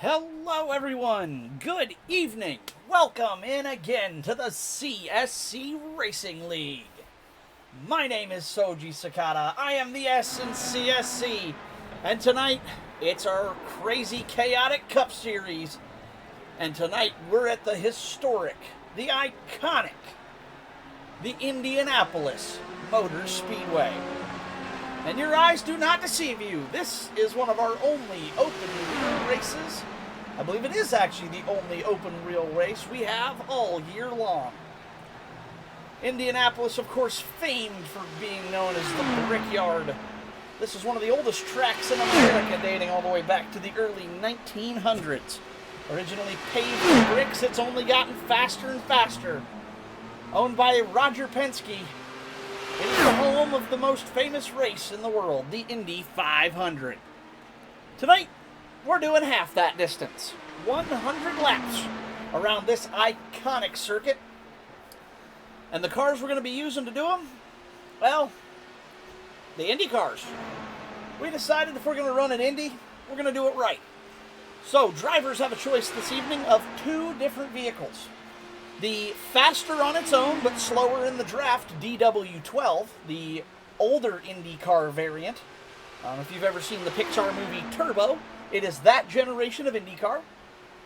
Hello everyone, good evening. Welcome in again to the CSC Racing League. My name is Soji Sakata. I am the S in CSC. And tonight, it's our crazy chaotic cup series. And tonight, we're at the historic, the iconic, the Indianapolis Motor Speedway. And your eyes do not deceive you. This is one of our only open wheel races. I believe it is actually the only open wheel race we have all year long. Indianapolis, of course, famed for being known as the Brickyard. This is one of the oldest tracks in America, dating all the way back to the early 1900s. Originally paved with bricks, it's only gotten faster and faster. Owned by Roger Penske, it is the home of the most famous race in the world, the Indy 500. Tonight, we're doing half that distance, 100 laps around this iconic circuit. And the cars we're going to be using to do them, well, the Indy cars. We decided if we're going to run an Indy, we're going to do it right. So, drivers have a choice this evening of two different vehicles. The faster on its own, but slower in the draft, DW12, the older IndyCar variant. If you've ever seen the Pixar movie Turbo, it is that generation of IndyCar.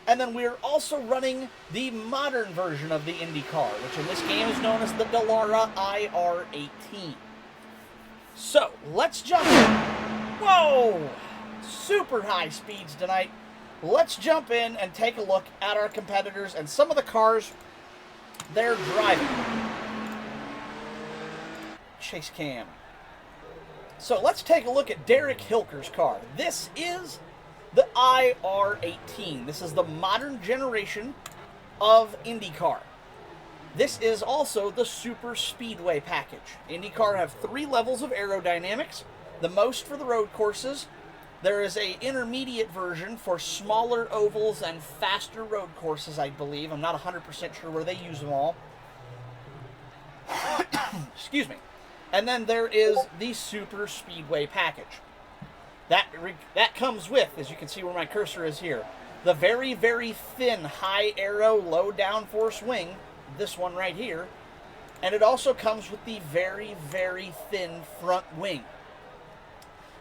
And then we're also running the modern version of the IndyCar, which in this game is known as the Dallara IR18. So, let's jump in. Whoa! Super high speeds tonight. Let's jump in and take a look at our competitors and some of the cars they're driving. Chase cam. So let's take a look at Derek Hilker's car. This is the IR18. This is the modern generation of IndyCar. This is also the Super Speedway package. IndyCar have 3 levels of aerodynamics, the most for the road courses. There is an intermediate version for smaller ovals and faster road courses, I believe. I'm not 100% sure where they use them all. Excuse me. And then there is the Super Speedway package. That comes with, as you can see where my cursor is here, the very, very thin high aero, low downforce wing, this one right here. And it also comes with the very, very thin front wing.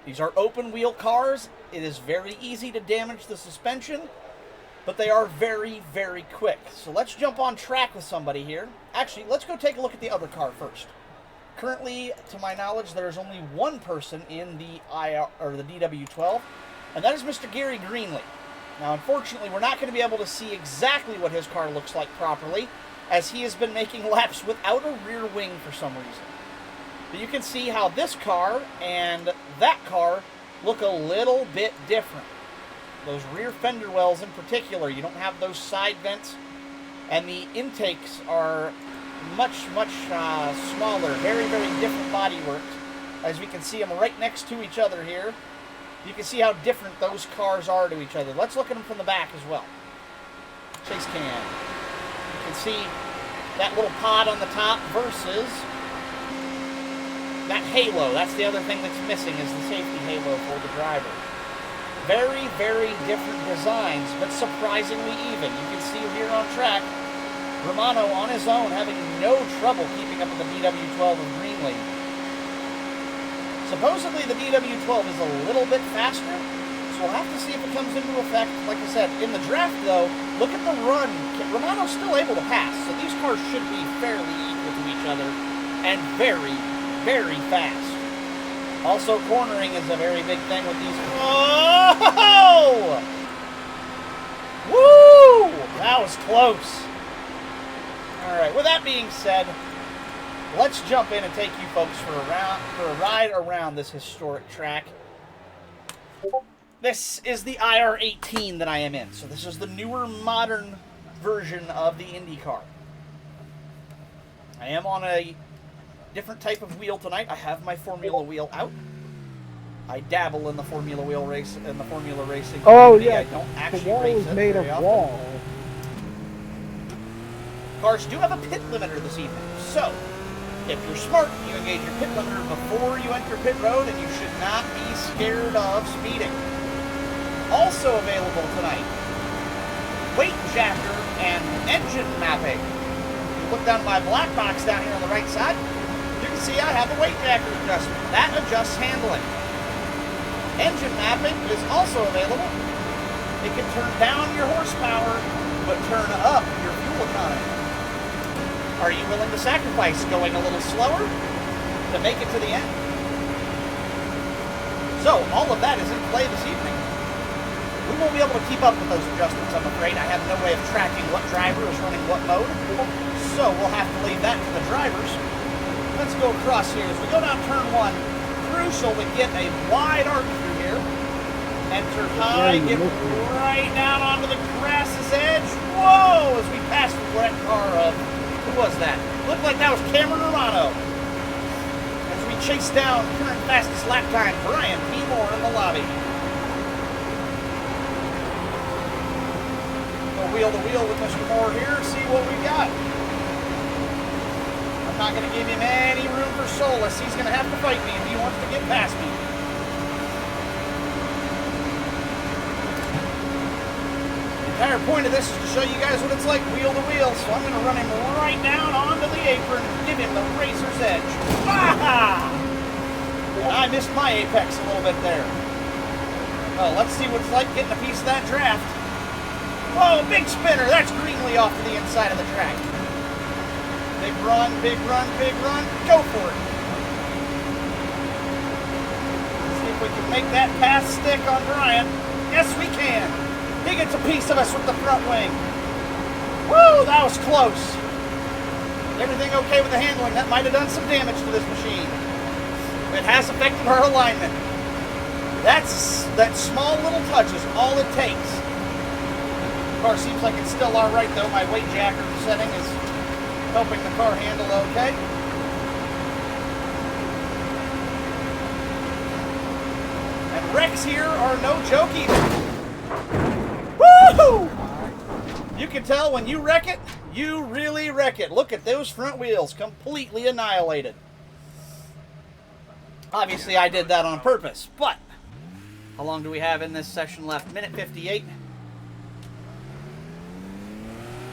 These are open wheel cars. It is very easy to damage the suspension, but they are very, very quick. So let's jump on track with somebody here. Actually, let's go take a look at the other car first. Currently, to my knowledge, there's only one person in the DW12, and that is Mr. Gary Greenlee. Now, unfortunately, we're not going to be able to see exactly what his car looks like properly, as he has been making laps without a rear wing for some reason. But you can see how this car and that car look a little bit different. Those rear fender wells in particular, you don't have those side vents, and the intakes are much smaller, very, very different bodywork. As we can see them right next to each other here, you can see how different those cars are to each other. Let's look at them from the back as well. Chase cam. You can see that little pod on the top versus that halo. That's the other thing that's missing, is the safety halo for the driver. Very, very different designs, but surprisingly even. You can see here on track, Romano on his own having no trouble keeping up with the DW12 of Greenlee. Supposedly the DW12 is a little bit faster, so we'll have to see if it comes into effect. Like I said, in the draft though, look at the run. Romano's still able to pass, so these cars should be fairly equal to each other, and very, very fast. Also, cornering is a very big thing with these. Oh! Woo! That was close. Alright, with that being said, let's jump in and take you folks for a ride around this historic track. This is the IR18 that I am in. So this is the newer, modern version of the IndyCar. I am on a different type of wheel tonight. I have my Formula wheel out. I dabble in the Formula wheel race and the Formula racing. Oh yeah, I don't actually the wall race is it made of very often. wall. Cars do have a pit limiter this evening, so if you're smart, you engage your pit limiter before you enter pit road, and you should not be scared of speeding. Also available tonight weight jacker and engine mapping. You look down at my black box down here on the right side, you can see I have a weight jacker adjustment. That adjusts handling. Engine mapping is also available. It can turn down your horsepower, but turn up your fuel economy. Are you willing to sacrifice going a little slower to make it to the end? So, all of that is in play this evening. We won't be able to keep up with those adjustments, I'm afraid. I have no way of tracking what driver is running what mode, so we'll have to leave that to the drivers. Let's go across here. As we go down turn 1, crucial to get a wide arc through here. Enter high, get right down onto the grass's edge. Whoa! As we pass the wrecked car of, who was that? Looked like that was Cameron Romano. As we chase down current fastest lap time, Brian P. Moore in the lobby. Go wheel to wheel with Mr. Moore here, see what we got. I'm not going to give him any room for solace. He's going to have to fight me if he wants to get past me. The entire point of this is to show you guys what it's like wheel to wheel, so I'm going to run him right down onto the apron and give him the racer's edge. Ah! And I missed my apex a little bit there. Well, let's see what it's like getting a piece of that draft. Whoa, big spinner. That's Greenlee off to the inside of the track. Big run, big run, big run. Go for it. Let's see if we can make that pass stick on Brian. Yes, we can. He gets a piece of us with the front wing. Woo, that was close. Everything okay with the handling? That might have done some damage to this machine. It has affected our alignment. That small little touch is all it takes. The car seems like it's still all right though. My weight jacker setting is helping the car handle okay. And wrecks here are no joke either. Woo! You can tell when you wreck it, you really wreck it. Look at those front wheels, completely annihilated. Obviously, I did that on purpose, but how long do we have in this session left? Minute 58.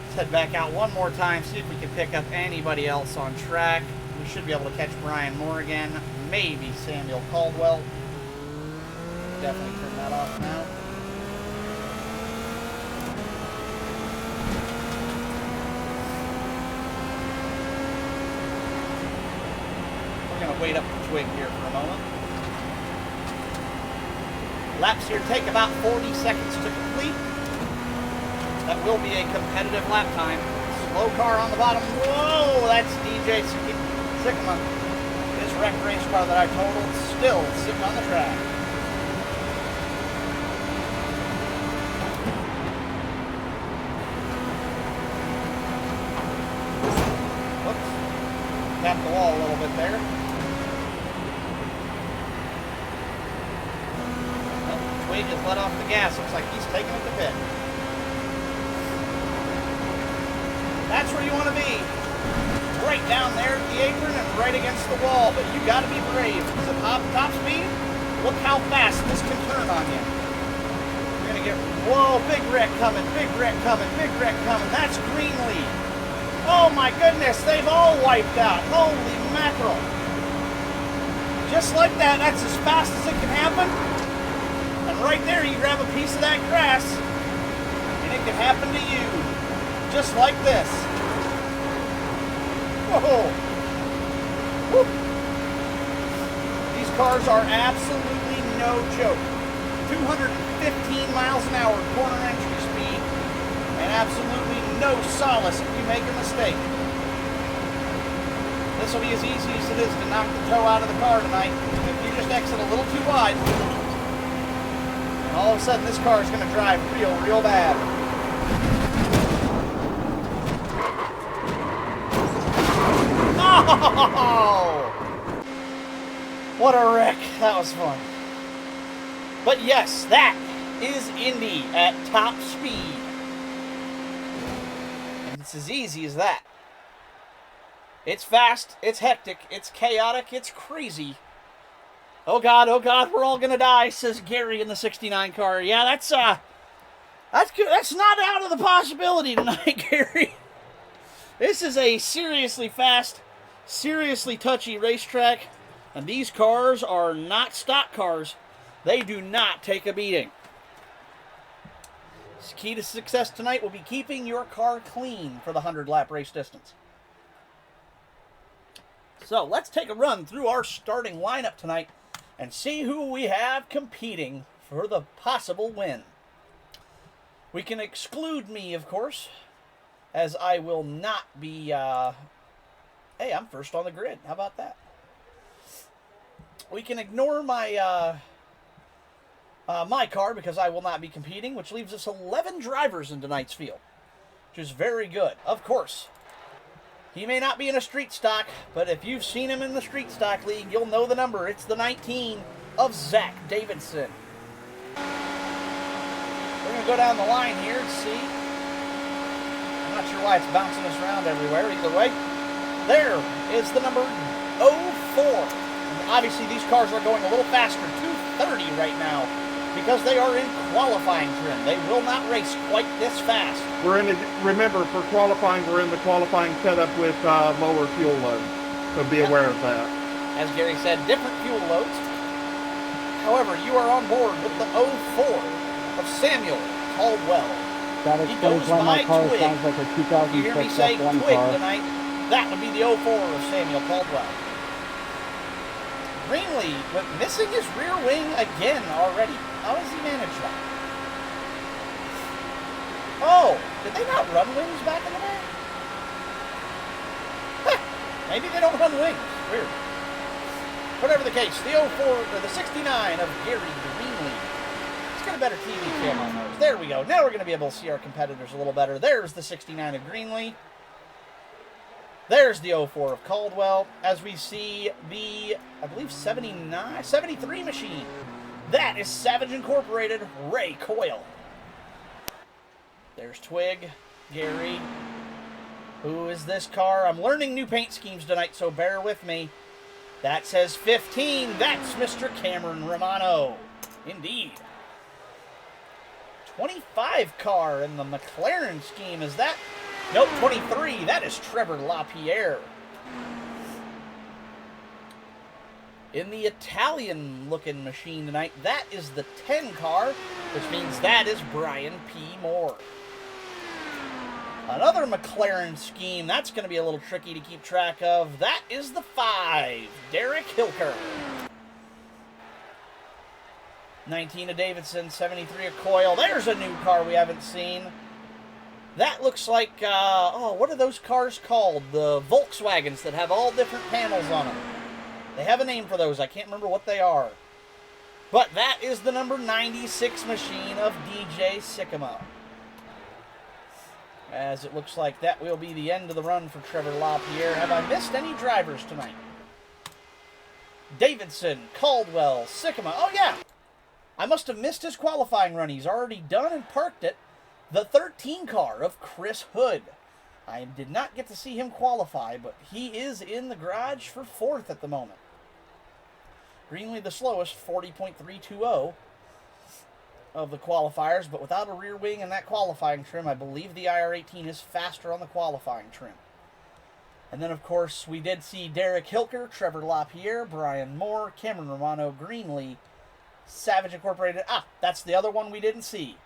Let's head back out one more time, see if we can pick up anybody else on track. We should be able to catch Brian Moore again, maybe Samuel Caldwell. Definitely turn that off now. Wait up the twig here for a moment. Laps here take about 40 seconds to complete. That will be a competitive lap time. Slow car on the bottom. Whoa, that's DJ Sycamore. His wrecked race car that I totaled still sitting on the track. Whoops. Tapped the wall a little bit there. Just let off the gas. Looks like he's taking it to pit. That's where you want to be. Right down there at the apron and right against the wall. But you got to be brave. Because at top speed, look how fast this can turn on you. You're going to get, whoa, big wreck coming, big wreck coming, big wreck coming. That's Greenlee. Oh my goodness, they've all wiped out. Holy mackerel. Just like that, that's as fast as it can happen. Right there, you grab a piece of that grass, and it can happen to you, just like this. Whoa! Whoop. These cars are absolutely no joke. 215 miles an hour corner entry speed, and absolutely no solace if you make a mistake. This will be as easy as it is to knock the toe out of the car tonight. If you just exit a little too wide, all of a sudden, this car is going to drive real bad. Oh! What a wreck. That was fun. But yes, that is Indy at top speed. And it's as easy as that. It's fast, it's hectic, it's chaotic, it's crazy. Oh God, we're all gonna die, says Gary in the 69 car. Yeah, That's good. That's not out of the possibility tonight, Gary. This is a seriously fast, seriously touchy racetrack, and these cars are not stock cars. They do not take a beating. The key to success tonight will be keeping your car clean for the 100-lap race distance. So let's take a run through our starting lineup tonight and see who we have competing for the possible win. We can exclude me, of course, as I will not be... hey, I'm first on the grid. How about that? We can ignore my my car because I will not be competing, which leaves us 11 drivers in tonight's field, which is very good. Of course, he may not be in a street stock, but if you've seen him in the street stock league, you'll know the number. It's the 19 of Zach Davidson. We're going to go down the line here and see. I'm not sure why it's bouncing us around everywhere. Either way, there is the number 04. And obviously, these cars are going a little faster, 230 right now, because they are in qualifying trim. They will not race quite this fast. Remember, for qualifying, we're in the qualifying setup with lower fuel load, so be aware of that. As Gary said, different fuel loads. However, you are on board with the 04 of Samuel Caldwell. That explains why my car sounds like a 2006 You hear me say F1 Twig car. tonight? That would be the 04 of Samuel Caldwell. Greenlee missing his rear wing again already. How does he manage that? Oh, did they not run wings back in the day? Huh, maybe they don't run wings. Weird. Whatever the case, the 04 or the 69 of Gary Greenlee. Let's get a better TV cam on those. There we go. Now we're going to be able to see our competitors a little better. There's the 69 of Greenlee. There's the 04 of Caldwell. As we see the, I believe, 73 machine. That is Savage Incorporated, Ray Coyle. There's Twig, Gary. Who is this car? I'm learning new paint schemes tonight, so bear with me. That says 15. That's Mr. Cameron Romano. Indeed. 25 car in the McLaren scheme. Is that? Nope, 23. That is Trevor LaPierre. In the Italian-looking machine tonight, that is the 10 car, which means that is Brian P. Moore. Another McLaren scheme, that's going to be a little tricky to keep track of. That is the 5, Derek Hilker. 19 of Davidson, 73 of Coyle. There's a new car we haven't seen. That looks like, what are those cars called? The Volkswagens that have all different panels on them. They have a name for those. I can't remember what they are. But that is the number 96 machine of DJ Sycamore. As it looks like that will be the end of the run for Trevor LaPierre. Have I missed any drivers tonight? Davidson, Caldwell, Sycamore. Oh, yeah. I must have missed his qualifying run. He's already done and parked it. The 13 car of Chris Hood. I did not get to see him qualify, but he is in the garage for 4th at the moment. Greenlee the slowest, 40.320 of the qualifiers, but without a rear wing in that qualifying trim, I believe the IR18 is faster on the qualifying trim. And then, of course, we did see Derek Hilker, Trevor LaPierre, Brian Moore, Cameron Romano, Greenlee, Savage Incorporated. Ah, that's the other one we didn't see.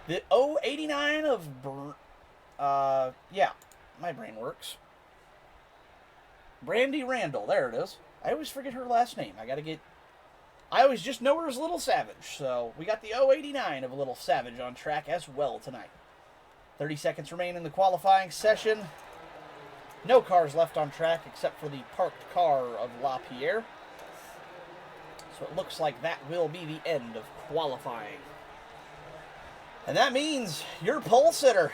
The 089 of, yeah, my brain works. Brandy Randall, there it is. I always forget her last name. I always just know her as Little Savage. So we got the 089 of Little Savage on track as well tonight. 30 seconds remain in the qualifying session. No cars left on track except for the parked car of LaPierre. So it looks like that will be the end of qualifying. And that means your pole sitter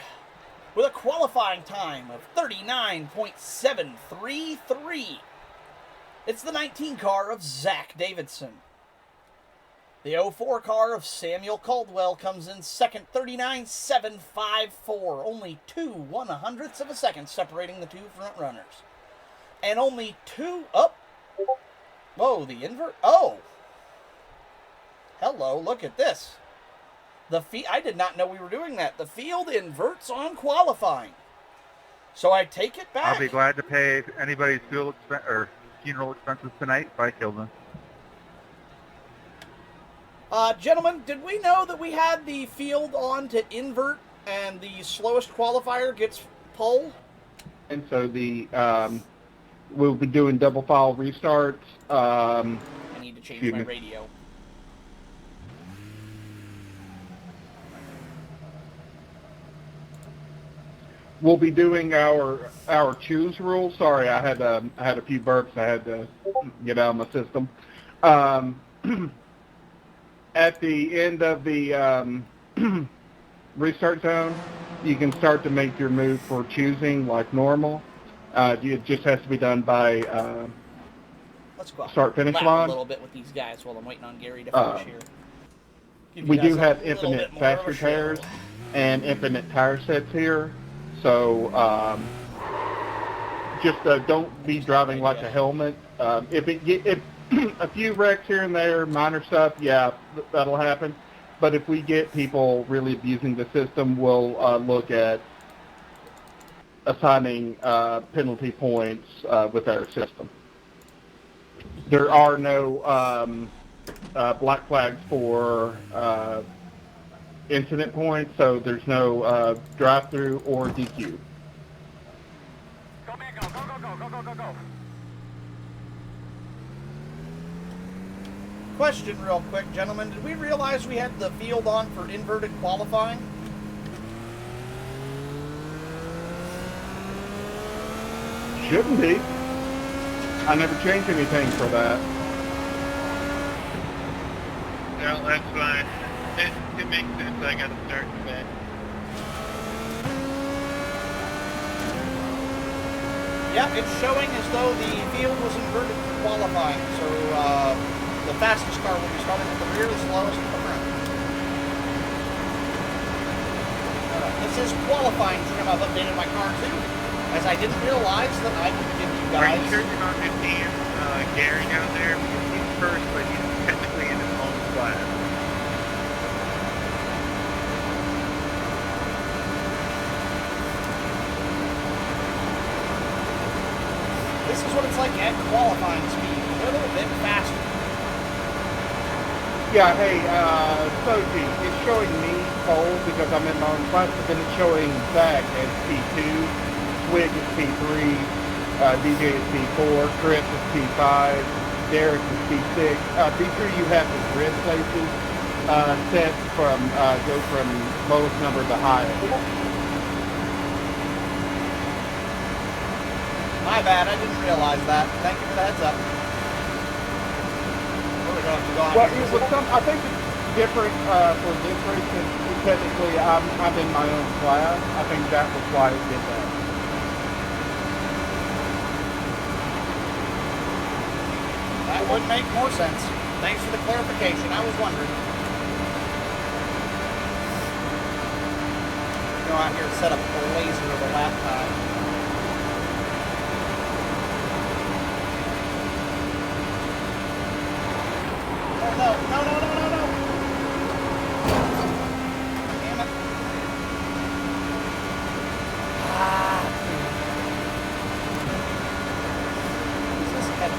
with a qualifying time of 39.733. It's the 19 car of Zach Davidson. The 04 car of Samuel Caldwell comes in second, 39.754. Only 2/100ths of a second separating the two front runners. And only whoa, the invert. Oh! Hello, look at this. I did not know we were doing that. The field inverts on qualifying. So I take it back. I'll be glad to pay anybody's funeral expenses tonight if I kill them. Gentlemen, did we know that we had the field on to invert and the slowest qualifier gets pole? And so we'll be doing double file restarts. I need to change my radio. We'll be doing our choose rule. Sorry, I had a few burps. I had to get out of my system. At the end of the restart zone, you can start to make your move for choosing like normal. It just has to be done by Let's go start finish line line. A little bit with these guys while I'm waiting on Gary to finish here. We do have infinite fast repairs and infinite tire sets here. So just don't be driving like a helmet. If a few wrecks here and there, minor stuff, yeah, that'll happen. But if we get people really abusing the system, we'll look at assigning penalty points with our system. There are no black flags for incident points, so there's no drive-through or DQ. Go, man, go, go, go, go, go, go, go. Question real quick, gentlemen. Did we realize we had the field on for inverted qualifying? Shouldn't be. I never changed anything for that. No, that's fine. It makes sense. I got to start with that. Yeah, it's showing as though the field was inverted for qualifying. So the fastest car will be starting at the rear, the slowest at the front. This is qualifying trim. I've updated my car too, as I didn't realize that I could give you guys. Are you sure you're not going to team Gary down there? Because he's first, but he's technically in his own class. This is what it's like at qualifying speed. They're a little bit faster. Yeah, hey, Soji, it's showing me pole because I'm in my own class, but then it's showing Zach as P2, Swig is P3, DJ is P4, Chris is P5, Derek is P6. P3 you have the grid places set from, go from lowest number to highest. My bad, I didn't realize that. Thank you for the heads up. We're going to go on Well, here. it was I think it's different for this race since technically I'm in my own class. I think that was why it did that. That would make more sense. Thanks for the clarification. I was wondering. Go out here and set up a laser of a lap time. Oh, no, no, no, no, no, no. Damn it. This is heavy.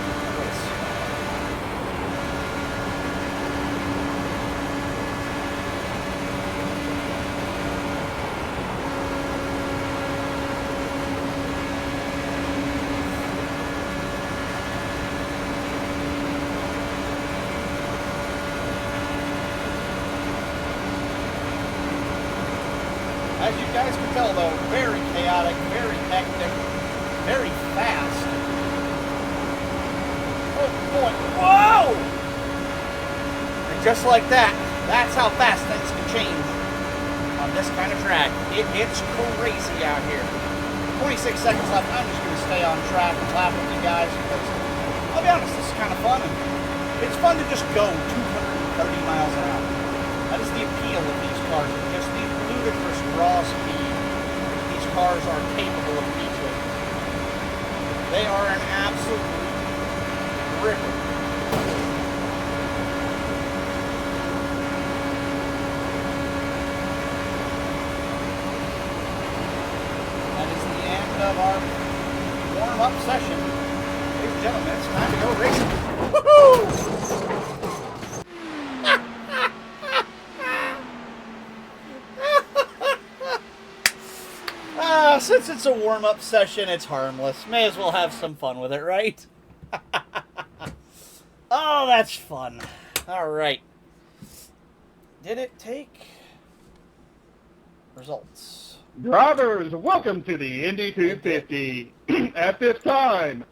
As you guys can tell, though, very chaotic, very hectic, very fast. Oh boy! Whoa! And just like that, that's how fast things can change on this kind of track. It's crazy out here. 26 seconds left. I'm just going to stay on track and laugh with you guys because, I'll be honest, this is kind of fun. And it's fun to just go 230 miles an hour. That is the appeal of these cars. Just the ludicrous raw speed these cars are capable of reaching. They are an absolute ripper. warm-up session. Ladies and gentlemen, it's time to go racing. Woohoo! Since it's a warm-up session, it's harmless. May as well have some fun with it, right? Oh, that's fun. All right. Did it take results? Drivers, welcome to the Indy 250. At this time,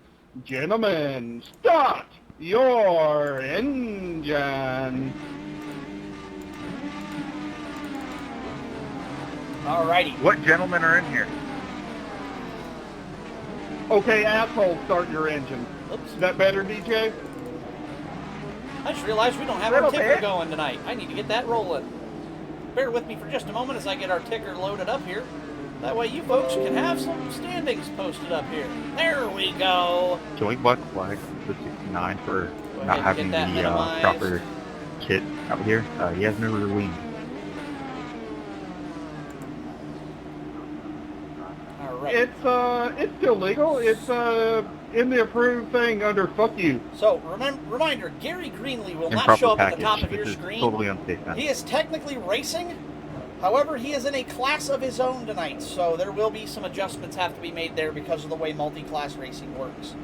gentlemen, start your engine. Alrighty. What gentlemen are in here? Okay, asshole, start your engine. Oops. Is that better, DJ? I just realized we don't have Little our ticker bit. going tonight. I need to get that rolling. Bear with me for just a moment as I get our ticker loaded up here. That way you folks can have some standings posted up here. There we go. Joint black flag for 69 for Go not ahead and having get the that minimized. proper kit out here. He has no rear wing. Alright. It's still legal. It's in the approved thing under fuck you. So, reminder, Gary Greenlee will not Improper show up at package, the top of which your is screen. totally unsafe. Man. He is technically racing. However, he is in a class of his own tonight, so there will be some adjustments have to be made there because of the way multi-class racing works.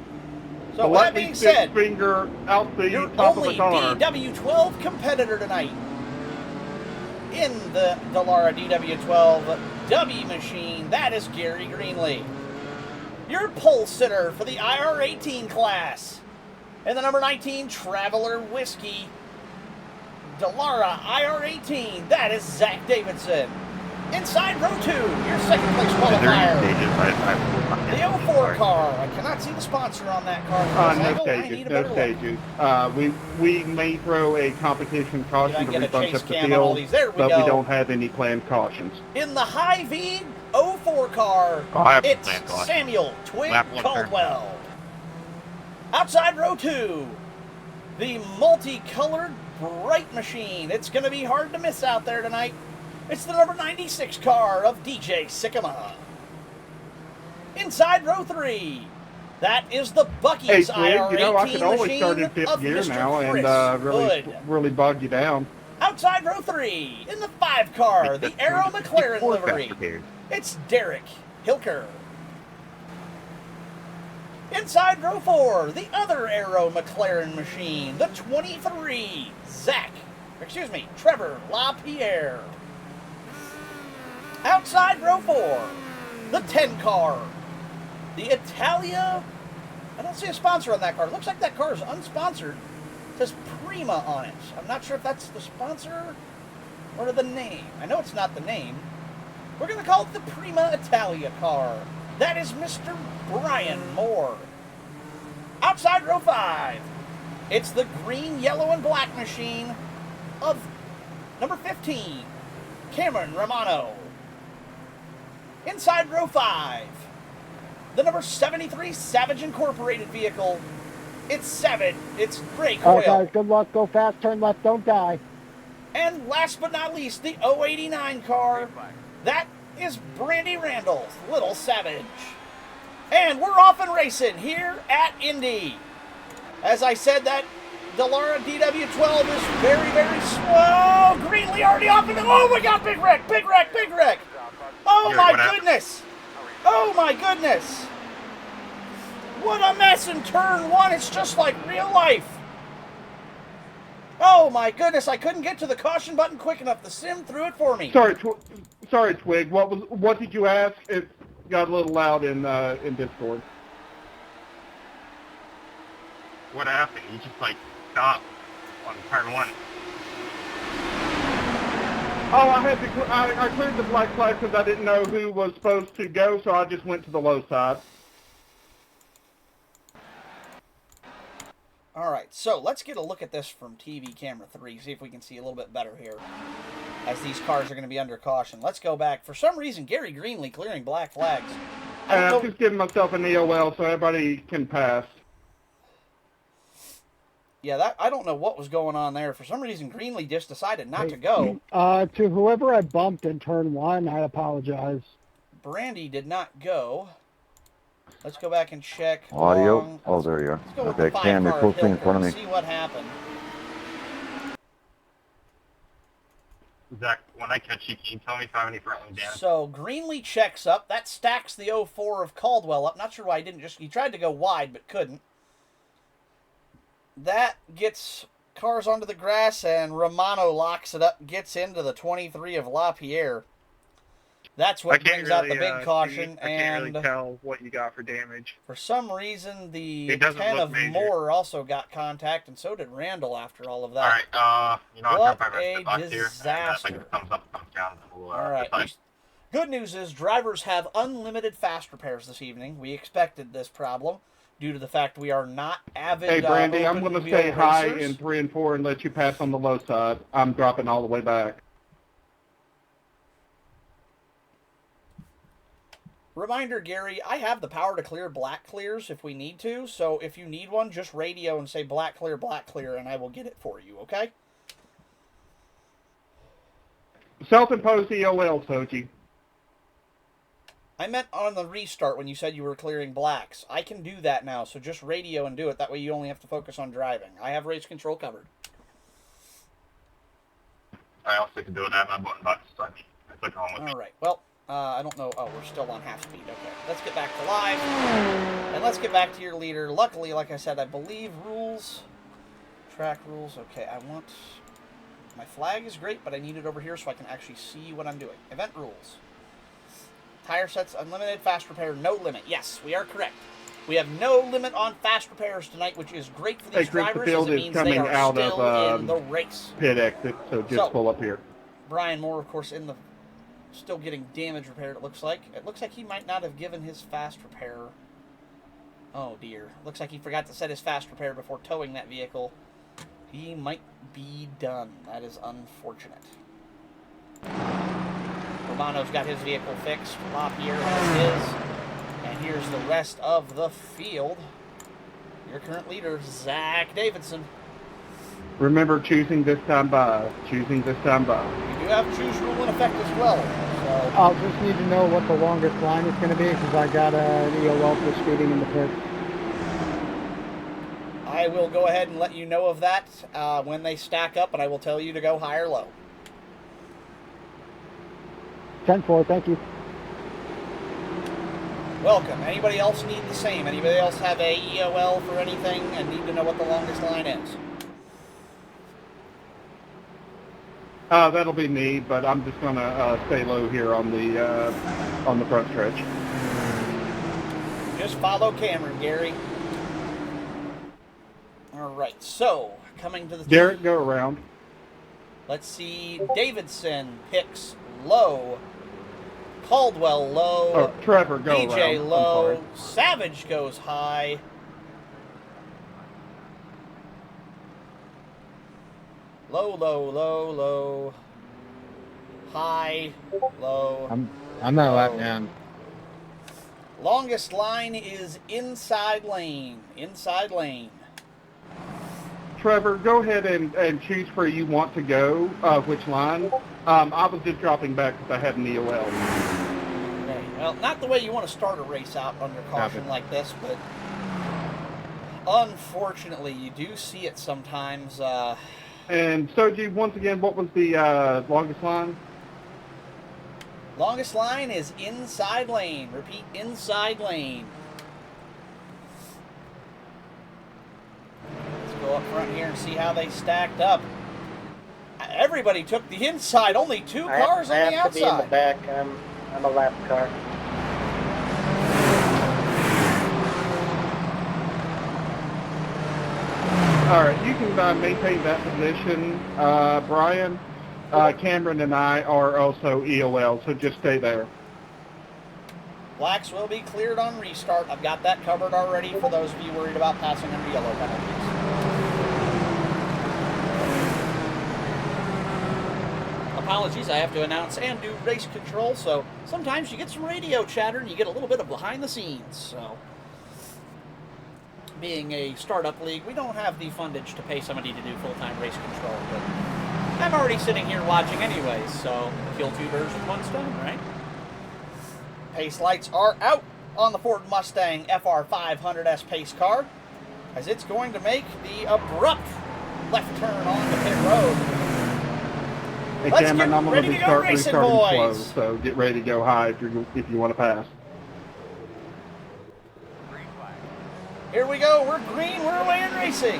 So, with that being said, finger out the your top of the only car. DW12 competitor tonight in the Dallara DW12 W machine, that is Gary Greenlee. Your pole sitter for the IR18 class and the number 19 Traveler Whiskey Dallara IR18, that is Zach Davidson. Inside row 2, your second place Is there qualifier. any stages? The 04 car. I cannot see the sponsor on that car. from this No angle. I stages, need a no better look. stages. We may throw a competition Did I caution to get a rebunch chase up the cam on all field, these? There we but go. we don't have any planned cautions. In the High V 04 car, Oh, I have it's planned caution. Samuel Twig Lap one turn. Caldwell. Outside row 2, the multicolored bright machine. It's going to be hard to miss out there tonight. It's the number 96 car of DJ Sycamore. Inside row 3, that is the Hey, Bucky's Twig, IR18 you know I can always machine start in fifth of gear Mr. now Chris and Hood. really bog you down. Outside row 3, in the 5 car, the Aero McLaren livery. It's Derek Hilker. Inside row 4, the other Aero McLaren machine, the 23, Trevor LaPierre. Outside row 4, the 10 car, the Italia. I don't see a sponsor on that car. It looks like that car is unsponsored. It says Prima on it. I'm not sure if that's the sponsor or the name. I know it's not the name. We're going to call it the Prima Italia car. That is Mr. Brian Moore. Outside row 5, it's the green, yellow, and black machine of number 15, Cameron Romano. Inside row 5, the number 73 Savage Incorporated vehicle. It's Ray All Coyle. right, guys, good luck. Go fast, turn left, don't die. And last but not least, the 089 car. That is Brandy Randall, Little Savage. And we're off and racing here at Indy. As I said, that Dallara DW12 is very, very slow. Greenlee already off into... Oh my God, big wreck, big wreck, big wreck. Oh Yeah, my what happened? goodness. Oh my goodness. What a mess in turn 1. It's just like real life. Oh my goodness, I couldn't get to the caution button quick enough. The sim threw it for me. Sorry, Twig. What did you ask? It got a little loud in Discord. What happened? You just stopped on turn 1. Oh, I cleared the black flag because I didn't know who was supposed to go, so I just went to the low side. All right, so let's get a look at this from TV camera 3, see if we can see a little bit better here as these cars are going to be under caution. Let's go back. For some reason, Gary Greenlee clearing black flags. I'm just giving myself an EOL so everybody can pass. Yeah, I don't know what was going on there. For some reason, Greenlee just decided not to go. To whoever I bumped in turn 1, I apologize. Brandy did not go. Let's go back and check. Audio. Oh, there you are. Let's go with Okay, the Cam, you're 5-car closely in Hilton front of and me. see what happened. Zach, when I catch you, can you tell me if I have any threatening damage? So Greenlee checks up. That stacks the 04 of Caldwell up. Not sure why he didn't just... He tried to go wide, but couldn't. That gets cars onto the grass, and Romano locks it up, gets into the 23 of LaPierre. That's what brings out the big caution. I can't really tell what you got for damage. For some reason, the It doesn't 10 look of major. Moore also got contact, and so did Randall after all of that. Alright, you know, What I'll jump a right back here. And disaster. if I get thumbs up, thumbs down, then we'll, All right. decide. Good news is drivers have unlimited fast repairs this evening. We expected this problem due to the fact we are not avid Hey, Brandy, I'm open going to wheel stay high racers. in 3 and 4 and let you pass on the low side. I'm dropping all the way back. Reminder, Gary, I have the power to clear black clears if we need to, so if you need one, just radio and say black clear, and I will get it for you, okay? Self-imposed EOL, Soji. I meant on the restart when you said you were clearing blacks. I can do that now, so just radio and do it. That way you only have to focus on driving. I have race control covered. I also can do it. I have my button box, so I click on with me. All right, well, I don't know. Oh, we're still on half speed. Okay, let's get back to live. And let's get back to your leader. Luckily, like I said, I believe rules. Track rules. Okay, I want... My flag is great, but I need it over here so I can actually see what I'm doing. Event rules. Tire sets, unlimited, fast repair, no limit. Yes, we are correct. We have no limit on fast repairs tonight, which is great for these Hey, Chris, the drivers, field as it is means they coming are out still of in the race. pit exit, so just pull up here. Brian Moore, of course, in the still getting damage repaired, it looks like. It looks like he might not have given his fast repair. Oh, dear. Looks like he forgot to set his fast repair before towing that vehicle. He might be done. That is unfortunate. Romano's got his vehicle fixed. LaPierre has his. And here's the rest of the field. Your current leader, Zach Davidson. Remember, choosing this time by. Choosing this time by. You do have choose rule in effect as well. So I'll just need to know what the longest line is going to be because I got an EOL for speeding in the pit. I will go ahead and let you know of that when they stack up, and I will tell you to go high or low. 10-4, thank you. Welcome. Anybody else need the same? Anybody else have a EOL for anything and need to know what the longest line is? That'll be me, but I'm just gonna stay low here on the front stretch. Just follow Cameron, Gary. All right. So coming to the Derek, go around. Let's see. Davidson picks low. Caldwell low. Oh, Trevor, go around. DJ I'm low. sorry. Savage goes high. Low, low, low, low. High, low. I'm not low. lap down. Longest line is inside lane. Inside lane. Trevor, go ahead and choose where you want to go, which line. I was just dropping back because I had an EOL. Okay. Well, not the way you want to start a race out under caution Copy. like this, but unfortunately, you do see it sometimes. And Soji, once again, what was the longest line? Longest line is inside lane. Repeat, inside lane. Let's go up front here and see how they stacked up. Everybody took the inside. Only two cars on the I have to be in the outside. back. I'm a lap car. All right, you can maintain that position, Brian. Cameron and I are also EOL, so just stay there. Blacks will be cleared on restart. I've got that covered already for those of you worried about passing under yellow penalties. Apologies, I have to announce and do race control, so sometimes you get some radio chatter and you get a little bit of behind the scenes. So, being a startup league, we don't have the fundage to pay somebody to do full-time race control, but I'm already sitting here watching anyways, so kill two birds with one stone, right? Pace lights are out. on the Ford Mustang FR500S pace car, as it's going to make the abrupt left turn on the pit road. Hey, Let's Cameron, get I'm ready going to to go be racing, restarting slow, boys. so get ready to go high if you want to pass. Here we go. We're green. We're away and racing.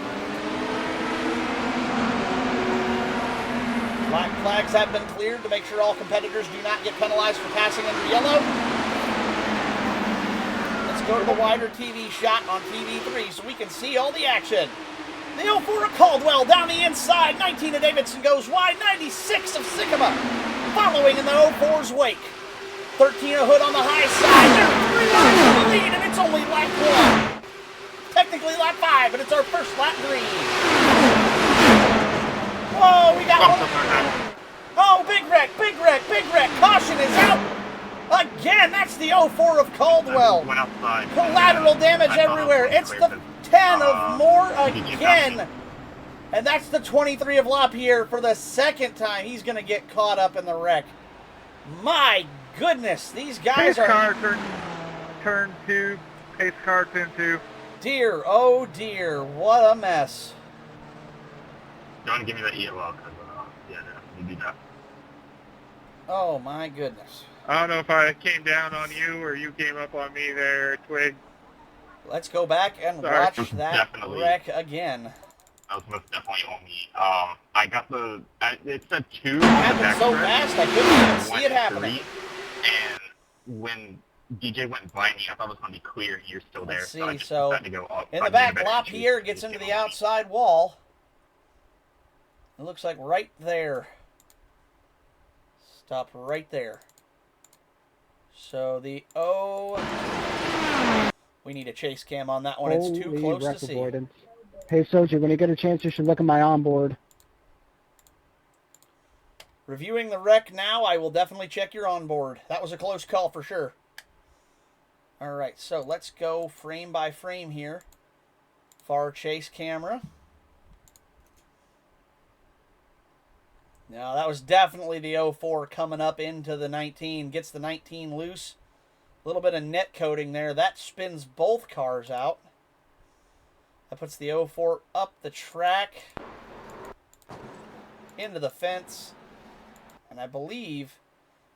Black flags have been cleared to make sure all competitors do not get penalized for passing under yellow. Let's go to the wider TV shot on TV3 so we can see all the action. The 04 of Caldwell down the inside. 19 of Davidson goes wide. 96 of Sycamore following in the 04's wake. 13 of Hood on the high side. They're 3 laps in the lead, and it's only lap 1. Technically lap 5, but it's our first lap green. Whoa, we got one. Oh, big wreck, big wreck, big wreck. Caution is out. Again, that's the 04 of Caldwell. Went outside. Collateral damage everywhere. It's the 10 of Moore again. And that's the 23 of LaPierre for the second time. He's going to get caught up in the wreck. My goodness, these guys Pace are... car, turn 2. Pace car, turn 2. Dear, oh dear, what a mess. Don't give me that ELL, because, yeah, no, you do that. Oh my goodness. I don't know if I came down on you or you came up on me there, Twig. Let's go back and Sorry. watch Most that definitely. wreck again. That was most definitely on me. I got the, it said 2 on It the happened back so track. fast I couldn't even see Went it happening. 3, and when DJ went by me, I thought it was going to be clear, and you're still there. Let's So I see, just so decided to go up. in I the back, knew better than LaPierre you. gets Just into get the on me. outside wall. It looks like right there. Stop right there. So the we need a chase cam on that one. It's too Holy close wreck to see. avoidance. Hey, Soji, when you get a chance, you should look at my onboard. Reviewing the wreck now, I will definitely check your onboard. That was a close call for sure. All right, so let's go frame by frame here. Far chase camera. Now, that was definitely the 04 coming up into the 19. Gets the 19 loose. A little bit of net coating there. That spins both cars out. That puts the 04 up the track. Into the fence. And I believe...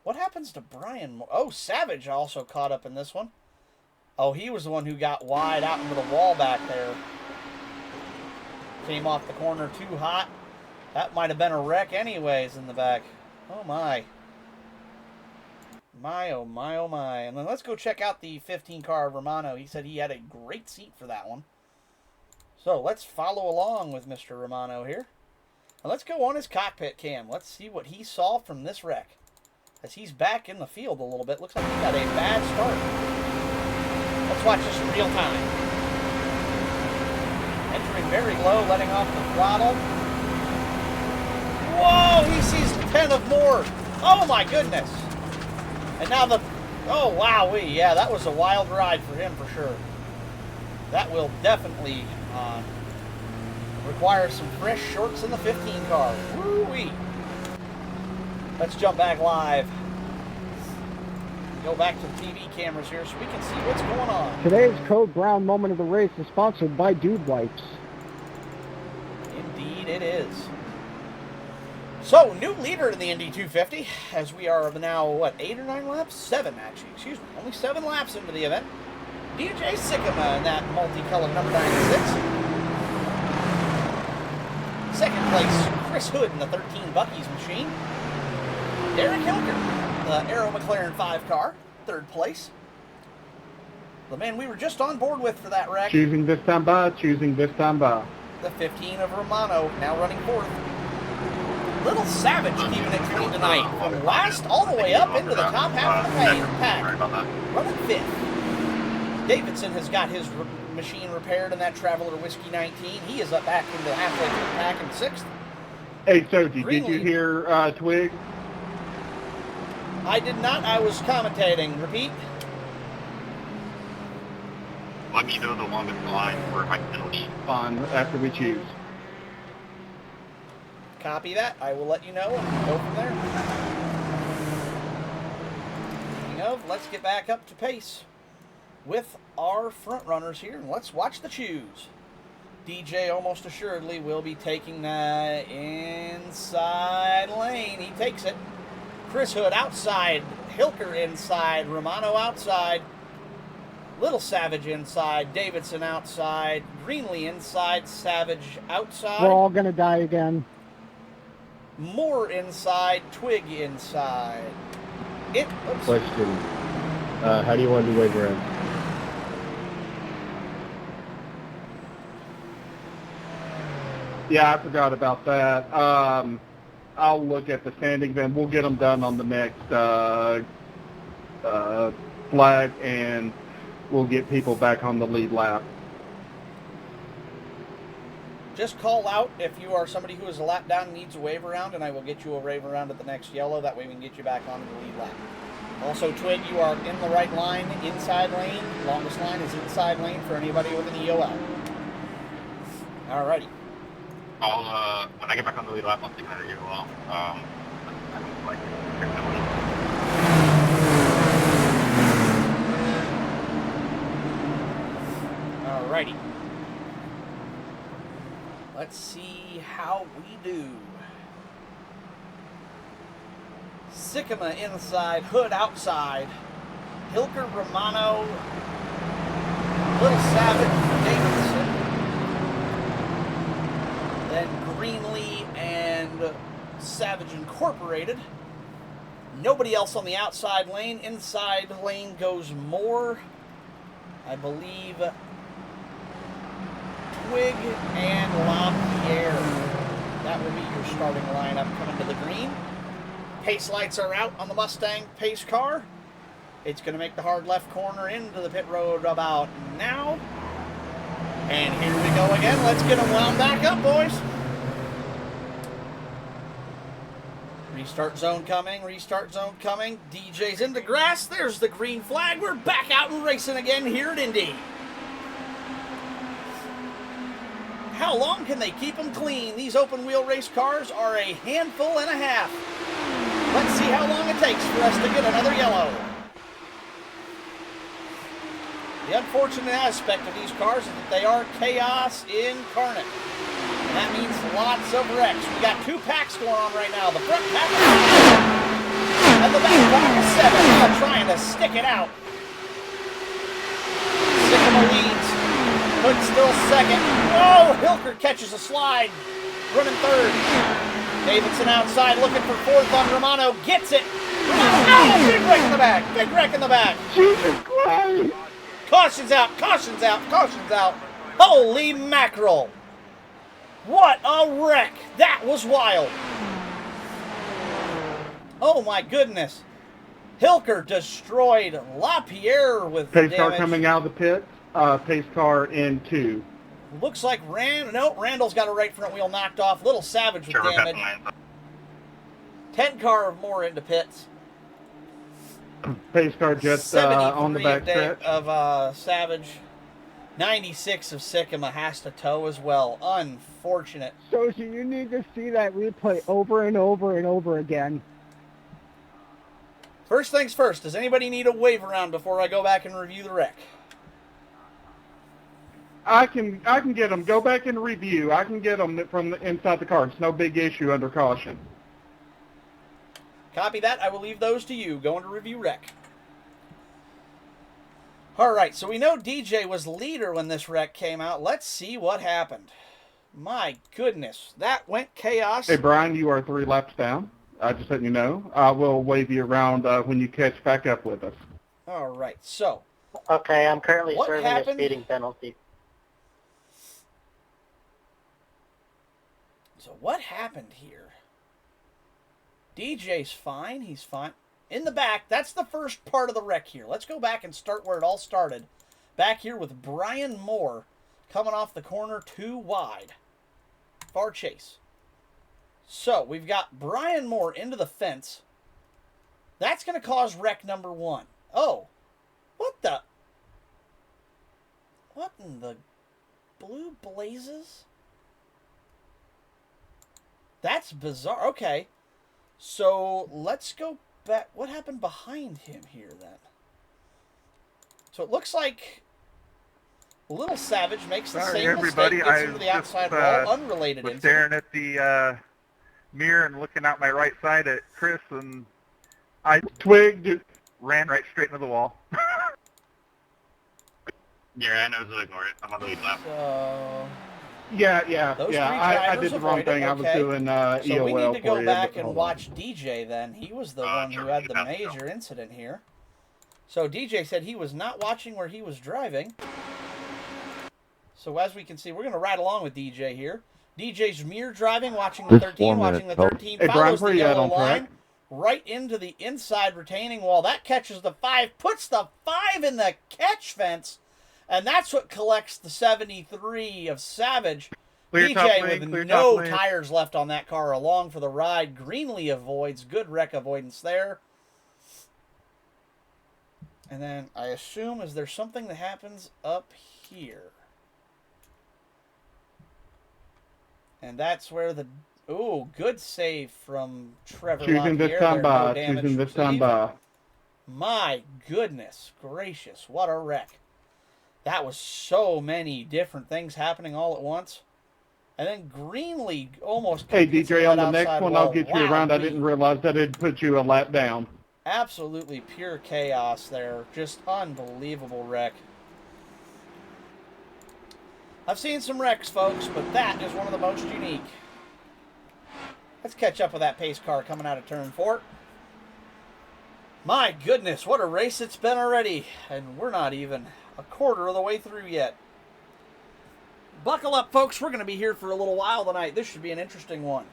What happens to Brian? Oh, Savage also caught up in this one. Oh, he was the one who got wide out into the wall back there. Came off the corner too hot. That might have been a wreck anyways in the back. Oh, my. My, oh, my, oh, my. And then let's go check out the 15 car of Romano. He said he had a great seat for that one. So let's follow along with Mr. Romano here. And let's go on his cockpit cam. Let's see what he saw from this wreck. As he's back in the field a little bit. Looks like he got a bad start. Let's watch this in real time. Entering very low, letting off the throttle. Whoa, he sees 10 of more. Oh my goodness. And now the, oh wowee, yeah, that was a wild ride for him for sure. That will definitely require some fresh shorts in the 15 car. Woo-wee. Let's jump back live. Go back to the TV cameras here so we can see what's going on. Today's Code Brown moment of the race is sponsored by Dude Wipes. Indeed it is. So, new leader in the Indy 250, as we are now, what, 8 or 9 laps? 7, actually, excuse me. Only 7 laps into the event. DJ Sycamore in that multicolored number 96. Second place, Chris Hood in the 13 Bucky's machine. Derek Hilker, the Aero McLaren 5 car, 3rd place. The man we were just on board with for that wreck. Choosing this time by, choosing this time by. The 15 of Romano, now running 4th. Little Savage keeping it clean tonight. From last all the way up into the top half of the pack. Sorry about that. Running 5th. Davidson has got his machine repaired in that Traveler Whiskey 19. He is up back into halfway through the pack in 6th. Hey, Soji, did Greenlee. you hear Twig? I did not. I was commentating. Repeat. Let me know the longest line for high penalty. On after we choose. Copy that. I will let you know and go from there. Speaking of, let's get back up to pace. with our front runners here, and let's watch the choose. DJ almost assuredly will be taking the inside lane. He takes it. Chris Hood outside. Hilker inside. Romano outside. Little Savage inside. Davidson outside. Greenlee inside. Savage outside. We're all going to die again. Moore inside. Twig inside. Oops. Question. How do you want to do wave around? Yeah, I forgot about that. I'll look at the standings and we'll get them done on the next flag, and we'll get people back on the lead lap. Just call out if you are somebody who is a lap down and needs a wave around, and I will get you a wave around at the next yellow. That way we can get you back onto the lead lap. Also, Twig, you are in the right line, inside lane. Longest line is inside lane for anybody with an EOL. Alrighty. I'll, when I get back on the lead lap, I'll take another you well. I don't like Alrighty. Let's see how we do. Sycamore inside, Hood outside. Hilker, Romano, Little Savage, Davidson. Then Greenlee and Savage Incorporated. Nobody else on the outside lane. Inside lane goes Moore. I believe Twig and LaPierre. That will be your starting lineup coming to the green. Pace lights are out on the Mustang pace car. It's going to make the hard left corner into the pit road about now. And here we go again. Let's get them wound back up, boys. Restart zone coming. Restart zone coming. DJ's into grass. There's the green flag. We're back out and racing again here at Indy. How long can they keep them clean? These open wheel race cars are a handful and a half. Let's see how long it takes for us to get another yellow. The unfortunate aspect of these cars is that they are chaos incarnate. And that means lots of wrecks. We got two packs going on right now. The front pack is 5, and the back pack is 7. Trying to stick it out. Sycamore leads. Hood still second. Oh, Hilker catches a slide. Running third. Davidson outside looking for fourth on Romano. Gets it. Oh, big wreck in the back. Big wreck in the back. Jesus Christ! Caution's out. Caution's out. Caution's out. Holy mackerel. What a wreck. That was wild. Oh, my goodness. Hilker destroyed LaPierre with Pace damage. car coming out of the pit. Pace car in 2. Looks like Randall's got a right front wheel knocked off. Little Savage with damage. 10 car more into pits. Pace car just on the back stretch. Of Savage. 96 of Sycamore has to tow as well. Unfortunate. So you need to see that replay over and over and over again. First things first, does anybody need a wave around before I go back and review the wreck? I can get them. Go back and review. I can get them from the inside the car. It's no big issue under caution. Copy that. I will leave those to you. Going to review wreck. All right, so we know DJ was leader when this wreck came out. Let's see what happened. My goodness, that went chaos. Hey, Brian, you are 3 laps down. Just letting you know. I will wave you around when you catch back up with us. All right, so. Okay, I'm currently What serving happened? a speeding penalty. So what happened here? DJ's fine. He's fine. In the back, that's the first part of the wreck here. Let's go back and start where it all started. Back here with Brian Moore coming off the corner 2 wide. Far chase. So we've got Brian Moore into the fence. That's going to cause wreck number 1. Oh, what the? What in the blue blazes? That's bizarre. Okay. So let's go back. What happened behind him here then? So it looks like Little Savage makes the Sorry, same everybody. mistake, gets I into the just, outside wall, unrelated was incident. staring at the mirror and looking out my right side at Chris, and I Twig, ran right straight into the wall. Gary, I know, so ignore it. I'm on the lead lap. So, yeah. Those three I drivers did the wrong avoided, thing. I was okay. doing so EOL we need to go for you, back but and hold watch DJ then. He was the one who sure, had you the have to major incident here. So DJ said he was not watching where he was driving. So as we can see, we're going to ride along with DJ here. DJ's mirror driving, watching the 13, watching the 13, Hey, Brian, follows where the you at yellow on track? line, right into the inside retaining wall. That catches the 5, puts the 5 in the catch fence, and that's what collects the 73 of Savage. Clear DJ top lane, with clear no top lane. tires left on that car, along for the ride. Greenlee avoids, good wreck avoidance there. And then I assume, is there something that happens up here? And that's where the... Ooh, good save from Trevor choosing this LaPierre time there. by, No damage choosing this time received. by. My goodness gracious, what a wreck. That was so many different things happening all at once. And then Greenlee almost... Hey, gets DJ, that on the next outside one, wall. I'll get you Wow, around. I Green. didn't realize that it'd put you a lap down. Absolutely pure chaos there. Just unbelievable wreck. I've seen some wrecks, folks, but that is one of the most unique. Let's catch up with that pace car coming out of turn 4. My goodness, what a race it's been already. And we're not even a quarter of the way through yet. Buckle up, folks. We're going to be here for a little while tonight. This should be an interesting one.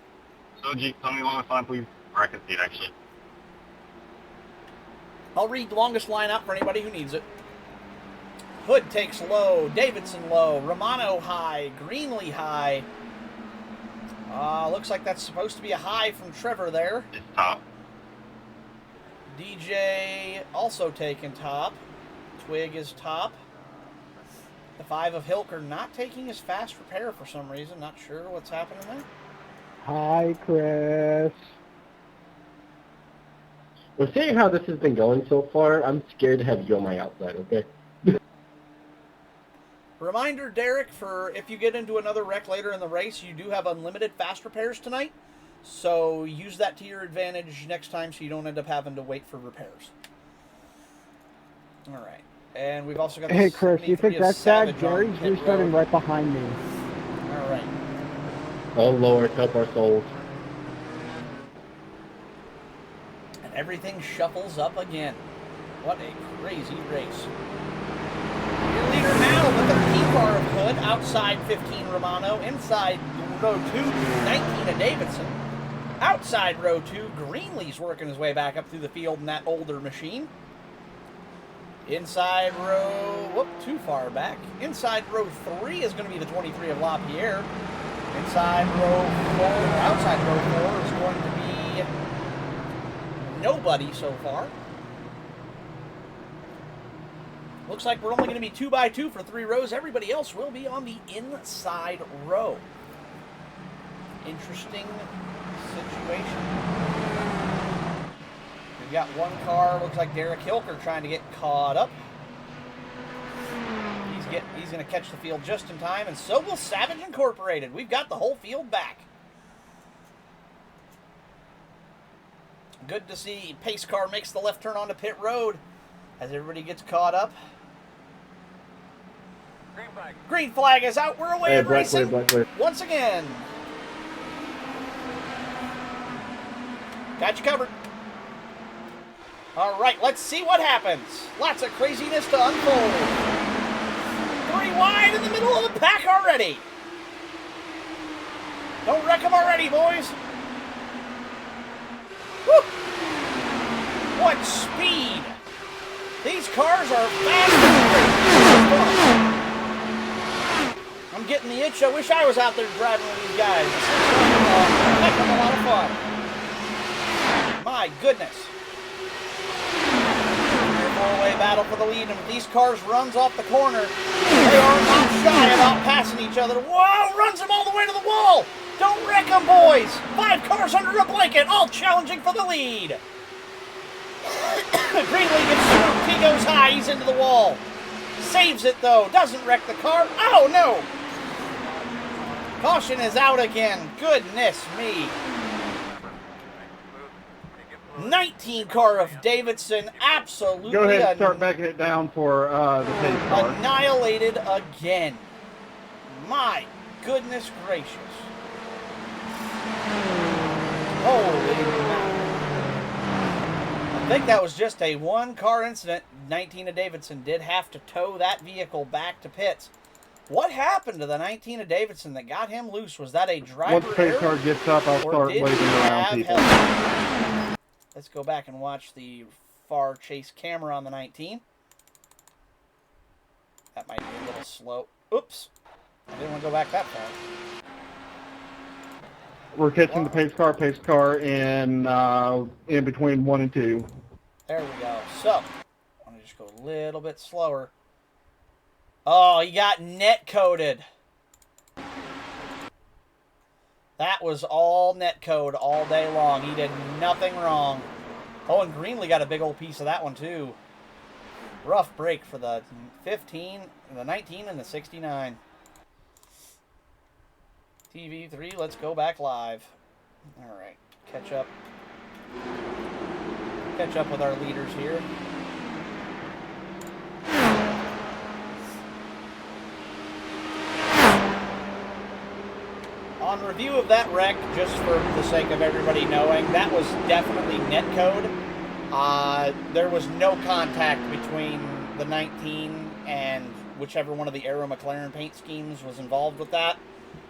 So, G, tell me longest line, please. Or I can see it, actually. I'll read the longest lineup for anybody who needs it. Hood takes low, Davidson low, Romano high, Greenlee high. Looks like that's supposed to be a high from Trevor there. It's top. DJ also taking top. Twig is top. The 5 of Hilker not taking his fast repair for some reason. Not sure what's happening there. Hi, Chris. Well, seeing how this has been going so far, I'm scared to have you on my outside, okay? Reminder, Derek, for if you get into another wreck later in the race, you do have unlimited fast repairs tonight. So use that to your advantage next time so you don't end up having to wait for repairs. All right. And we've also got the Hey, Chris, you 73 think of that's Savage bad? on Gary's pit restarting road. right behind me. All right. Oh, Lord, help our souls. And everything shuffles up again. What a crazy race. Your leader now with the P-car of Hood, outside 15 Romano, inside row 2, 19 of Davidson. Outside row 2, Greenlee's working his way back up through the field in that older machine. Inside row, too far back. Inside row 3 is going to be the 23 of LaPierre. Inside row 4, outside row 4 is going to be nobody so far. Looks like we're only going to be 2x2 for 3 rows. Everybody else will be on the inside row. Interesting situation. We've got one car, looks like Derek Hilker trying to get caught up. He's going to catch the field just in time, and so will Savage Incorporated. We've got the whole field back. Good to see pace car makes the left turn onto pit road as everybody gets caught up. Green flag is out. We're away Hey, and racing black clear. once again. Got you covered. All right, let's see what happens. Lots of craziness to unfold. 3 wide in the middle of the pack already. Don't wreck them already, boys. Woo! What speed! These cars are fast and great. I'm getting the itch. I wish I was out there driving with these guys. This is a heck of a lot of fun. My goodness. 4-way battle for the lead, and if these cars runs off the corner, they are not shy about passing each other. Whoa! Runs them all the way to the wall. Don't wreck them, boys. 5 cars under a blanket, all challenging for the lead. Greenlee gets swooped. He goes high. He's into the wall. Saves it, though. Doesn't wreck the car. Oh, no. Caution is out again. Goodness me. 19 car of Davidson. Absolutely Go ahead and start backing it down for the pace car. annihilated again. My goodness gracious. Holy moly. I think that was just a one-car incident. 19 of Davidson did have to tow that vehicle back to pits. What happened to the 19 of Davidson that got him loose? Was that a driver Once the pace error? car gets up, I'll Or start did waving he around have people. help? Let's go back and watch the far chase camera on the 19. That might be a little slow. Oops. I didn't want to go back that far. We're catching the pace car in between 1 and 2. There we go. So, I'm going to just go a little bit slower. Oh, he got net coded. That was all net code all day long. He did nothing wrong. Oh, and Greenlee got a big old piece of that one, too. Rough break for the 15, the 19, and the 69. TV3, let's go back live. All right, catch up. Catch up with our leaders here. On review of that wreck, just for the sake of everybody knowing, that was definitely netcode. There was no contact between the 19 and whichever one of the Aero McLaren paint schemes was involved with that.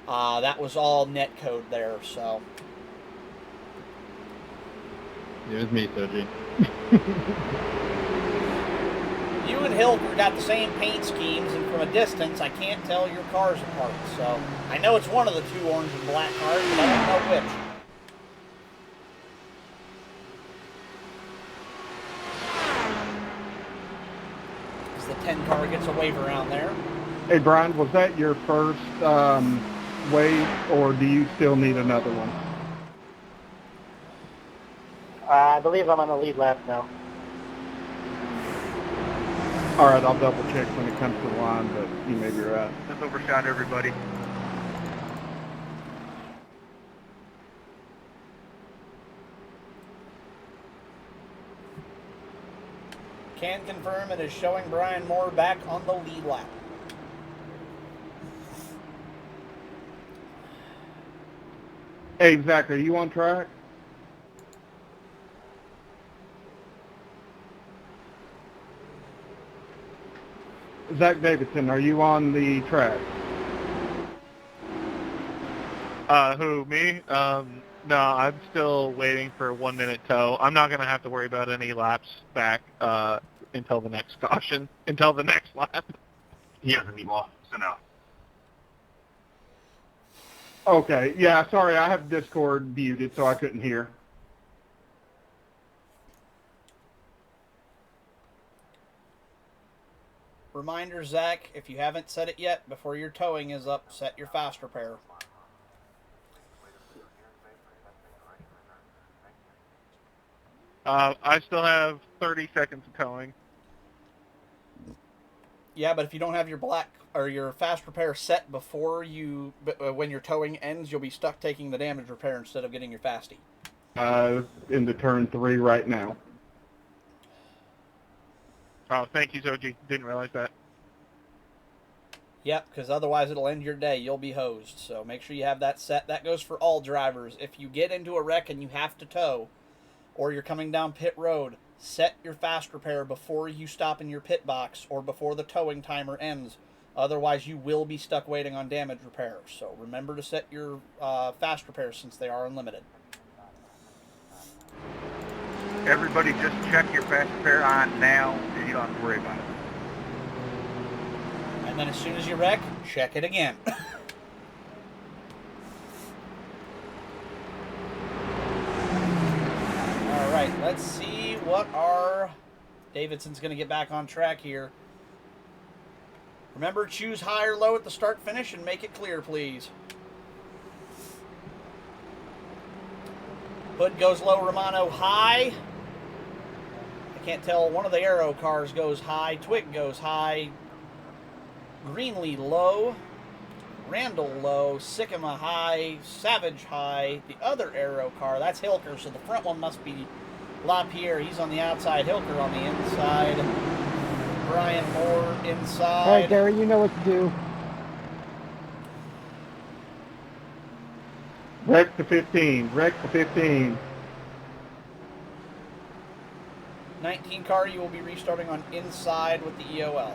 That was all netcode there, so. It was me, Soji. You and Hilker got the same paint schemes, and from a distance, I can't tell your cars apart. So, I know it's one of the two orange and black cars, but I don't know which. As the 10 car gets a wave around there. Hey, Brian, was that your first wave, or do you still need another one? I believe I'm on the lead lap now. All right, I'll double check when it comes to the line, but you may be right. Just overshot everybody. Can confirm it is showing Brian Moore back on the lead lap. Hey, Zach, are you on track? Zach Davidson, are you on the track? Who, me? No, I'm still waiting for a 1 minute tow. I'm not going to have to worry about any laps back until the next caution, until the next lap. He hasn't been off, so no. Okay, yeah, sorry, I have Discord muted, so I couldn't hear. Reminder, Zach, if you haven't set it yet, before your towing is up, set your fast repair. I still have 30 seconds of towing. Yeah, but if you don't have your black or your fast repair set before you, when your towing ends, you'll be stuck taking the damage repair instead of getting your fasty. Into turn 3 right now. Oh, thank you, Zoji. Didn't realize that. Yep, because otherwise it'll end your day. You'll be hosed. So make sure you have that set. That goes for all drivers. If you get into a wreck and you have to tow, or you're coming down pit road, set your fast repair before you stop in your pit box or before the towing timer ends. Otherwise, you will be stuck waiting on damage repair. So remember to set your fast repairs since they are unlimited. Everybody just check your fast repair on now, and you don't have to worry about it. And then as soon as you wreck, check it again. All right, let's see what our Davidson's going to get back on track here. Remember, choose high or low at the start finish and make it clear, please. Hood goes low, Romano high. I can't tell. One of the Aero cars goes high. Twig goes high. Greenlee low, Randall low, Sycamore high, Savage high. The other Arrow car, that's Hilker, so the front one must be LaPierre. He's on the outside, Hilker on the inside, Brian Moore inside. All right, Gary, you know what to do. Wreck to 15. Wreck to 15. 19 car, you will be restarting on inside with the EOL.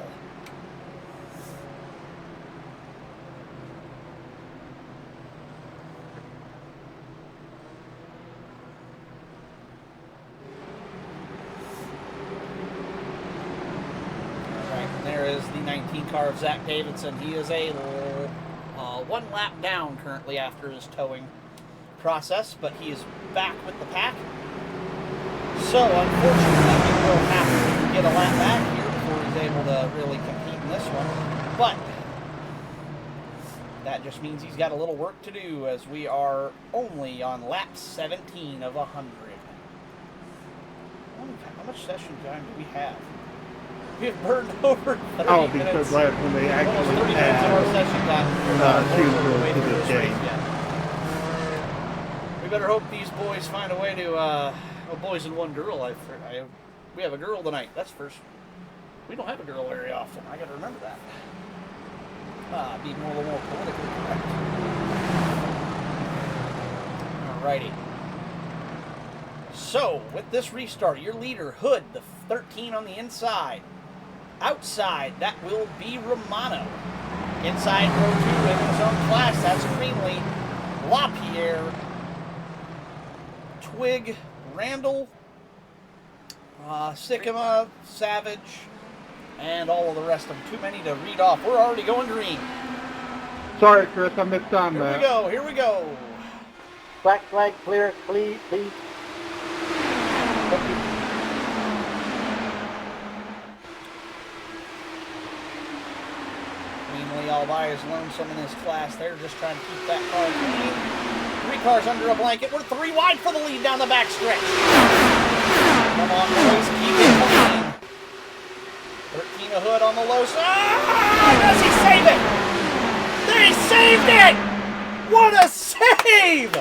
There is the 19 car of Zach Davidson. He is a 1 lap down currently after his towing process, but he is back with the pack. So, unfortunately, he will have to get a lap back here before he's able to really compete in this one. But that just means he's got a little work to do, as we are only on lap 17 of 100. How much session time do we have? We have burned over 30 I'll be minutes. so glad when they Almost actually 30 minutes of our add session time. to this game. We better hope these boys find a way to, boys and one girl. We have a girl tonight. That's first. We don't have a girl very often. I got to remember that. Be a little more politically correct. Alrighty. So, with this restart, your leader, Hood, the 13 on the inside. Outside, that will be Romano. Inside, row 2 in his own class, that's Greenlee, LaPierre, Twig, Randall, Sycamore, Savage, and all of the rest of them. Too many to read off. We're already going green. Sorry, Chris, I missed on Here that. we go, here we go. Black flag clear, please. Greenlee all by his lonesome in his class. They're just trying to keep that car clean. 3 cars under a blanket. We're 3 wide for the lead down the back stretch. Come on, boys, keep it clean. 13 a Hood on the low side. Does he save it? They saved it! What a save!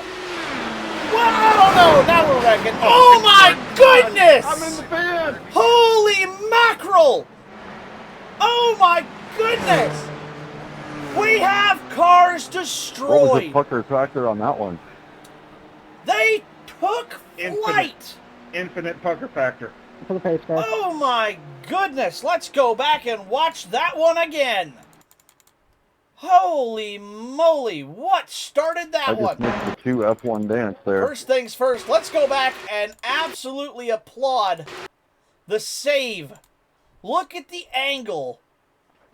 Well, oh no, now we're wrecking. Oh my goodness! I'm in the bed! Holy mackerel! Oh my goodness! We have cars What was destroyed. the pucker factor on that one? They took flight. Infinite pucker factor. For the pace car. Oh my goodness! Let's go back and watch that one again. Holy moly! What started that I one? just missed the 2 F1 dance there. First things first, let's go back and absolutely applaud the save. Look at the angle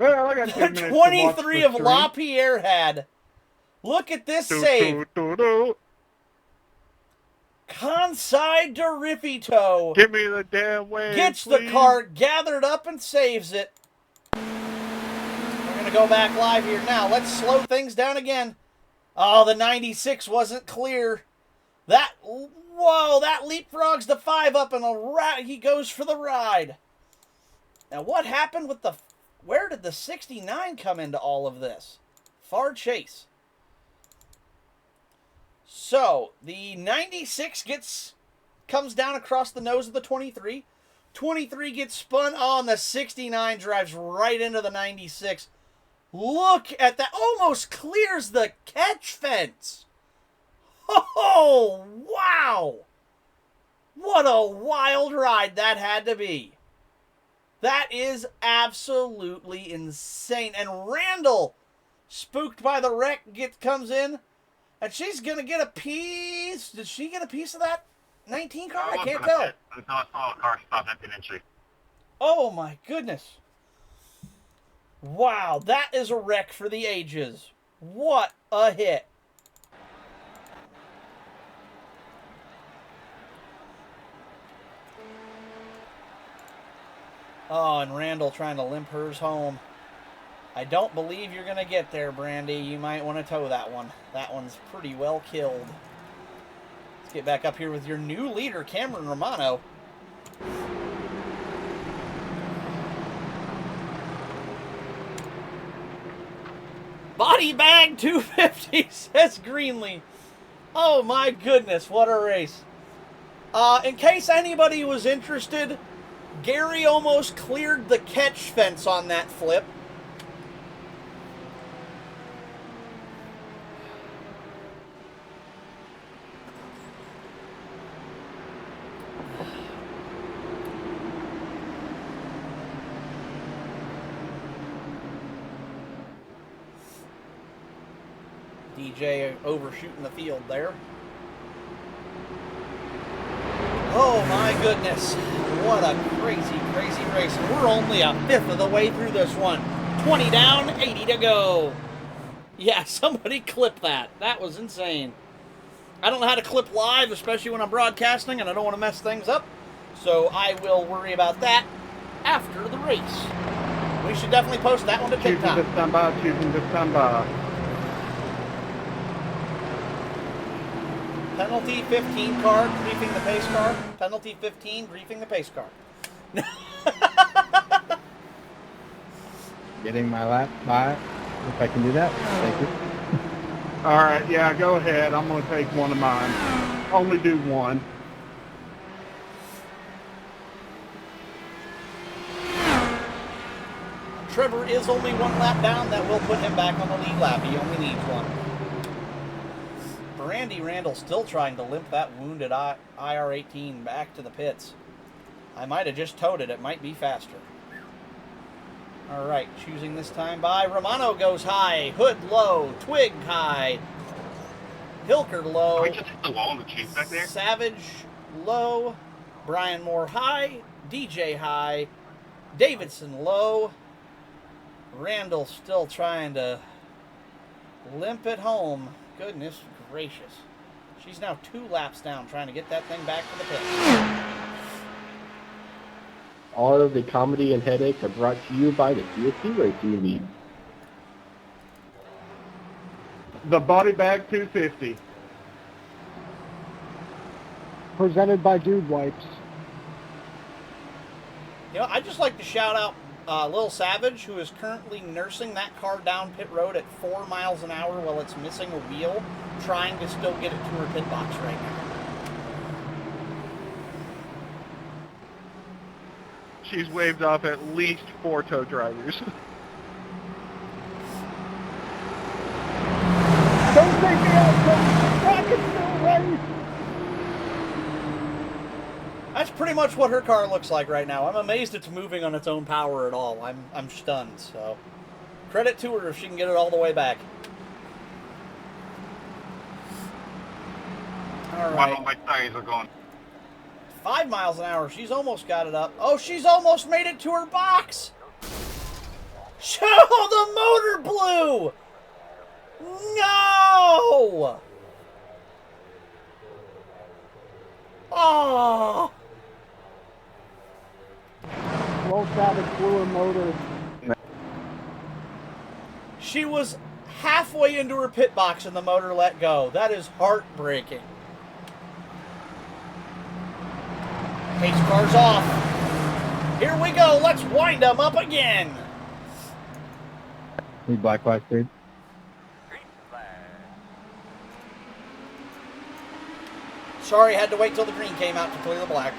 Well, I got 10 that minutes to watch 23 the of stream. LaPierre had. Look at this save. Conside to Rippito. Give me the damn way. Gets the car gathered up and saves it. We're going to go back live here now. Let's slow things down again. Oh, the 96 wasn't clear. Whoa, that leapfrogs the 5 up and he goes for the ride. Now, what happened with where did the 69 come into all of this? Far chase. So, the 96 comes down across the nose of the 23. 23 gets spun on, the 69 drives right into the 96. Look at that. Almost clears the catch fence. Oh, wow. What a wild ride that had to be. That is absolutely insane. And Randall, spooked by the wreck, comes in. And she's going to get a piece. Did she get a piece of that 19 car? I can't tell. Until I saw a car stop empty entry. Oh, my goodness. Wow, that is a wreck for the ages. What a hit. Oh, and Randall trying to limp hers home. I don't believe you're going to get there, Brandy. You might want to tow that one. That one's pretty well killed. Let's get back up here with your new leader, Cameron Romano. Body bag 250, says Greenlee. Oh my goodness, what a race. In case anybody was interested, Gary almost cleared the catch fence on that flip. DJ overshooting the field there. Oh my goodness. What a crazy, crazy race. And we're only a fifth of the way through this one. 20 down, 80 to go. Yeah, somebody clip that. That was insane. I don't know how to clip live, especially when I'm broadcasting, and I don't want to mess things up. So I will worry about that after the race. We should definitely post that one to TikTok. Choosing to stand by. Penalty 15 car, griefing the pace car. Penalty 15, griefing the pace car. Getting my lap by, if I can do that. Thank you. All right, yeah, go ahead. I'm going to take one of mine. Only do one. Trevor is only one lap down. That will put him back on the lead lap. He only needs one. Randy Randall still trying to limp that wounded IR-18 back to the pits. I might have just towed it. It might be faster. All right, choosing this time by. Romano goes high. Hood low. Twig high. Hilker low. Can we just hit the wall and the cheese back there? Savage low. Brian Moore high. DJ high. Davidson low. Randall still trying to limp it home. Goodness gracious. She's now 2 laps down trying to get that thing back to the pit. All of the comedy and headaches are brought to you by the CSC Racing League. The body bag 250. Presented by Dude Wipes. You know, I'd just like to shout out Lil Savage, who is currently nursing that car down pit road at 4 miles an hour while it's missing a wheel, trying to still get it to her pit box right now. She's waved off at least 4 tow drivers. Don't take me out, Coach. I can still race. That's pretty much what her car looks like right now. I'm amazed it's moving on its own power at all. I'm stunned, so credit to her if she can get it all the way back. All right. Wow, my tires are going. 5 miles an hour. She's almost got it up. Oh, she's almost made it to her box. Oh, the motor blew. No. Oh. Low Savage blew her motor. She was halfway into her pit box and the motor let go. That is heartbreaking. Pace car's off. Here we go. Let's wind them up again. Need black flag, dude. Sorry, had to wait till the green came out to clear the black.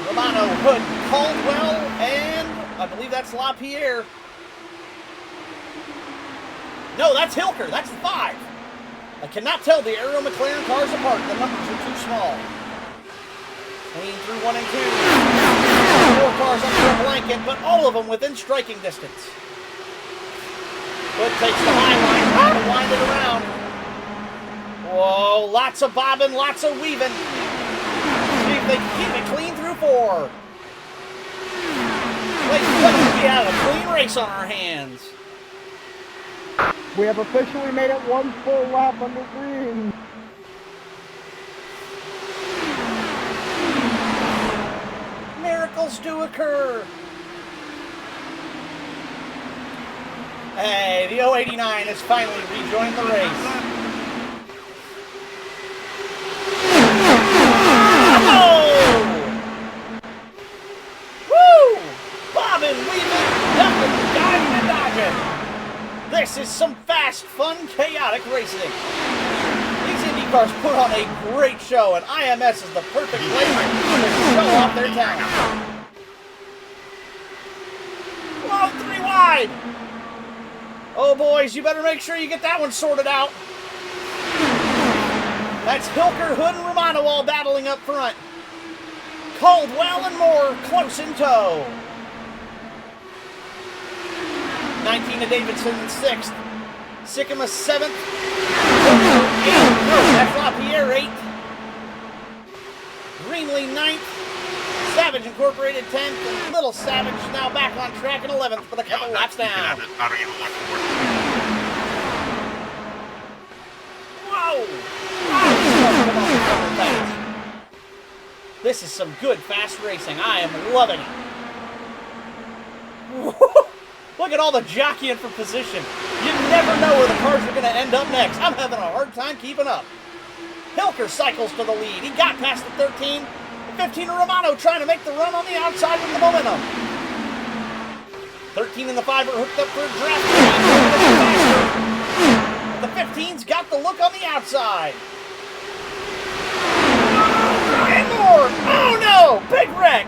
Romano, Hood, Caldwell, and I believe that's LaPierre. No, that's Hilker. That's the 5. I cannot tell the Aero McLaren cars apart. The numbers are too small. Clean through 1 and 2. 4 cars under a blanket, but all of them within striking distance. Hood takes the high line, trying to wind it around. Whoa, lots of bobbing, lots of weaving. See if they can keep it clean through 4. Wait, we have a clean race on our hands. We have officially made it 1 full lap under green. Miracles do occur. Hey, the 089 has finally rejoined the race. Oh! Woo! win. This is some fast, fun, chaotic racing. These Indy cars put on a great show, and IMS is the perfect place to show off their talent. Whoa, 3 wide. Oh, boys, you better make sure you get that one sorted out. That's Hilker, Hood, and Romano all battling up front. Caldwell and Moore close in tow. 19 to Davidson in 6th. Sycamore 7th. That's LaPierre 8th. Greenlee 9th. Savage Incorporated 10th. And Little Savage now back on track in 11th with a couple laps down. Whoa! This is some good fast racing. I am loving it. Look at all the jockeying for position. You never know where the cars are going to end up next. I'm having a hard time keeping up. Hilker cycles to the lead. He got past the 13. The 15 of Romano trying to make the run on the outside with the momentum. 13 and the 5 are hooked up for a draft. The 15's got the look on the outside. And more. Oh no! Big wreck.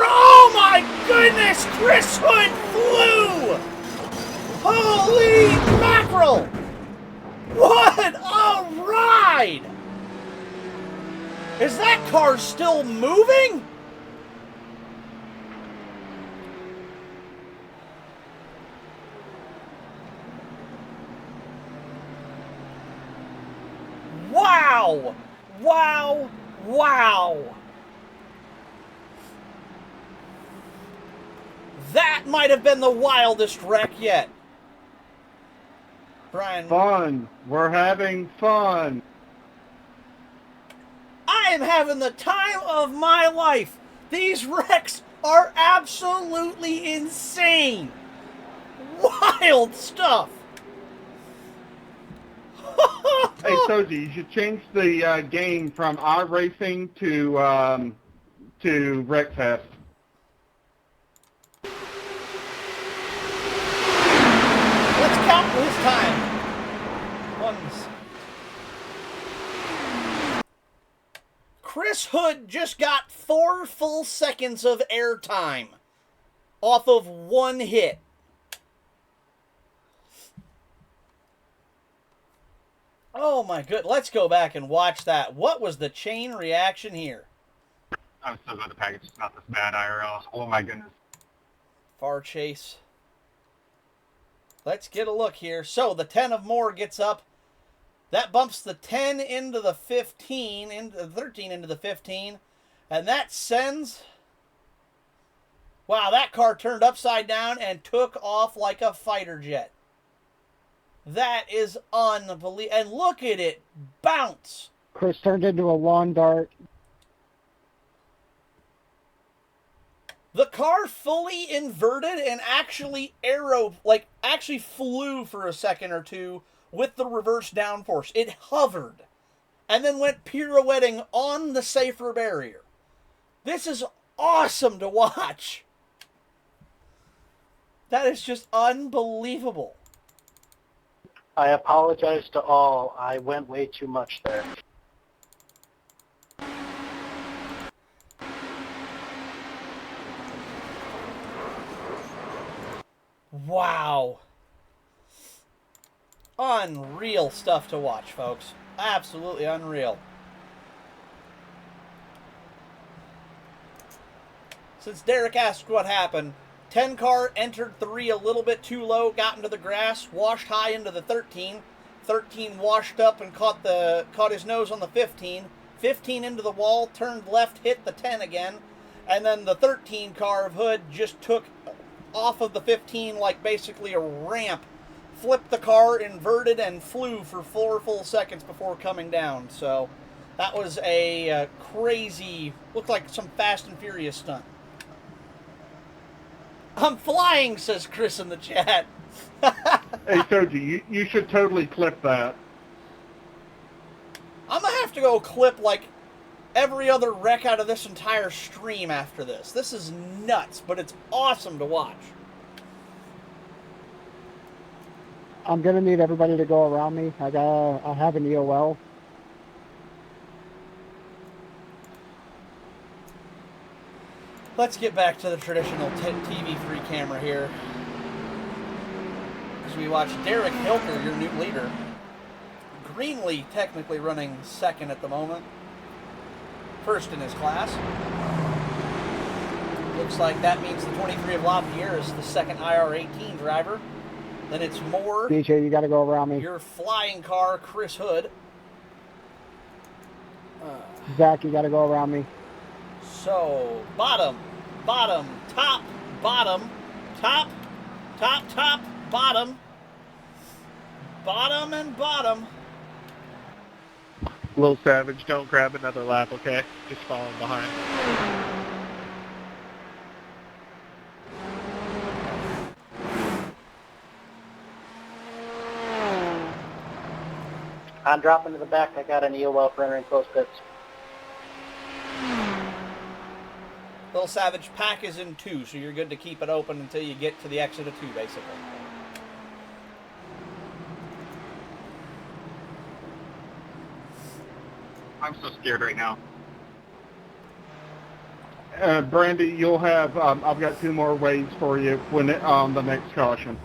Oh my goodness! Chris Hood flew! Holy mackerel! What a ride! Is that car still moving? Wow! Wow! Wow! That might have been the wildest wreck yet. Brian. Fun. We're having fun. I am having the time of my life. These wrecks are absolutely insane. Wild stuff. Hey, Soji, you should change the game from iRacing to Wreckfest. Let's count his time. Chris Hood just got 4 full seconds of airtime off of 1 hit. Oh my good. Let's go back and watch that. What was the chain reaction here? I'm so glad the package is not this bad, IRL. Oh my goodness. Far chase. Let's get a look here. So the 10 of Moore gets up. That bumps the 10 into the 15, into the 13 into the 15. And that sends... Wow, that car turned upside down and took off like a fighter jet. That is unbelievable. And look at it bounce. Chris turned into a lawn dart. The car fully inverted and actually actually flew for a second or two with the reverse downforce. It hovered and then went pirouetting on the safer barrier. This is awesome to watch. That is just unbelievable. I apologize to all. I went way too much there. Wow. Unreal stuff to watch, folks. Absolutely unreal. Since Derek asked what happened, 10 car entered 3 a little bit too low, got into the grass, washed high into the 13. 13 washed up and caught his nose on the 15. 15 into the wall, turned left, hit the 10 again. And then the 13 car of Hood just took off of the 15 like basically a ramp, flipped the car, inverted, and flew for 4 full seconds before coming down. So that was a crazy, looked like some Fast and Furious stunt. I'm flying, says Chris in the chat. Hey, Soji, you should totally clip that. I'm going to have to go clip like every other wreck out of this entire stream after this. This is nuts, but it's awesome to watch. I'm gonna need everybody to go around me. I have an EOL. Let's get back to the traditional TV3 camera here. As we watch Derek Hilker, your new leader. Greenlee technically running second at the moment. First in his class. Looks like that means the 23 of LaPierre is the second IR-18 driver. Then it's Moore. DJ, you gotta go around me. Your flying car, Chris Hood. Zach, you gotta go around me. So, bottom, top, bottom, top, bottom, and bottom. Little Savage, don't grab another lap, okay? Just following behind. I'm dropping to the back. I got an EOL for entering close pits. Little Savage, pack is in 2, so you're good to keep it open until you get to the exit of 2, basically. I'm so scared right now. Brandy, you'll have, I've got 2 more waves for you when on the next caution.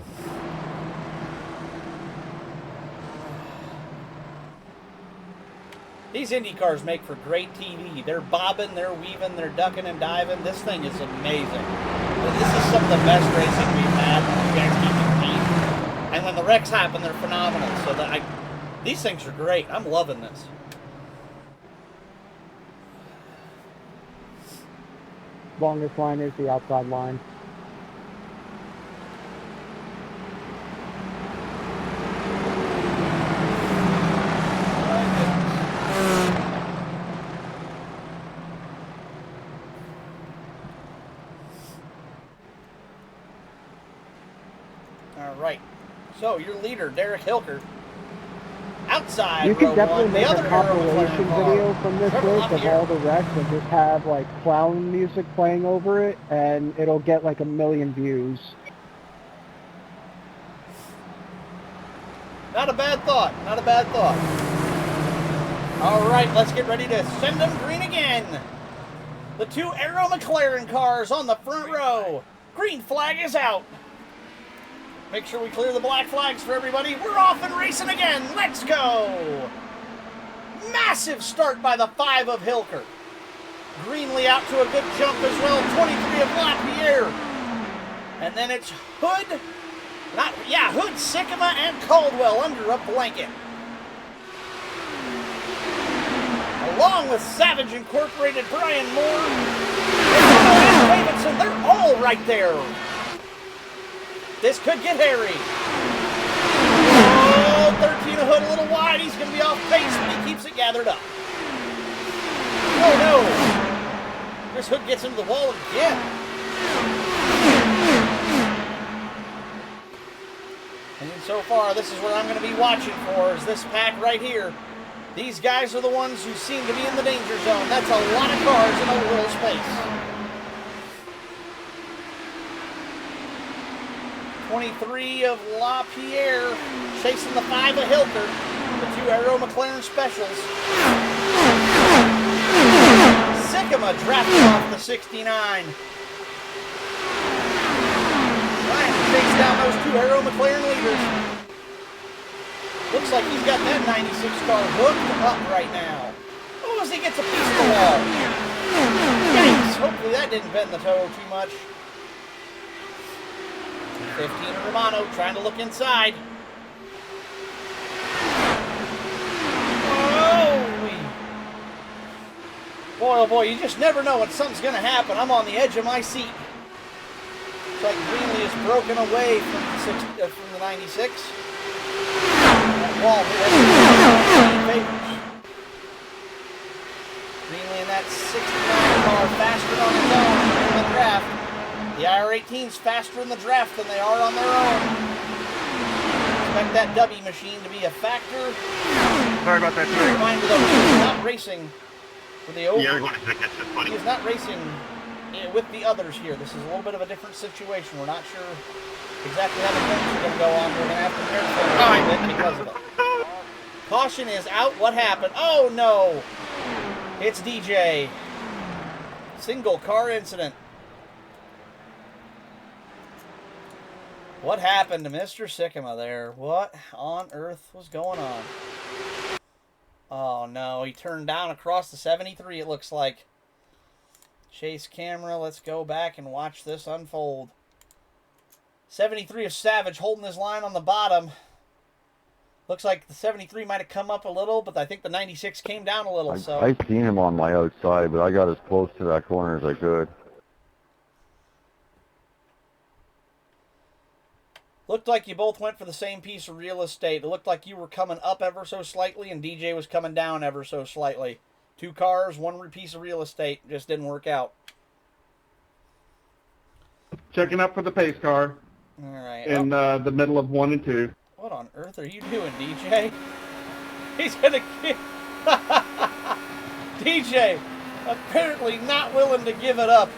These Indy cars make for great TV. They're bobbing, they're weaving, they're ducking and diving. This thing is amazing. This is some of the best racing we've had. You guys keep competing. And when the wrecks happen, they're phenomenal. So these things are great. I'm loving this. Longest line is the outside line. All right. So your leader, Derek Hilker, outside You can row definitely one, the make other a compilation car, video from this Trevor race of LaPierre. all the wrecks and just have like clown music playing over it, and it'll get like 1 million views. Not a bad thought. Not a bad thought. All right, let's get ready to send them green again. The 2 Aero McLaren cars on the front row. Green flag is out. Make sure we clear the black flags for everybody. We're off and racing again. Let's go. Massive start by the 5 of Hilker. Greenlee out to a good jump as well. 23 of LaPierre. And then it's Hood. Hood, Sycamore, and Caldwell under a blanket. Along with Savage Incorporated, Brian Moore, and Davidson, they're all right there. This could get hairy. Oh, 13 of Hood a little wide. He's going to be off pace, but he keeps it gathered up. Oh, no. Chris Hood gets into the wall again. And so far, this is what I'm going to be watching for, is this pack right here. These guys are the ones who seem to be in the danger zone. That's a lot of cars in a little space. 23 of LaPierre chasing the 5 of Hilker. The 2 Aero McLaren Specials. Sycamore drafting off the 69. Trying to chase down those 2 Aero McLaren leaders. Looks like he's got that 96 car hooked up right now. Oh, as he gets a piece of the wall. Yikes! Hopefully that didn't bend the toe too much. 15 of Romano trying to look inside. Boy, oh boy, you just never know when something's going to happen. I'm on the edge of my seat. It's like Greenlee is broken away from the 96. That wall here. Greenlee in that 69 car faster on his own in the draft. The IR-18's faster in the draft than they are on their own. Expect that W machine to be a factor. Sorry about that, Reminder though, he's not racing for the over. Yeah, everyone is that's funny. He's not racing with the others here. This is a little bit of a different situation. We're not sure exactly how the things are going to go on. We're going to have to verify a bit because of it. Caution is out. What happened? Oh, no. It's DJ. Single car incident. What happened to Mr. Sycamore there? What on earth was going on? Oh, no. He turned down across the 73, it looks like. Chase camera. Let's go back and watch this unfold. 73 of Savage holding his line on the bottom. Looks like the 73 might have come up a little, but I think the 96 came down a little. I seen him on my outside, but I got as close to that corner as I could. Looked like you both went for the same piece of real estate. It looked like you were coming up ever so slightly, and DJ was coming down ever so slightly. 2 cars, 1 piece of real estate. Just didn't work out. Checking up for the pace car. All right. In the middle of 1 and 2. What on earth are you doing, DJ? He's gonna get... DJ, apparently not willing to give it up.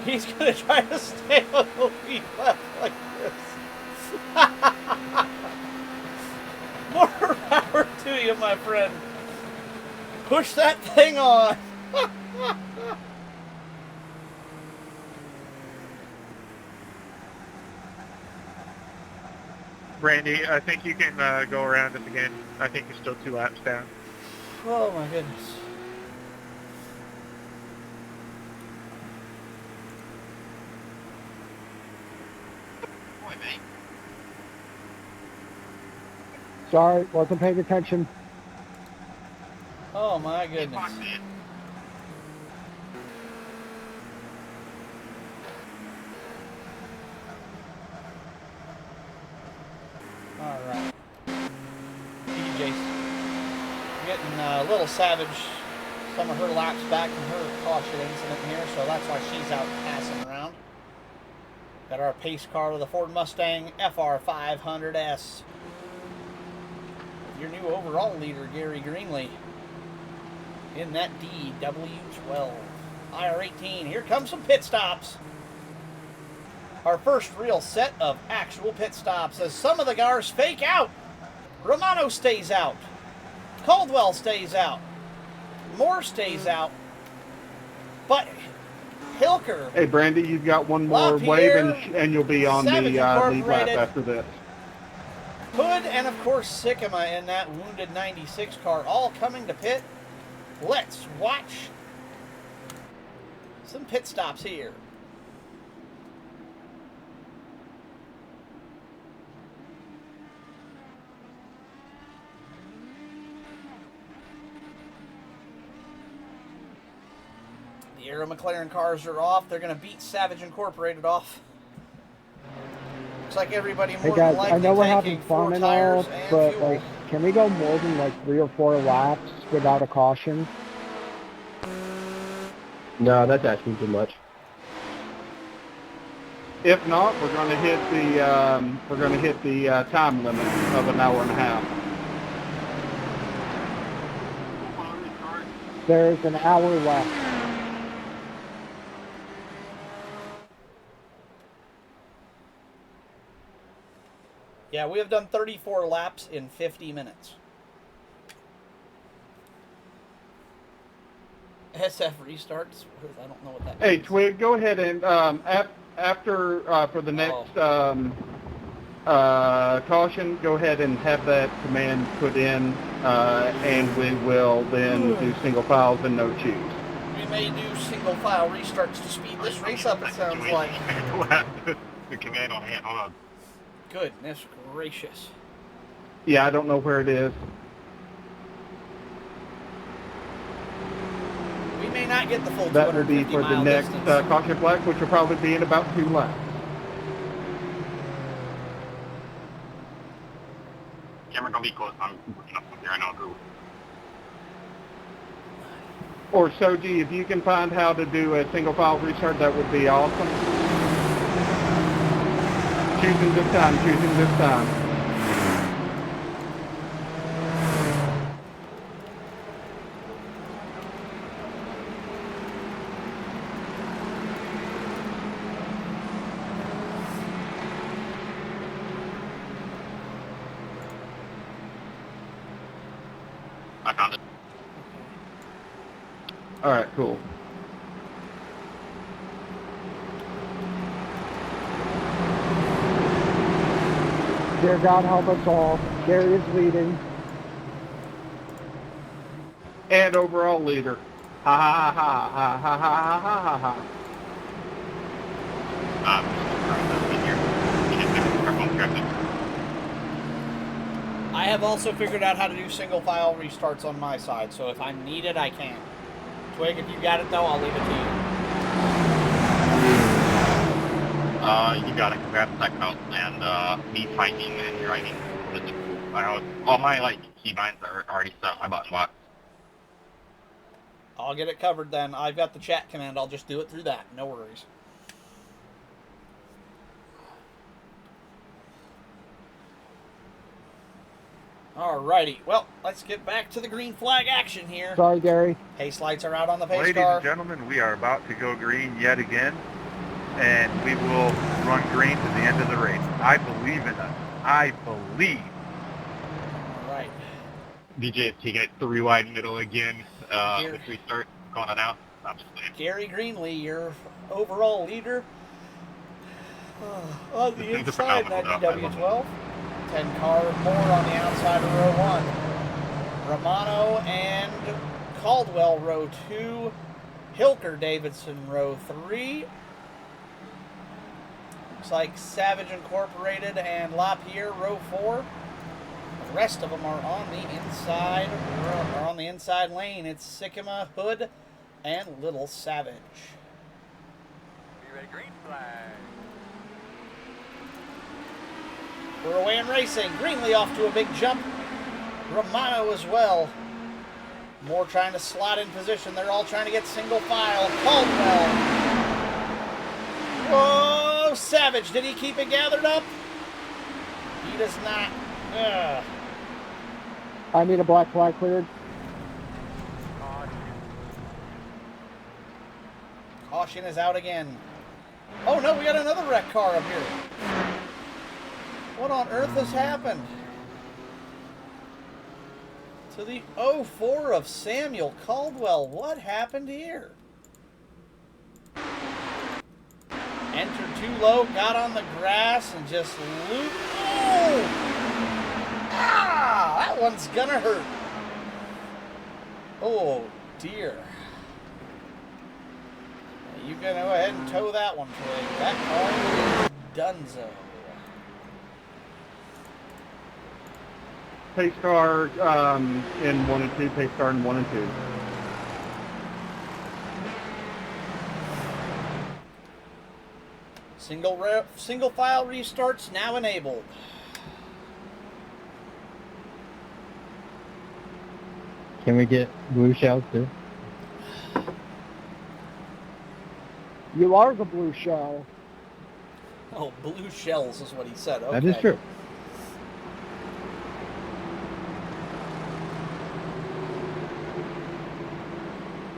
He's gonna try to stay on the lead left like this. More power to you, my friend. Push that thing on. Randy, I think you can go around it again. I think you're still 2 laps down. Oh my goodness. Boy, mate. Sorry, wasn't paying attention. Oh my goodness. Fuck, man. Alright. DJ's getting a little Savage some of her laps back from her caution incident here, so that's why she's out passing around. Got our pace car with a Ford Mustang FR500S. Your new overall leader, Gary Greenlee, in that DW12. IR18, here comes some pit stops. Our first real set of actual pit stops as some of the cars fake out. Romano stays out. Caldwell stays out. Moore stays out. But Hilker... Hey, Brandy, you've got one more LaPierre, wave and you'll be on the Savage lead lap Incorporated, after this. Hood, and of course Sycamore in that wounded 96 car, all coming to pit. Let's watch some pit stops here. The Aero McLaren cars are off. They're going to beat Savage Incorporated off. Looks like everybody more Hey guys, than likely I know we're taking having 4 fun and tires all, and but fuel. like, can we go more than like 3 or 4 laps without a caution? No, that's asking too much. If not, we're going to hit the time limit of an hour and a half. There's an hour left. Yeah, we have done 34 laps in 50 minutes. SF restarts? I don't know what that Hey, means. Twig, go ahead and after for the next caution, go ahead and have that command put in, and we will then do single files and no choose. We may do single file restarts to speed this race up, it sounds like. The command on hand. Hold on. Goodness gracious. Yeah, I don't know where it is. We may not get the full That will be 250 for the mile next distance. caution flag, which will probably be in about 2 laps. Camera gonna be close. I'm looking up there. I know who. Or Soji, if you can find how to do a single file restart, that would be awesome. Choosing this time, choosing this time. I found it. All right, cool. Dear God, help us all. Gary is leading. And overall leader. Ha ha ha ha ha ha ha ha ha. I have also figured out how to do single file restarts on my side, so if I'm needed, I can. Twig, if you got it though, I'll leave it to you. You got it. Grab the tech note and me typing and driving. All my keybinds are already set. My button lock. I'll get it covered then. I've got the chat command. I'll just do it through that. No worries. Alrighty. Well, let's get back to the green flag action here. Sorry, Gary. Pace lights are out on the pace Ladies car. and gentlemen, we are about to go green yet again, and we will run green to the end of the race. I believe in us. I believe. Alright. DJ, take it 3 wide middle again. If we start going on out, I'm just saying. Gary Greenlee, your overall leader. On the inside, 90W12. 10 cars more on the outside of row 1. Romano and Caldwell, row 2. Hilker Davidson, row 3. Looks like Savage Incorporated and LaPierre, row 4. The rest of them are on the inside, lane. It's Sycamore, Hood, and Little Savage. Be ready, green flag. We're away in racing. Greenlee off to a big jump. Romano as well. Moore trying to slot in position. They're all trying to get single file. Caldwell. Whoa, Savage. Did he keep it gathered up? He does not. Ugh. I need a black flag cleared. Caution is out again. Oh no, we got another wreck car up here. What on earth has happened? To the 04 of Samuel Caldwell. What happened here? Entered too low, got on the grass, and just looped. Oh! Ah! That one's gonna hurt. Oh, dear. You can go ahead and tow that one, Twig. That car is donezo. Pace car in 1 and 2. Pace car in 1 and 2. Single file restarts now enabled. Can we get blue shells too? You are the blue shell. Oh, blue shells is what he said. Okay. That is true.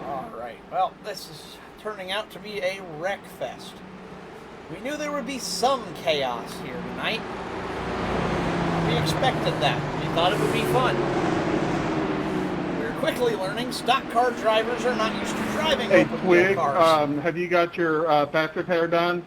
All right. Well, this is turning out to be a wreck fest. We knew there would be some chaos here tonight. We expected that. We thought it would be fun. We're quickly learning stock car drivers are not used to driving Hey, open wheel Twig, cars. have you got your fast repair done?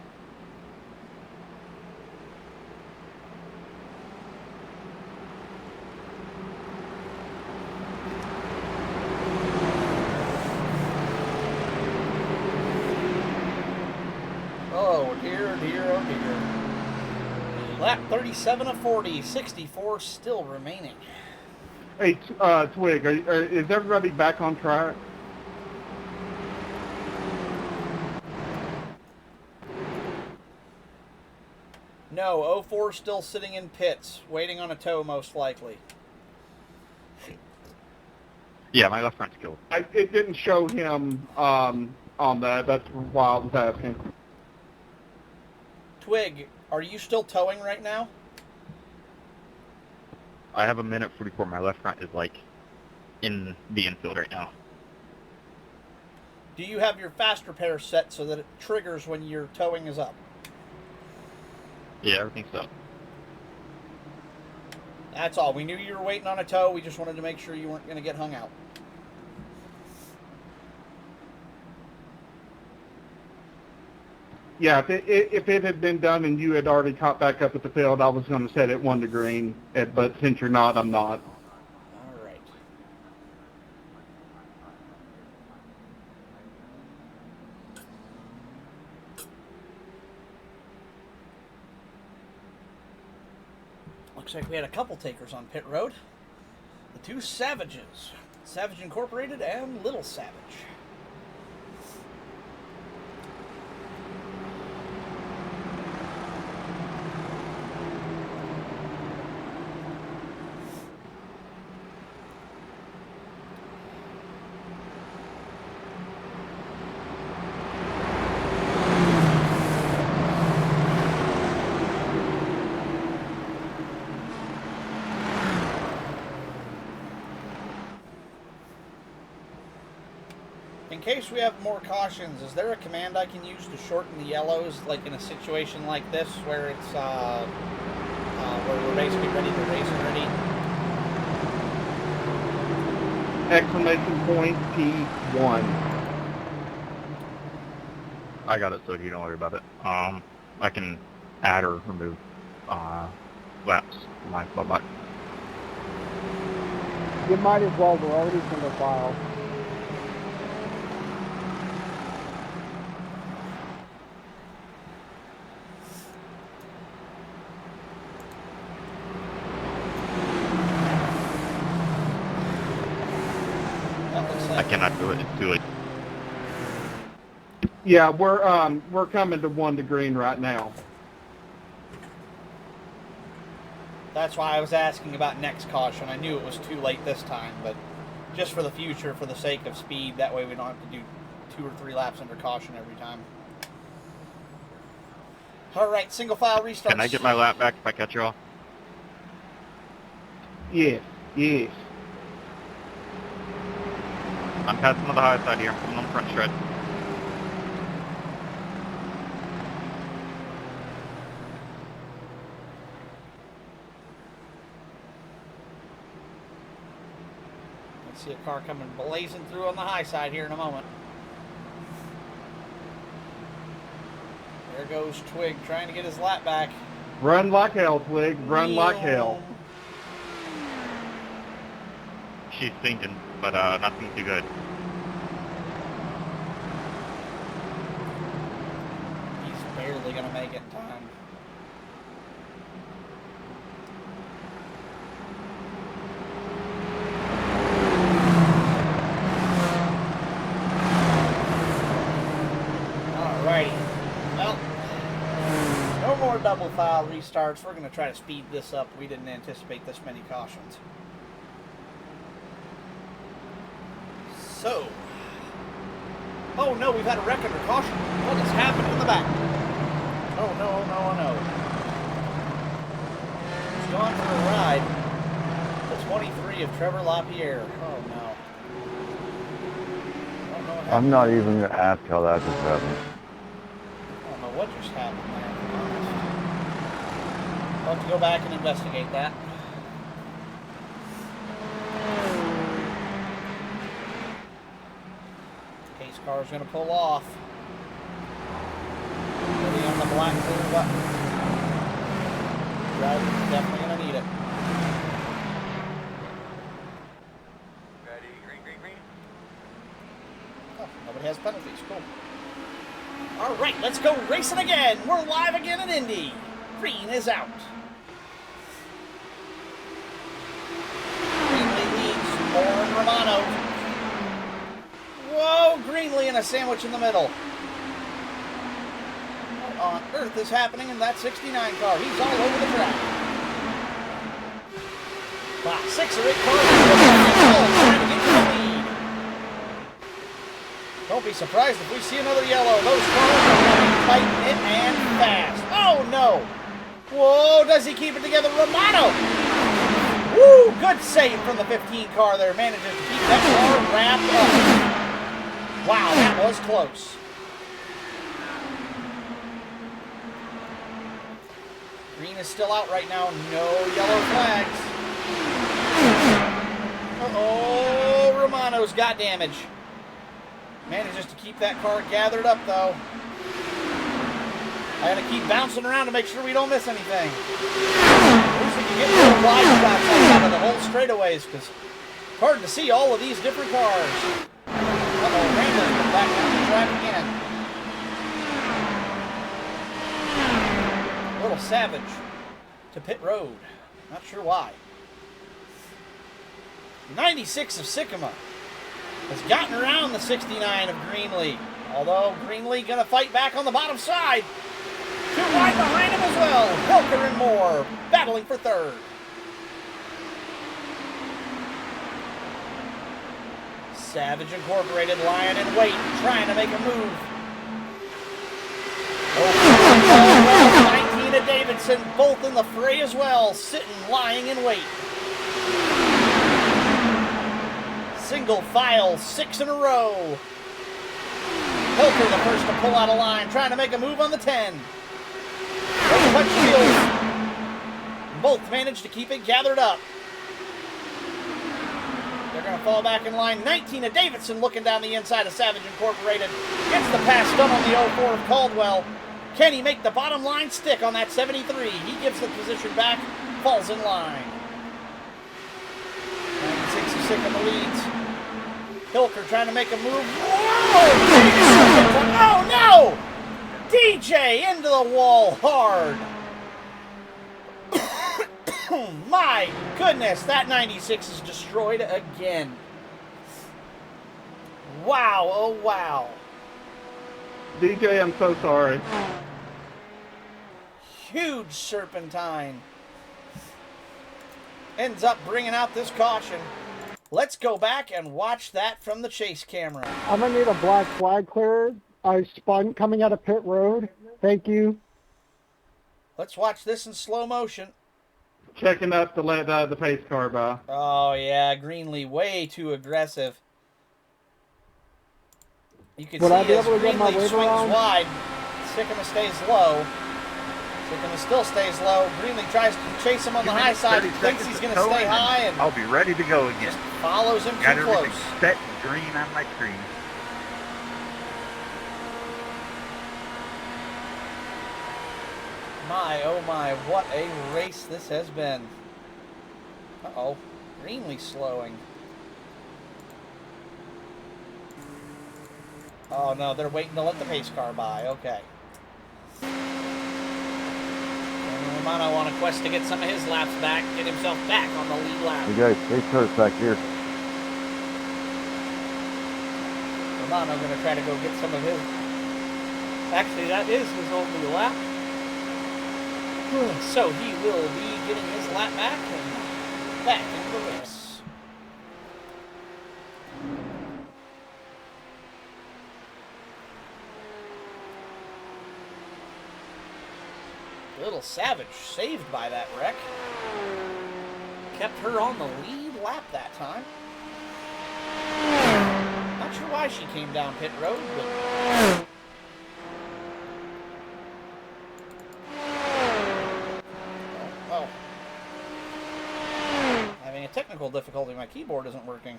Oh dear, dear, oh dear. Lap 37 of 40, 64 still remaining. Hey, Twig, is everybody back on track? No, 04 still sitting in pits, waiting on a tow most likely. Yeah, my left front's killed. It didn't show him on that. That's why I was asking. Twig, are you still towing right now? I have a minute 44. My left front is in the infield right now. Do you have your fast repair set so that it triggers when your towing is up? Yeah, everything's up. That's all. We knew you were waiting on a tow. We just wanted to make sure you weren't going to get hung out. Yeah, if it had been done and you had already caught back up at the field, I was going to set it 1 to green. But since you're not, I'm not. All right. Looks like we had a couple takers on pit road. The two Savages. Savage Incorporated and Little Savage. In case we have more cautions, is there a command I can use to shorten the yellows, like in a situation like this, where it's where we're basically ready to race already? Exclamation point P1. I got it, so you don't worry about it. I can add or remove laps from my bot. You might as well. We're already single file. I cannot do it. It's too late. Yeah, we're coming to 1 to green right now. That's why I was asking about next caution. I knew it was too late this time, but just for the future, for the sake of speed, that way we don't have to do 2 or 3 laps under caution every time. All right, single file restarts. Can I get my lap back if I catch you all? Yes, yes. I'm passing on the high side here. I'm on the front stretch. I see a car coming blazing through on the high side here in a moment. There goes Twig trying to get his lap back. Run like hell, Twig. Run like hell. She's sinking, but nothing too good. He's barely going to make it in time. Alrighty. Well, no more double file restarts. We're going to try to speed this up. We didn't anticipate this many cautions. So, oh no, we've had a wreck under caution. What has happened in the back? Oh no, oh no, oh no. He's gone for a ride. The 23 of Trevor LaPierre. Oh no. I don't know what happened. I'm not even going to ask how that just happened. I don't know what just happened there, to be honest. I'll have to go back and investigate that. Case car is going to pull off. Ready on the black clear button. Driver's definitely going to need it. Ready, green, green, green. Oh, nobody has penalties. Cool. All right, let's go racing again. We're live again at Indy. Green is out. Greenlee leads Lauren Romano. Whoa, Greenlee in a sandwich in the middle. What on earth is happening in that 69 car? He's all over the track. Wow, 6 or 8 cars trying to get to the lead. Don't be surprised if we see another yellow. Those cars are running tight, knit, and fast. Oh, no. Whoa, does he keep it together? Romano. Woo, good save from the 15 car there. Manages to keep that car wrapped up. Wow, that was close. Green is still out right now. No yellow flags. Uh-oh, Romano's got damage. Manages to keep that car gathered up, though. I gotta keep bouncing around to make sure we don't miss anything. At least we can get little wide shots out of the whole straightaways, because it's hard to see all of these different cars. Uh-oh, Randall's back down the track again. Little Savage to pit road. Not sure why. 96 of Sycamore has gotten around the 69 of Greenlee. Although Greenlee gonna fight back on the bottom side. Too wide behind him as well. Hilker and Moore battling for third. Savage Incorporated lying in wait, trying to make a move. Oh, 19 of Davidson, both in the fray as well, sitting, lying in wait. Single file, 6 in a row. Hilker the first to pull out a line, trying to make a move on the 10. Don't touch Shields. Both managed to keep it gathered up. They're going to fall back in line. 19 of Davidson looking down the inside of Savage Incorporated. Gets the pass done on the 04 of Caldwell. Can he make the bottom line stick on that 73? He gives the position back, falls in line. 96 of Sycamore leads. Hilker trying to make a move. Whoa! Oh no! DJ into the wall hard. My goodness, that 96 is destroyed again. Wow, oh wow. DJ, I'm so sorry. Huge serpentine. Ends up bringing out this caution. Let's go back and watch that from the chase camera. I'm going to need a black flag cleared. I spun coming out of pit road. Thank you. Let's watch this in slow motion. Checking up to let the pace car by. Oh, yeah, Greenlee way too aggressive. You can Would see I be as able to get my Greenlee waiver swings on? wide, Sycamore stays low. Sycamore still stays low. Greenlee tries to chase him on the high side. Thinks he's going to stay high and I'll be ready to go again. just follows him Got too everything close. set and green on my screen. My, oh my, what a race this has been. Uh-oh, Greenlee slowing. Oh no, they're waiting to let the pace car by, okay. And Romano on a quest to get some of his laps back, get himself back on the lead lap. You guys, pace car's back here. Romano gonna try to go get some of his. Actually, that is his only lap. So he will be getting his lap back and back into the race. Little Savage saved by that wreck. Kept her on the lead lap that time. Not sure why she came down pit road, but oh. Having a technical difficulty. My keyboard isn't working.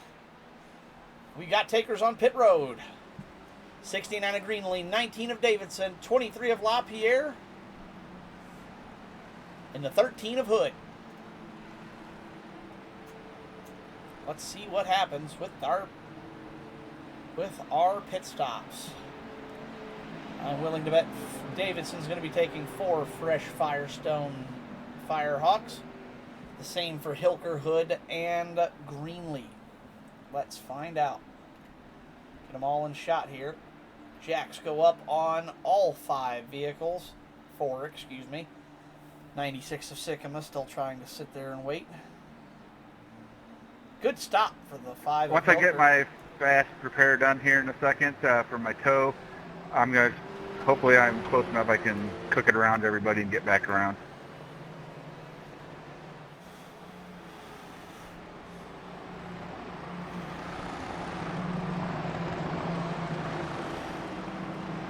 We got takers on pit road. 69 of Greenlee, 19 of Davidson, 23 of LaPierre, and the 13 of Hood. Let's see what happens with our pit stops. I'm willing to bet Davidson's going to be taking 4 fresh Firestone Firehawks. The same for Hilker, Hood, and Greenlee. Let's find out. Get them all in shot here. Jacks go up on all 5 vehicles. 4, excuse me. 96 of Sycamore still trying to sit there and wait. Good stop for the 5. Once I get my fast repair done here in a second for my tow, I'm going to, hopefully I'm close enough I can cook it around to everybody and get back around.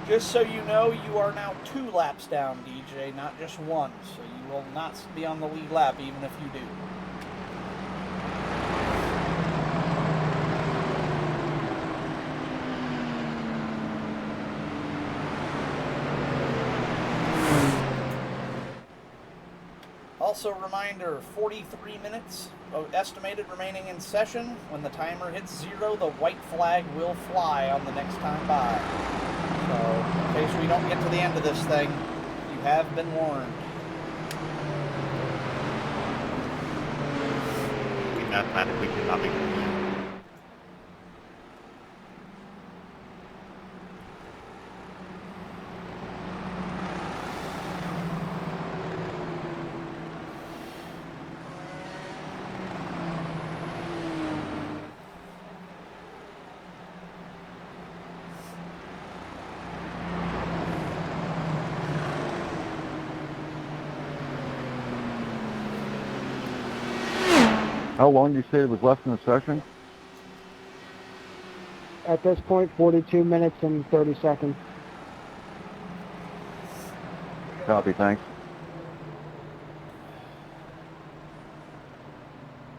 Just so you know, you are now 2 laps down, DJ, not just 1. So you will not be on the lead lap even if you do. Also, reminder, 43 minutes of estimated remaining in session. When the timer hits 0, the white flag will fly on the next time by. So, in case we don't get to the end of this thing, you have been warned. Mathematically cannot be. How long do you say it was left in the session? At this point, 42 minutes and 30 seconds. Copy, thanks.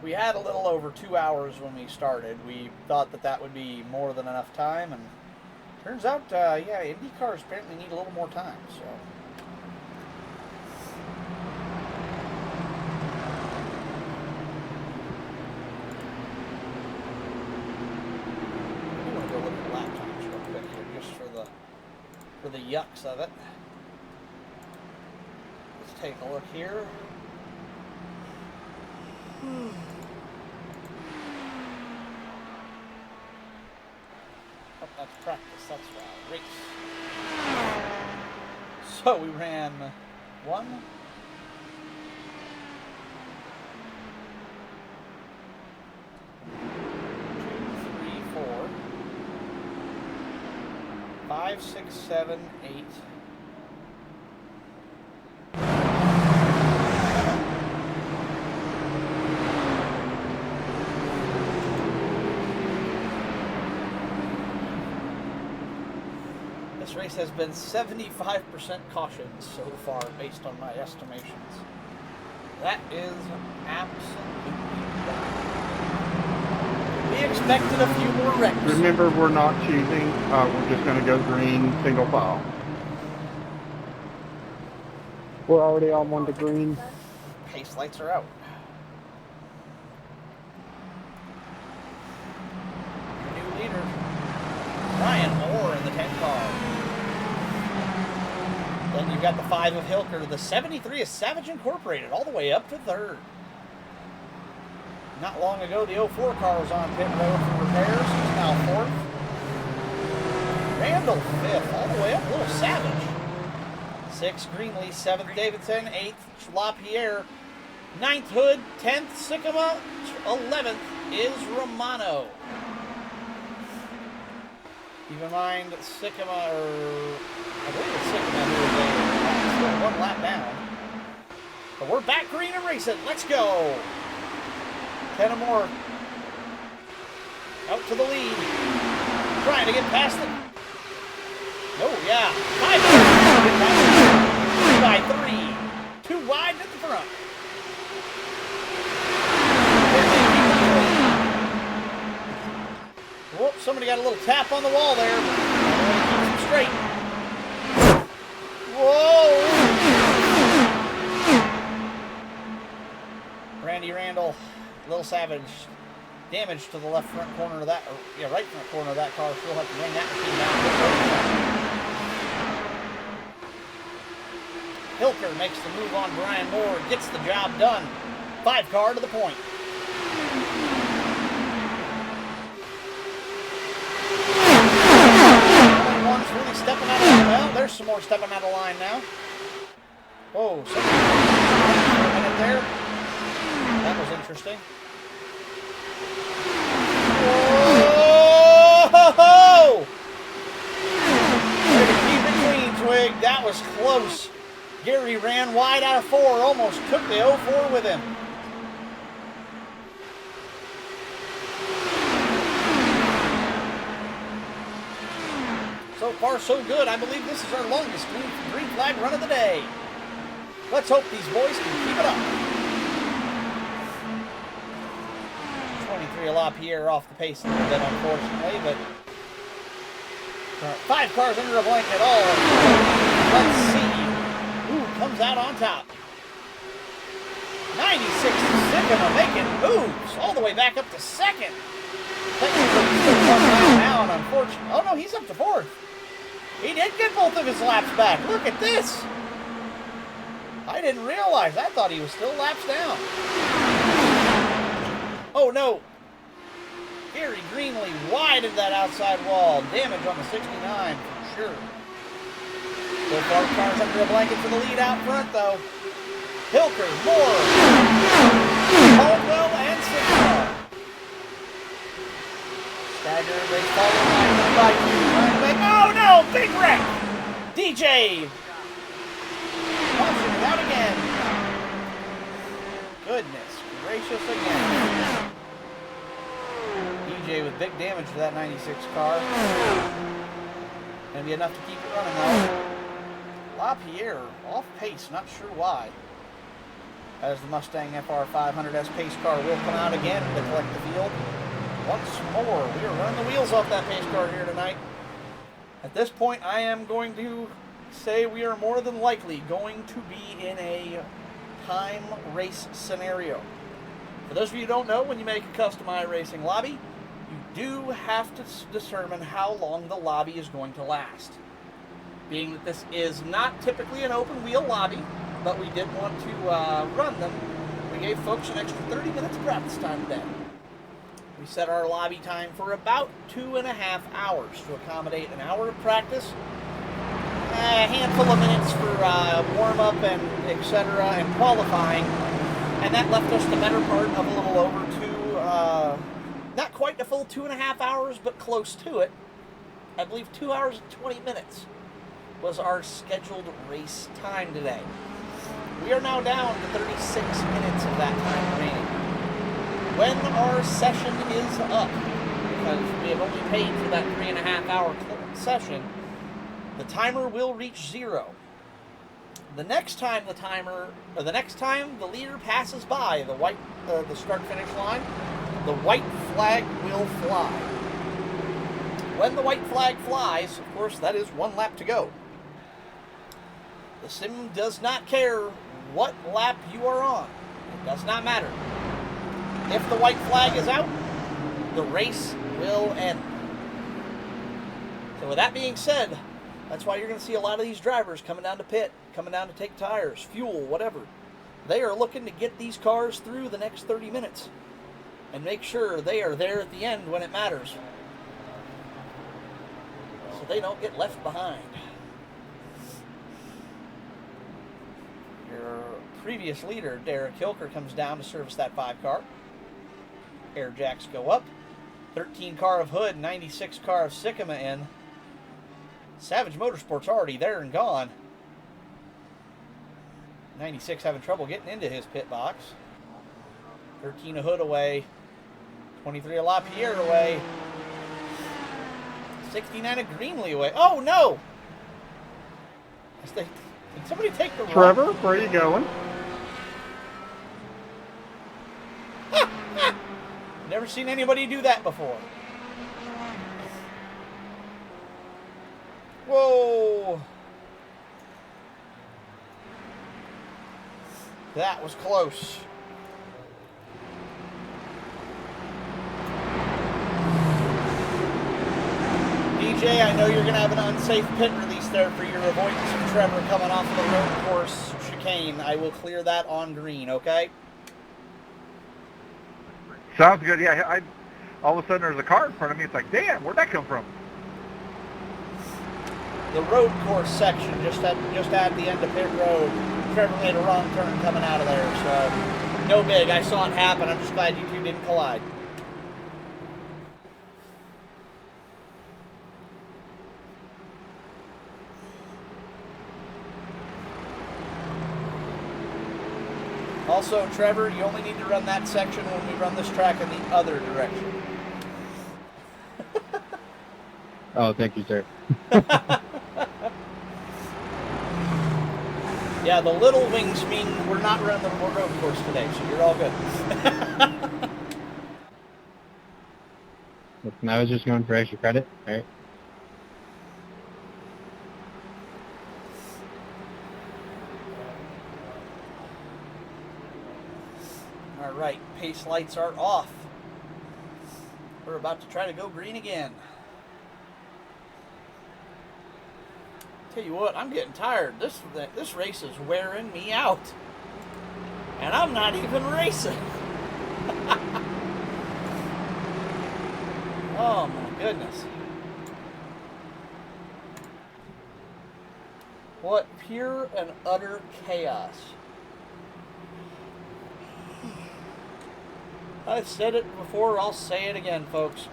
We had a little over 2 hours when we started. We thought that that would be more than enough time, and turns out, yeah, Indy cars apparently need a little more time, so. I'm gonna go look at lap times real quick here, just for the yucks of it. Let's take a look here. Oh, that's practice, that's right. Race. So we ran 1, 2, 3, 4, 5, 6, 7, 8. This race has been 75% cautions so far, based on my estimations. That is absolutely bad. We expected a few more wrecks. Remember, we're not choosing. We're just going to go green, single file. We're already on 1 to green. Pace lights are out. New leader, Ryan Moore in the 10 car. Then you've got the 5 of Hilker. The 73 is Savage Incorporated, all the way up to 3rd. Not long ago, the 04 car was on pit road for repairs. He's now 4th. Randall 5th, all the way up. Little Savage. 6th, Greenlee. 7th, Davidson. 8th, LaPierre. 9th, Hood. 10th, Sycama. 11th is Romano. Keep in mind that Sycama, or I believe it's Sycama who is still 1 lap down. But we're back green and racing. Let's go. 10 or more. Out to the lead. Trying to get past it. Oh, yeah. 5 by 3. 2 wide at the front. Whoop, somebody got a little tap on the wall there. Keeps him straight. Whoa! Randy Randall, Little Savage, damage to the left front corner of that, or yeah, right front corner of that car. She'll have to bring that machine down. Hilker makes the move on Brian Moore, gets the job done. 5 car to the point. One's really stepping out of line. Well, there's some more stepping out of line now. Whoa, somebody a minute there. That was interesting. Whoa! Way to keep it clean, Twig. That was close. Gary ran wide out of 4, almost took the 04 with him. So far, so good. I believe this is our longest green flag run of the day. Let's hope these boys can keep it up. 23 LaPierre off the pace a little bit, unfortunately, but 5 cars under a blanket. Let's see who comes out on top. 96 Sycamore making moves all the way back up to second. Technically, he's still 1 lap down, unfortunately. Oh, no, he's up to fourth. He did get both of his laps back. Look at this. I didn't realize. I thought he was still laps down. Oh, no. Gary Greenlee widened that outside wall. Damage on the 69 for sure. So far, cars under a blanket for the lead out front, though. Hilker, Moore, Caldwell, and Sigma. Stagger, they follow line 1 by 2. Oh no, big wreck! DJ launching it out again. Goodness gracious again. DJ with big damage to that 96 car. Gonna be enough to keep it running though. LaPierre off pace, not sure why. As the Mustang FR500S pace car will come out again to collect the field. Once more, we are running the wheels off that pace car here tonight. At this point, I am going to say we are more than likely going to be in a time race scenario. For those of you who don't know, when you make a custom iRacing lobby, you do have to determine how long the lobby is going to last. Being that this is not typically an open wheel lobby, but we did want to run them, we gave folks an extra 30 minutes of practice time today. We set our lobby time for about 2.5 hours to accommodate an hour of practice, a handful of minutes for warm-up and etc. and qualifying, and that left us the better part of a little over not quite the full 2.5 hours, but close to it. I believe 2 hours and 20 minutes was our scheduled race time today. We are now down to 36 minutes of that time remaining. When our session is up, because we have only paid for that 3.5 hour session, the timer will reach 0. The next time the leader passes by the start-finish line, the white flag will fly. When the white flag flies, of course, that is 1 lap to go. The sim does not care what lap you are on. It does not matter. If the white flag is out, the race will end. So with that being said, that's why you're going to see a lot of these drivers coming down to pit, coming down to take tires, fuel, whatever. They are looking to get these cars through the next 30 minutes and make sure they are there at the end when it matters, so they don't get left behind. Your previous leader, Derek Hilker, comes down to service that 5 car. Air jacks go up. 13 car of Hood, 96 car of Sycamore in. Savage Motorsports already there and gone. 96 having trouble getting into his pit box. 13 of Hood away. 23 of LaPierre away. 69 of Greenlee away. Oh no! Did somebody take the Trevor, wrong? where are you going? Never seen anybody do that before. Whoa! That was close. DJ, I know you're going to have an unsafe pit release there for your avoidance of Trevor coming off of the road course chicane. I will clear that on green, okay? Sounds good. Yeah, all of a sudden there's a car in front of me. It's like, damn, where'd that come from? The road course section just at the end of pit road. Trevor made a wrong turn coming out of there, so no big. I saw it happen. I'm just glad you two didn't collide. Also, Trevor, you only need to run that section when we run this track in the other direction. Oh, thank you, sir. Yeah, the little wings mean we're not running the road course today, so you're all good. Listen, I was just going for extra credit, all right? All right, pace lights are off. We're about to try to go green again. Tell you what, I'm getting tired. This race is wearing me out. And I'm not even racing. Oh my goodness. What pure and utter chaos. I've said it before, I'll say it again, folks.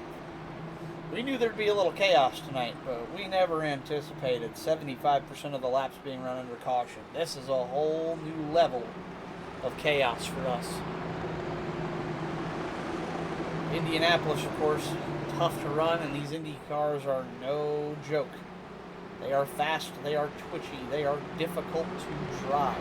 We knew there'd be a little chaos tonight, but we never anticipated 75% of the laps being run under caution. This is a whole new level of chaos for us. Indianapolis, of course, tough to run, and these Indy cars are no joke. They are fast, they are twitchy, they are difficult to drive.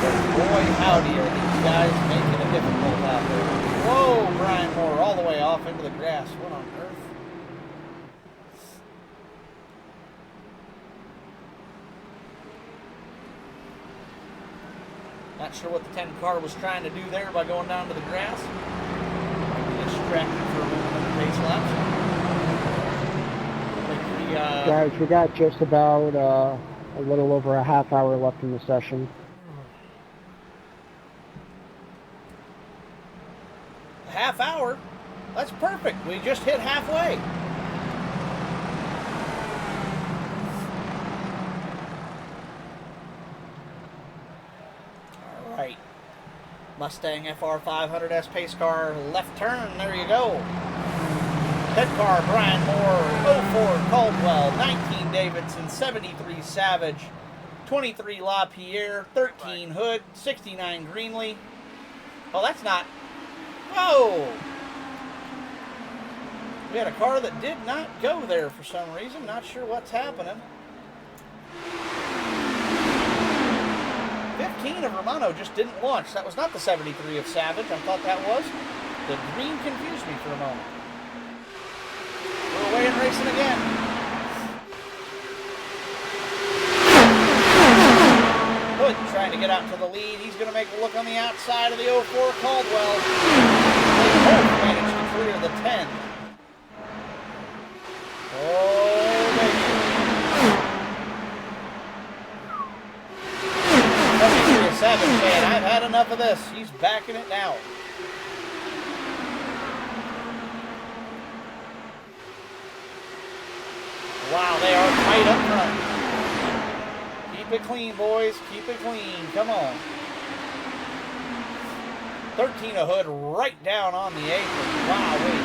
But boy, howdy, are these guys making it difficult out there. Whoa, Brian Moore, all the way off into the grass. What on earth? Not sure what the 10 car was trying to do there by going down to the grass. Maybe distracted for a moment of the pace laps. Guys, we got just about a little over a half hour left in the session. A half hour? That's perfect. We just hit halfway. All right. Mustang FR500S pace car, left turn. There you go. Head car, Brian Moore, 04 Caldwell, 19 Davidson, 73 Savage, 23 LaPierre, 13 Hood, 69 Greenlee. Oh, that's not. Whoa! We had a car that did not go there for some reason. Not sure what's happening. 15 of Romano just didn't launch. That was not the 73 of Savage. I thought that was. The green confused me for a moment. We're away and racing again. Hood trying to get out to the lead. He's going to make a look on the outside of the 04 Caldwell. They both managed to clear the 10. Oh, baby. 73 man, I've had enough of this. He's backing it now. Wow, they are tight up front. Keep it clean, boys. Keep it clean. Come on. 13 a Hood right down on the apron. Wow, wait.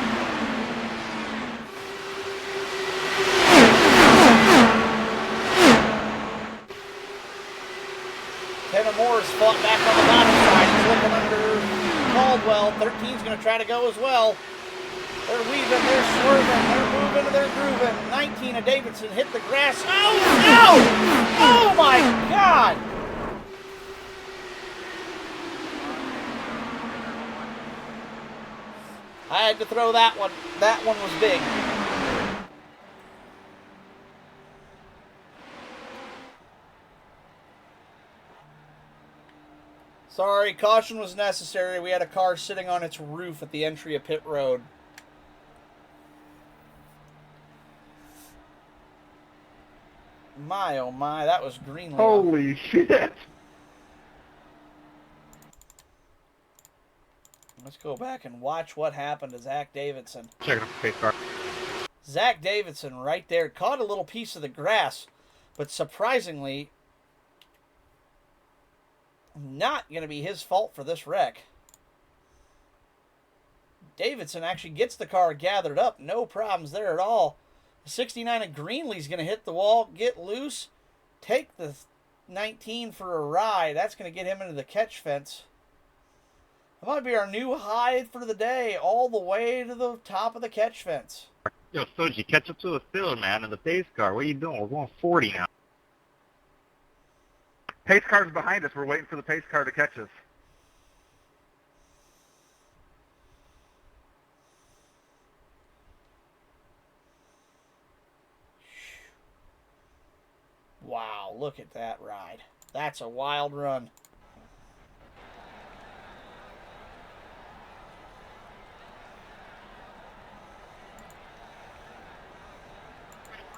Kevin Moore's fought back on the bottom side. He's looking under Caldwell. 13's going to try to go as well. They're weaving, they're swerving, they're moving, they're grooving. 19 of Davidson hit the grass. Oh, no! Oh, my God! I had to throw that one. That one was big. Sorry, caution was necessary. We had a car sitting on its roof at the entry of pit road. My, oh my, that was Greenlee. Holy shit. Let's go back and watch what happened to Zach Davidson. Checking up the pace car. Zach Davidson right there caught a little piece of the grass, but surprisingly, not going to be his fault for this wreck. Davidson actually gets the car gathered up. No problems there at all. The 69 of Greenlee's going to hit the wall, get loose, take the 19 for a ride. That's going to get him into the catch fence. That might be our new high for the day, all the way to the top of the catch fence. Yo, Soji, catch up to the field, man, in the pace car. What are you doing? We're going 40 now. Pace car's behind us. We're waiting for the pace car to catch us. Wow, look at that ride. That's a wild run.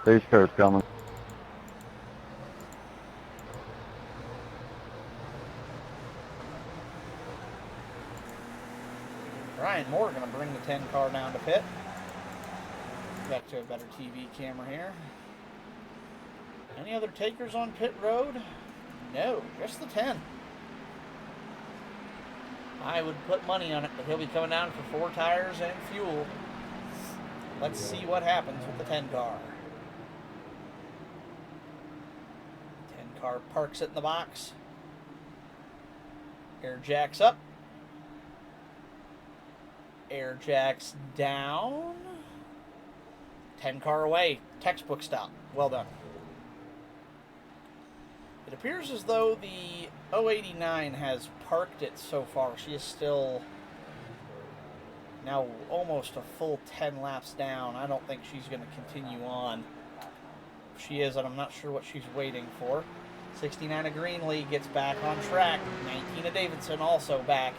Pace car's coming. Ryan Moore going to bring the 10 car down to pit. Back to a better TV camera here. Any other takers on pit road? No, just the 10. I would put money on it, but he'll be coming down for 4 tires and fuel. Let's see what happens with the 10 car. 10 car parks it in the box. Air jacks up. Air jacks down. 10 car away. Textbook stop. Well done. It appears as though the 089 has parked it so far. She is still now almost a full 10 laps down. I don't think she's going to continue on. If she is, and I'm not sure what she's waiting for. 69 of Greenlee gets back on track. 19 of Davidson also back.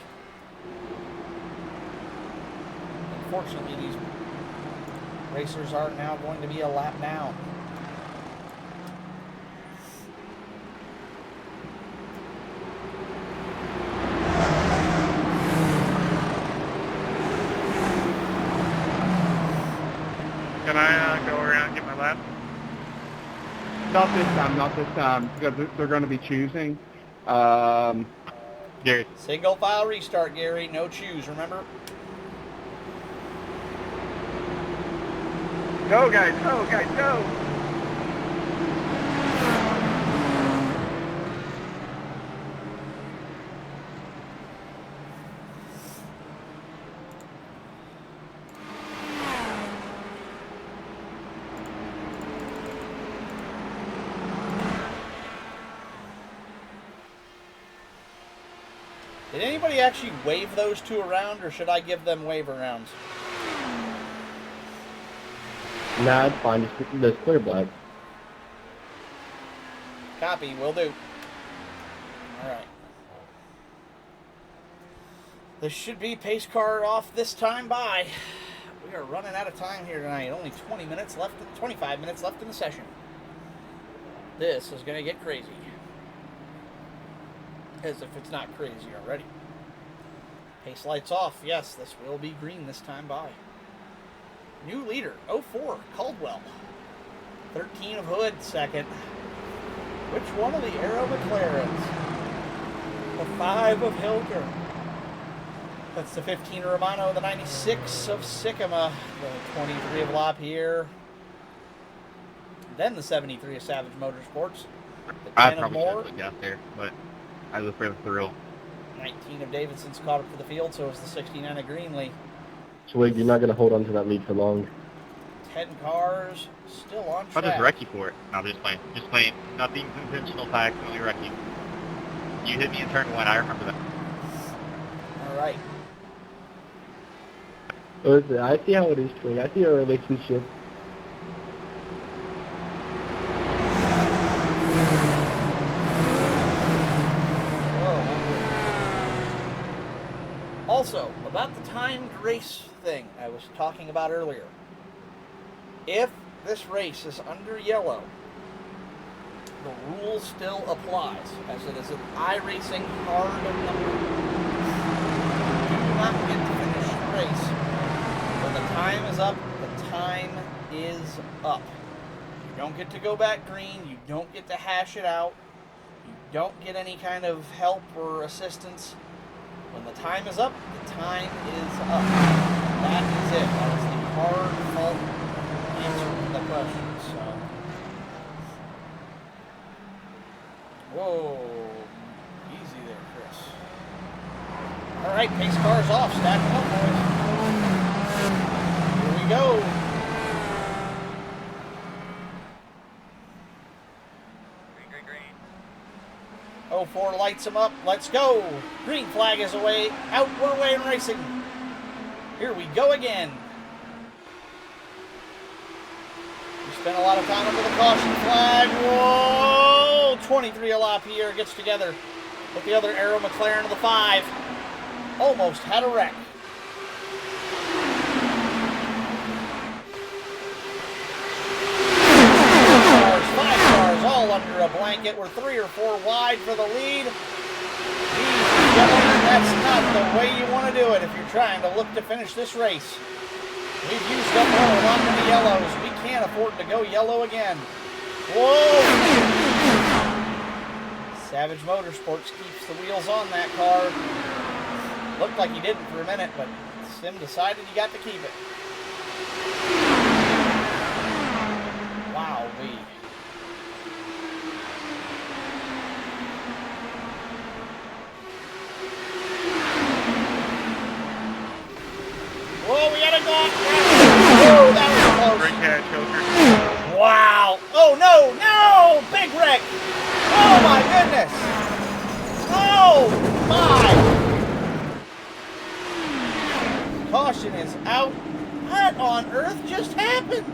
Unfortunately, these racers are now going to be a lap down. Can I go around and get my lap? Not this time, because they're going to be choosing. Gary. Single file restart, Gary. No choose, remember? Go, guys, go! Did anybody actually wave those two around, or should I give them wave arounds? Nah, it's fine. It's clear black. Copy, will do. Alright. This should be pace car off this time by. We are running out of time here tonight. Only 20 minutes left, 25 minutes left in the session. This is going to get crazy. As if it's not crazy already. Pace lights off. Yes, this will be green this time by. New leader, 04, Caldwell. 13 of Hood, second. Which one of the Aero McLarens? The 5 of Hilger. That's the 15 of Romano, the 96 of Sycamore, the 23 of LaPierre. Then the 73 of Savage Motorsports. The 10 I of probably Moore. should have got there, but I was afraid of the thrill. 19 of Davidson's caught up to the field, so is the 69 of Greenlee. Swig, you're not going to hold on to that lead for long. 10 cars still on I'll track. just wreck you for it. No, I'm just playing. Just playing. Nothing's intentional, I accidentally wreck you. You hit me in turn 1, I remember that. Alright. Listen, I see how it is, Swig. I see our relationship. Also, about the timed race thing I was talking about earlier. If this race is under yellow, the rule still applies, as it is an iRacing hard number. You do not get to finish the race. When the time is up, the time is up. You don't get to go back green, you don't get to hash it out, you don't get any kind of help or assistance. When the time is up, the time is up. That is it. That is the hard fault answer to the question. So, whoa, easy there, Chris. All right, pace cars off. Stack them up, boys. Here we go. Green, green, green. 04 lights them up. Let's go. Green flag is away. Out. We're away and racing. Here we go again. We spent a lot of time under the caution flag. Whoa! 23 of LaPierre gets together with the other Aero McLaren of the 5. Almost had a wreck. is all under a blanket. We're 3 or 4 wide for the lead. Ladies and gentlemen, that's not the way you want to do it if you're trying to look to finish this race. We've used up all a lot of the yellows. We can't afford to go yellow again. Whoa! Savage Motorsports keeps the wheels on that car. Looked like he didn't for a minute, but Sim decided he got to keep it. Wow-wee. Whoa, we gotta go off. Whoa, that was close. Great catch, Coker. Wow. Oh, no, no. Big wreck. Oh, my goodness. Oh, my. Caution is out. What on earth just happened?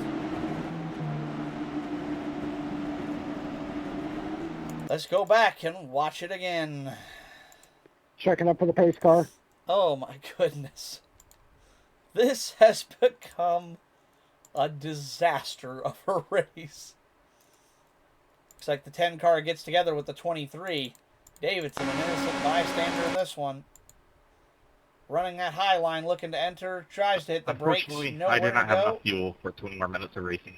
Let's go back and watch it again. Checking up for the pace car. Oh, my goodness. This has become a disaster of a race. Looks like the 10 car gets together with the 23. Davidson, an innocent bystander in this one. Running that high line, looking to enter, tries to hit the brakes. Unfortunately, Nowhere I did not to have go. enough fuel for 20 more minutes of racing,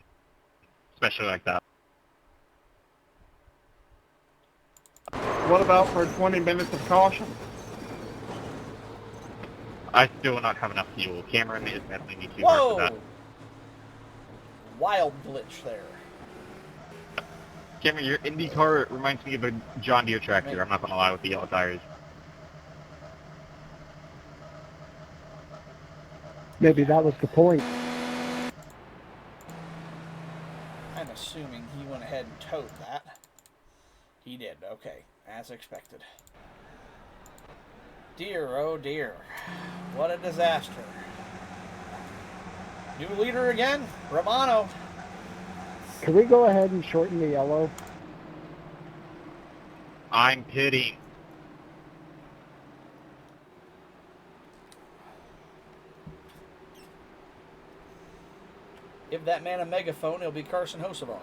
especially like that. What about for 20 minutes of caution? I still will not have enough fuel. Cameron is definitely me too Whoa! hard for that. Wild glitch there. Cameron, your Indy car reminds me of a John Deere tractor. I'm not going to lie with the yellow tires. Maybe that was the point. I'm assuming he went ahead and towed that. He did, okay, as expected. Dear, oh dear. What a disaster. New leader again, Romano. Can we go ahead and shorten the yellow? I'm pitting. Give that man a megaphone, he'll be Carson Hocevar.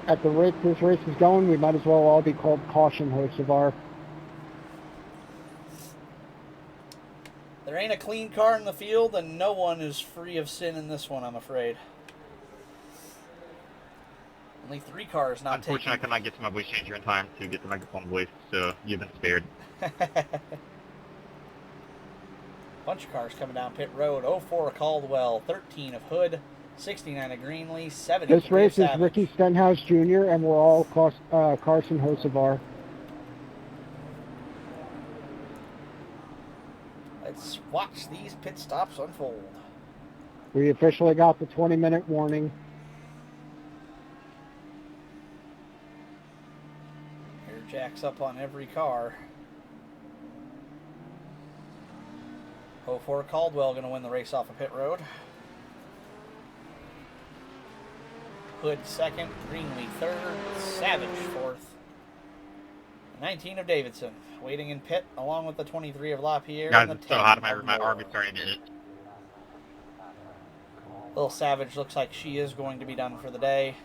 At the rate this race is going, we might as well all be called Caution Hocevar. There ain't a clean car in the field, and no one is free of sin in this one, I'm afraid. Only 3 cars not taking. Unfortunately, I could not get to my voice changer in time to get the microphone voice, so you've been spared. Bunch of cars coming down pit road. 04 of Caldwell, 13 of Hood, 69 of Greenlee, 70 This race is Ricky Stenhouse Jr., and we're all Carson Hocevar. Let's watch these pit stops unfold. We officially got the 20-minute warning. Air jacks up on every car. 04 Caldwell going to win the race off of pit road. Hood second, Greenlee third, Savage fourth. 19 of Davidson waiting in pit along with the 23 of LaPierre. Guys, and it's the so 10 hot, of my Moore. arm is starting to hit. Little Savage looks like she is going to be done for the day.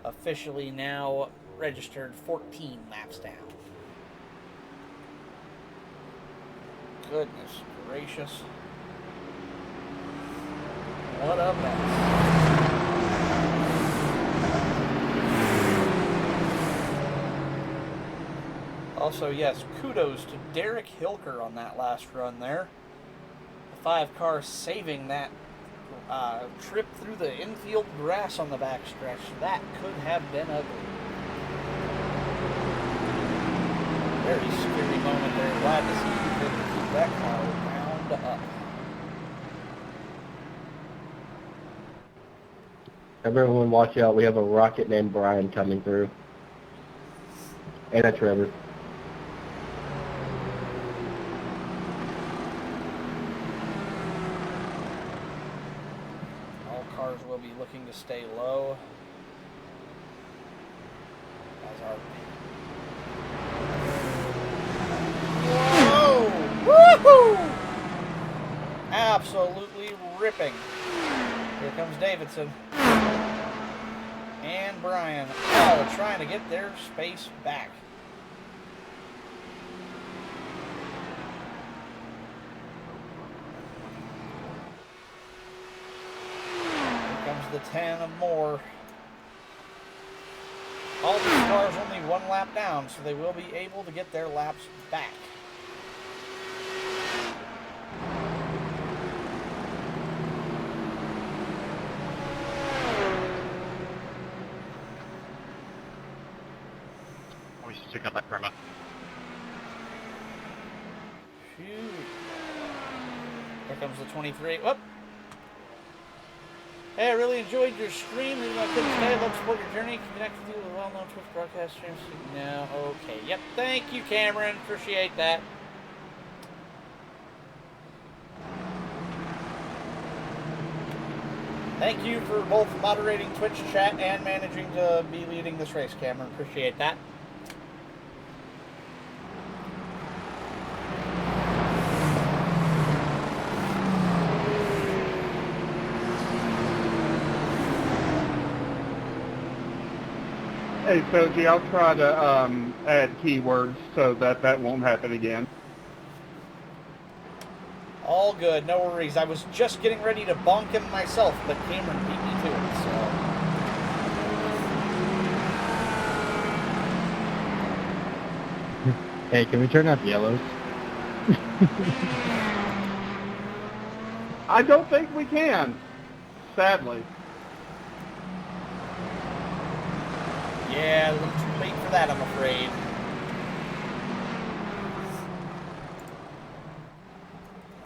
Officially now registered 14 laps down. Goodness gracious. What a mess. Also, yes, kudos to Derek Hilker on that last run there. The 5 car saving that trip through the infield grass on the backstretch. That could have been ugly. Very scary moment there. Glad to see you could keep that car wound up. Everyone watch out, we have a rocket named Brian coming through. And a Trevor. All cars will be looking to stay low. As our... Whoa! Woohoo! Absolutely ripping. Davidson and Brian all trying to get their space back. Here comes the 10 of more. All these cars only one lap down, so they will be able to get their laps back. We should check out that perma. Phew. Here comes the 23. Whoop. Hey, I really enjoyed your stream. Even though I couldn't stay, I'd love to support your journey. Connect with you with a well-known Twitch broadcast stream. No, okay. Yep. Thank you, Cameron. Appreciate that. Thank you for both moderating Twitch chat and managing to be leading this race, Cameron. Appreciate that. Hey, Soji, I'll try to add keywords so that that won't happen again. All good, no worries. I was just getting ready to bonk him myself, but Cameron beat me to it, so. Hey, can we turn off yellows? I don't think we can, sadly. Yeah, a little too late for that, I'm afraid.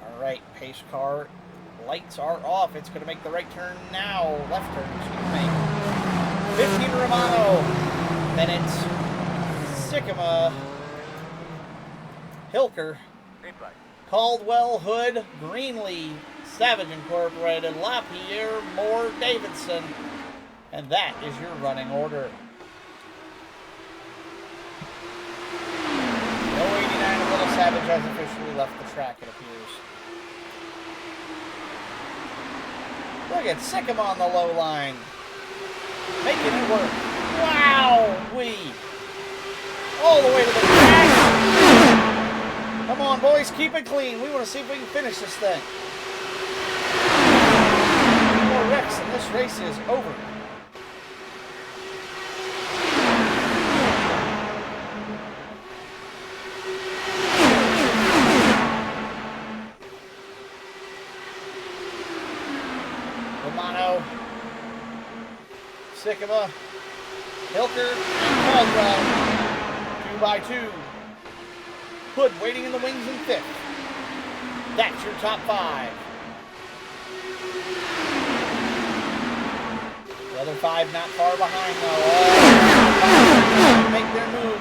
Alright, pace car. Lights are off. It's going to make the right turn now. Left turn, excuse me. 15 Romano. Bennett. Sycamore. Hilker. Green flag. Caldwell, Hood, Greenlee, Savage Incorporated, LaPierre, Moore, Davidson. And that is your running order. No 89 of Little Savage has officially left the track, it appears. Look at Sycamore on the low line. Making it work. Wow-wee. All the way to the track. Come on, boys, keep it clean. We want to see if we can finish this thing. More wrecks and this race is over. Romano, Sycamore, Hilker, and Caldwell. 2 by 2. Hood waiting in the wings in 5th. That's your top 5. The other 5 not far behind though. Oh, make their move.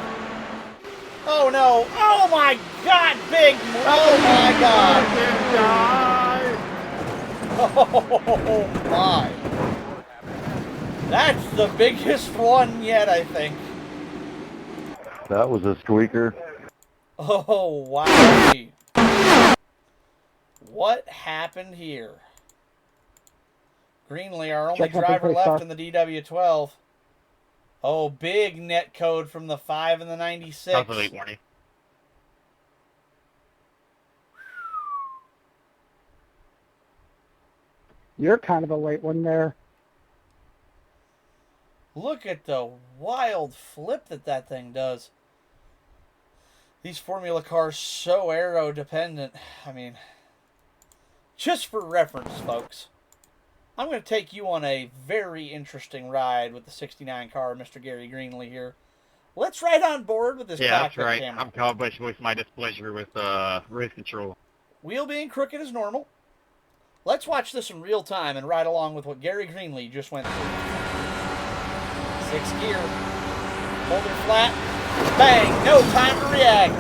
Oh no! Oh my God! Big! Oh my God! Oh my! That's the biggest one yet, I think. That was a squeaker. Oh, wow. What happened here? Greenlee, our only driver left in the DW12. Oh, big net code from the 5 and the 96. That was a late warning. You're kind of a late one there. Look at the wild flip that thing does. These Formula cars so aero dependent. I mean, just for reference, folks, I'm going to take you on a very interesting ride with the 69 car, Mr. Gary Greenlee here. Let's ride on board with this That's right. camera. I'm Kyle Bush with my displeasure with race control. Wheel being crooked as normal. Let's watch this in real time and ride along with what Gary Greenlee just went through. 6th gear. Hold her flat. Bang! No time to react.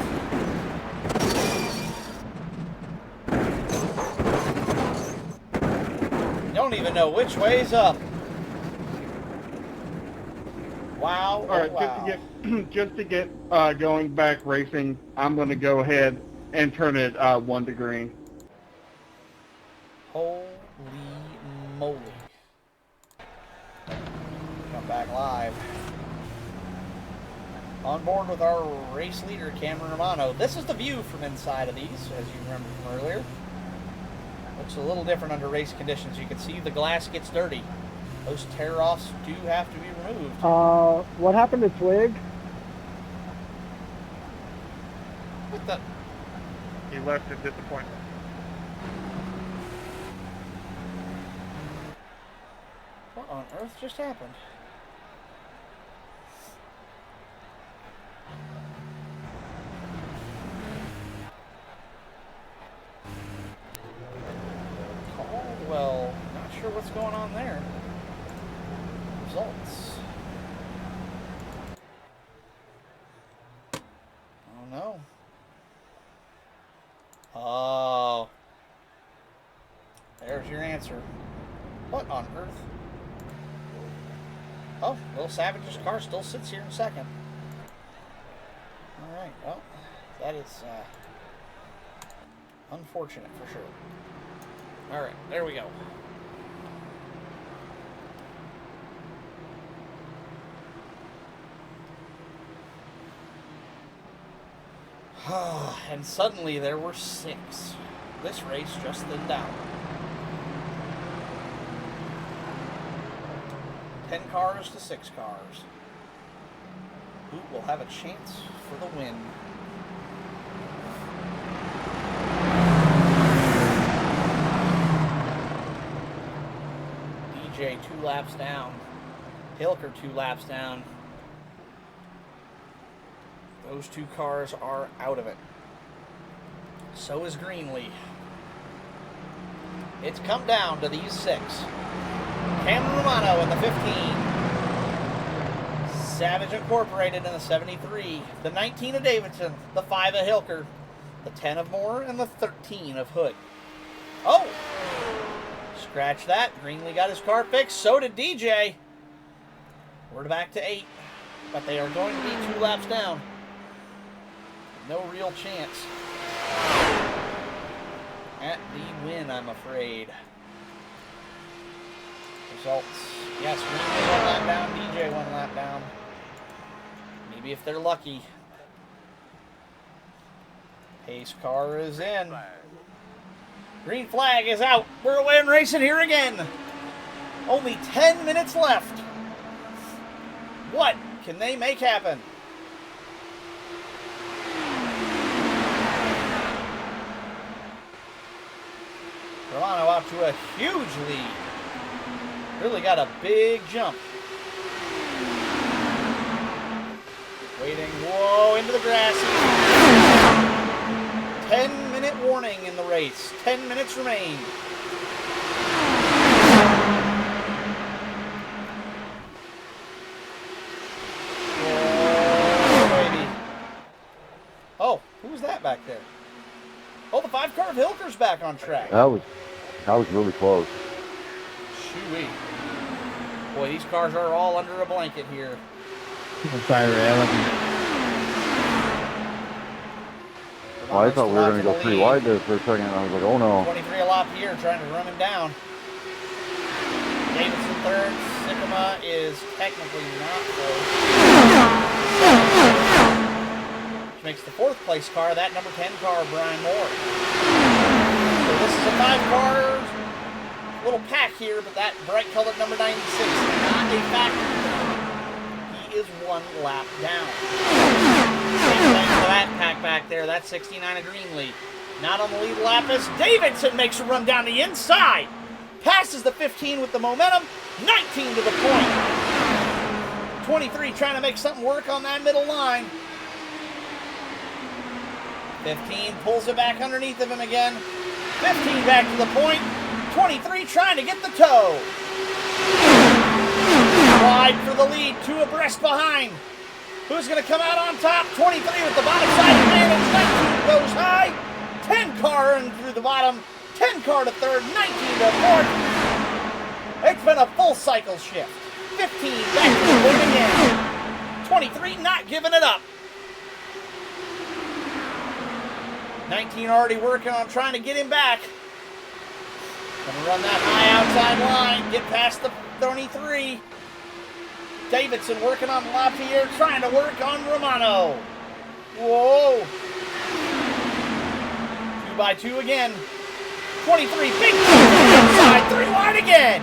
Don't even know which way's up. Wow! All right, wow. just to get going back racing, I'm going to go ahead and turn it 1 to green. Holy moly! Back live. On board with our race leader, Cameron Romano. This is the view from inside of these, as you remember from earlier. Looks a little different under race conditions. You can see the glass gets dirty. Those tear-offs do have to be removed. What happened to Twig? What the? He left in disappointment. What on earth just happened? Caldwell, not sure what's going on there. Results. Oh no. Oh. There's your answer. What on earth? Oh, Little Savage's car still sits here in second. Alright, well, that is unfortunate for sure. Alright, there we go. And suddenly there were 6. This race just thinned out. 10 cars to 6 cars. Who will have a chance for the win? DJ 2 laps down. Hilker 2 laps down. Those 2 cars are out of it. So is Greenlee. It's come down to these 6. Cameron Romano in the 15. Savage Incorporated in the 73. The 19 of Davidson. The 5 of Hilker. The 10 of Moore. And the 13 of Hood. Oh! Scratch that. Greenlee got his car fixed. So did DJ. We're back to 8. But they are going to be 2 laps down. No real chance at the win, I'm afraid. Results. Yes, Greenlee 1 lap down, DJ 1 lap down. Maybe if they're lucky. Pace car is in. Green flag is out. We're away and racing here again. Only 10 minutes left. What can they make happen? Romano out to a huge lead. Really got a big jump. Waiting, whoa, into the grass. 10-minute warning in the race. 10 minutes remain. Whoa, baby. Oh, who's that back there? Oh, the 5-car of Hilker's back on track. That was really close. Shoo-wee. Boy, these cars are all under a blanket here. I'm sorry, Ray. Well, I thought we were going to go pretty wide there for a second. I was like, oh no. 23 a lap here, trying to run him down. Davidson third. Sycamore is technically not close. Which makes the 4th place car that number 10 car, Brian Moore. So this is a 5-car little pack here, but that bright colored number 96 is not a factor. He is 1 lap down. Same thing for that pack back there. That's 69 of Greenlee. Not on the lead lap as Davidson makes a run down the inside. Passes the 15 with the momentum. 19 to the point. 23 trying to make something work on that middle line. 15 pulls it back underneath of him again. 15 back to the point. 23 trying to get the toe. Wide for the lead. 2 abreast behind. Who's going to come out on top? 23 with the bottom side advantage. 19 goes high. 10 car in through the bottom. 10 car to third. 19 to fourth. It's been a full cycle shift. 15 back to the point again. 23 not giving it up. 19 already working on trying to get him back. Gonna run that high outside line, get past the 23. Davidson working on LaPierre, trying to work on Romano. Whoa. 2x2 again. 23, big inside, 3 wide again.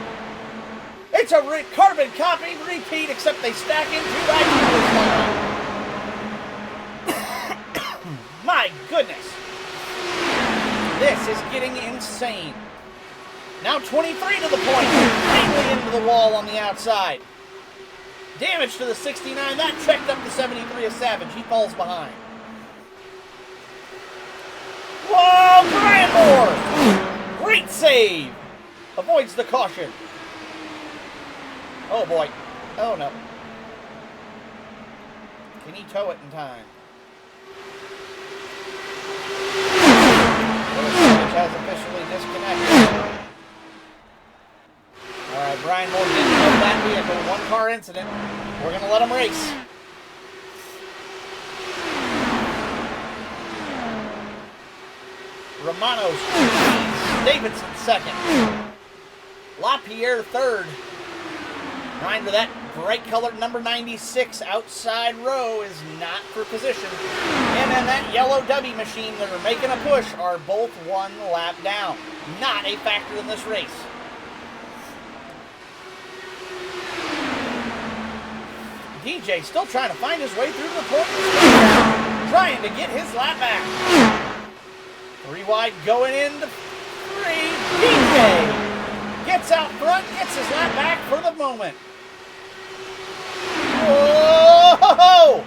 It's a carbon copy repeat, except they stack in 2x2 this time. My goodness. This is getting insane. Now 23 to the point, completely into the wall on the outside. Damage to the 69, that checked up the 73 of Savage. He falls behind. Whoa, Brian Moore! Great save! Avoids the caution. Oh boy. Oh no. Can he tow it in time? Savage has officially disconnected. Alright, Brian Moore didn't know that vehicle. One car incident. We're going to let him race. Romano's Davidson second. LaPierre third. Trying to that bright colored number 96 outside row is not for position. And then that yellow W machine that are making a push are both 1 lap down. Not a factor in this race. DJ still trying to find his way through the point. Trying to get his lap back. 3 wide going into 3. DJ gets out front, gets his lap back for the moment. Whoa!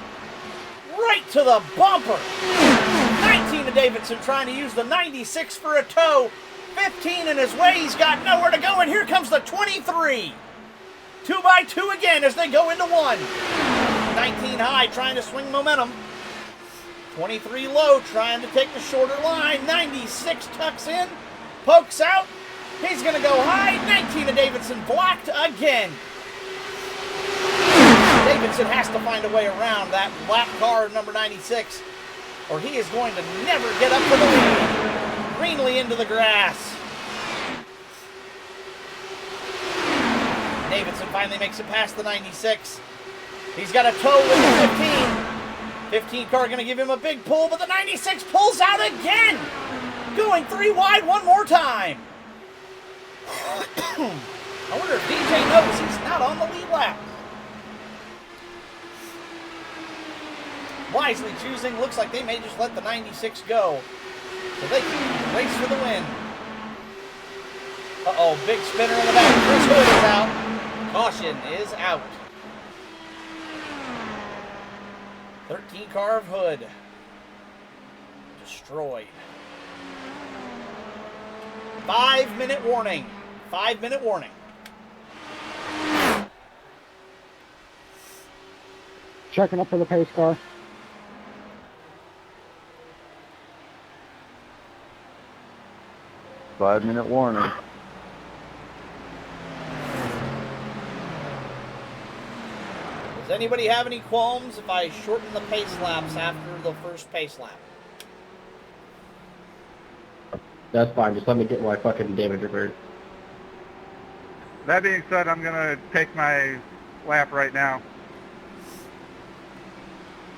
Right to the bumper. 19 to Davidson trying to use the 96 for a tow. 15 in his way. He's got nowhere to go, and here comes the 23. 2x2 again as they go into 1. 19 high, trying to swing momentum. 23 low, trying to take the shorter line. 96 tucks in, pokes out. He's going to go high. 19 to Davidson, blocked again. Davidson has to find a way around that black car, number 96, or he is going to never get up for the lead. Greenlee into the grass. Davidson finally makes it past the 96. He's got a tow with the 15. 15 car going to give him a big pull, but the 96 pulls out again. Going 3 wide one more time. I wonder if DJ knows he's not on the lead lap. Wisely choosing, looks like they may just let the 96 go, so they can race for the win. Uh-oh, big spinner in the back. Chris Hood is out. Caution is out. 13 car of Hood. Destroyed. 5-minute warning. 5-minute warning. Checking up for the pace car. Five-minute warning. Does anybody have any qualms if I shorten the pace laps after the first pace lap? That's fine. Just let me get my fucking damage repaired. That being said, I'm going to take my lap right now.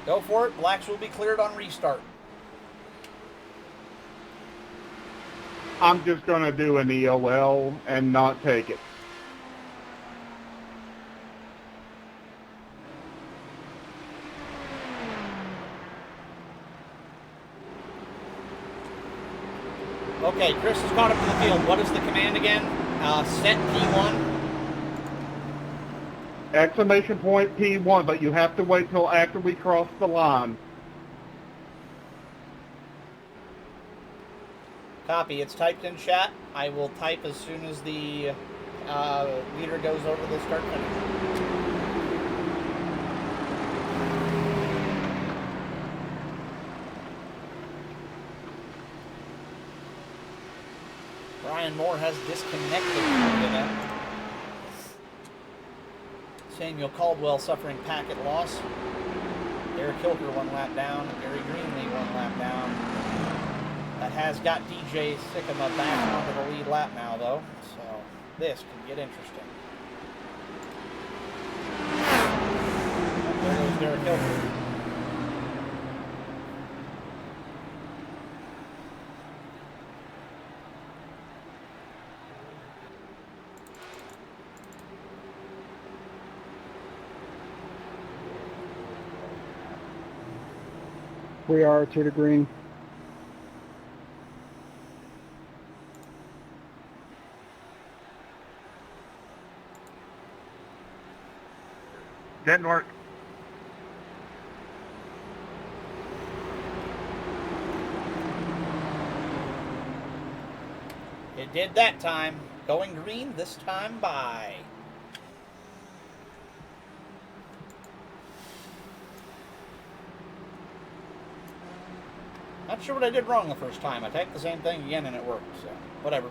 Go for it. Blacks will be cleared on restart. I'm just going to do an EOL and not take it. Okay, Chris has caught up to the field. What is the command again? Set P1. Exclamation point P1, but you have to wait till after we cross the line. Copy. It's typed in chat. I will type as soon as the leader goes over the start finish. Brian Moore has disconnected from the event. Samuel Caldwell suffering packet loss. Eric Hilker 1 lap down. Gary Greenlee 1 lap down. That has got DJ Sycamore back onto the lead lap now, though. So this can get interesting. Derek Hilton. We are to the green. Didn't work. It did that time. Going green this time by. Not sure what I did wrong the first time. I typed the same thing again and it worked, so whatever.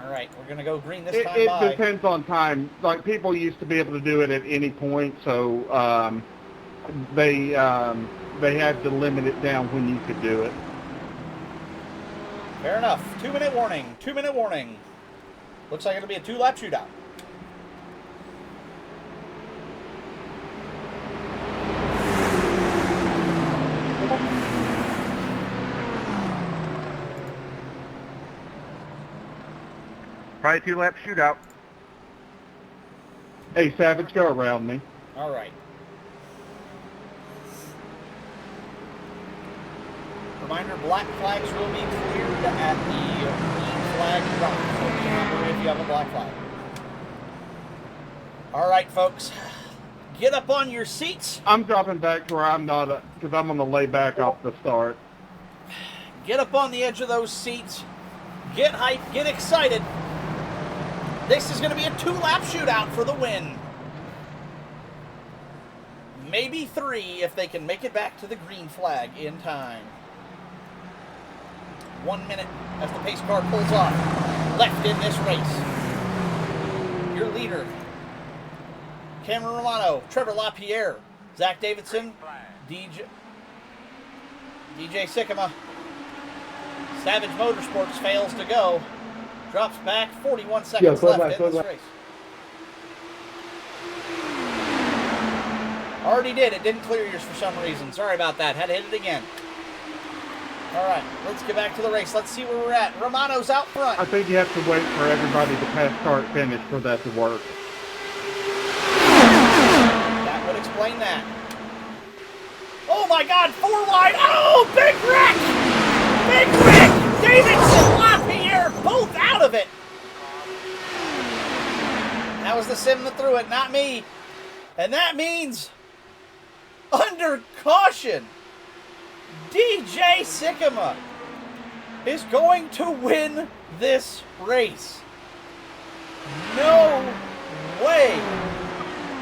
Alright, we're going to go green this time by. It depends on time. Like, people used to be able to do it at any point, so they had to limit it down when you could do it. Fair enough. 2-minute warning. 2-minute warning. Looks like it'll be a 2-lap shootout. Probably 2-lap shootout. Hey, Savage, go around me. All right. Reminder, black flags will be cleared at the green flag drop. So remember if you have a black flag. All right, folks. Get up on your seats. I'm dropping back to where I'm not, because I'm going to lay back off the start. Get up on the edge of those seats. Get hyped. Get excited. This is going to be a 2-lap shootout for the win. Maybe 3 if they can make it back to the green flag in time. 1 minute as the pace car pulls off. Left in this race. Your leader, Cameron Romano, Trevor LaPierre, Zach Davidson, DJ Sycamore. Savage Motorsports fails to go. Drops back, 41 seconds left in this race. Already did. It didn't clear yours for some reason. Sorry about that. Had to hit it again. All right, let's get back to the race. Let's see where we're at. Romano's out front. I think you have to wait for everybody to pass start finish for that to work. That would explain that. Oh my God, 4 wide. Oh, big wreck! Big wreck! Davidson, LaPierre, both out of it. That was the sim that threw it, not me. And that means under caution, DJ Sycamore is going to win this race. No way.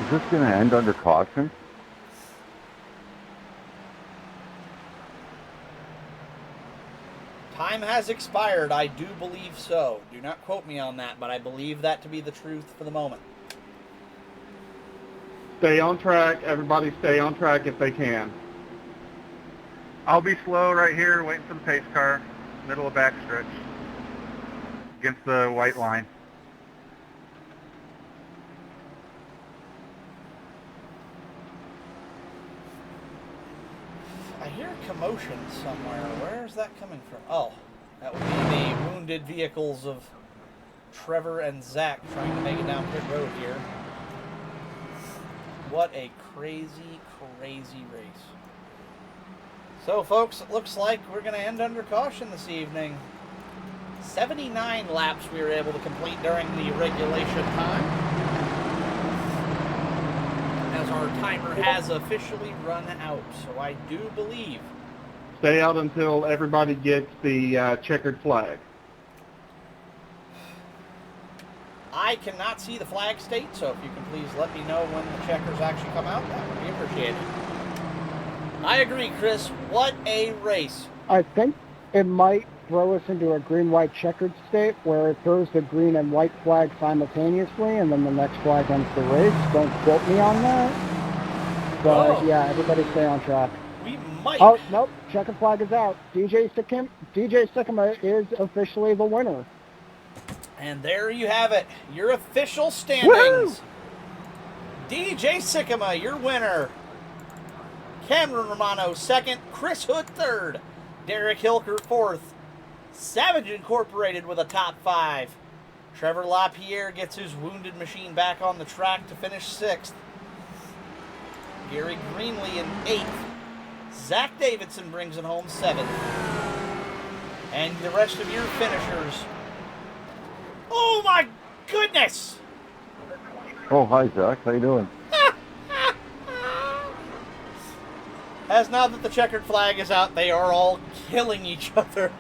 Is this going to end under caution? Time has expired. I do believe so. Do not quote me on that, but I believe that to be the truth for the moment. Stay on track. Everybody stay on track if they can. I'll be slow right here, waiting for the pace car, middle of backstretch, against the white line. I hear commotion somewhere. Where is that coming from? Oh, that would be the wounded vehicles of Trevor and Zach trying to make it down pit road here. What a crazy, crazy race. So, folks, it looks like we're going to end under caution this evening. 79 laps we were able to complete during the regulation time, as our timer has officially run out. So I do believe. Stay out until everybody gets the checkered flag. I cannot see the flag state, so if you can please let me know when the checkers actually come out, that would be appreciated. I agree, Chris. What a race. I think it might throw us into a green-white checkered state where it throws the green and white flag simultaneously and then the next flag ends the race. Don't quote me on that. But yeah, everybody stay on track. We might. Oh, nope. Checkered flag is out. DJ Sycamore is officially the winner. And there you have it. Your official standings. Woo! DJ Sycamore, your winner. Cameron Romano, second. Chris Hood, third. Derek Hilker, fourth. Savage Incorporated with a top 5. Trevor LaPierre gets his wounded machine back on the track to finish 6th. Gary Greenlee in 8th. Zach Davidson brings it home 7th. And the rest of your finishers. Oh my goodness! Oh, hi, Zach. How you doing? As now that the checkered flag is out, they are all killing each other.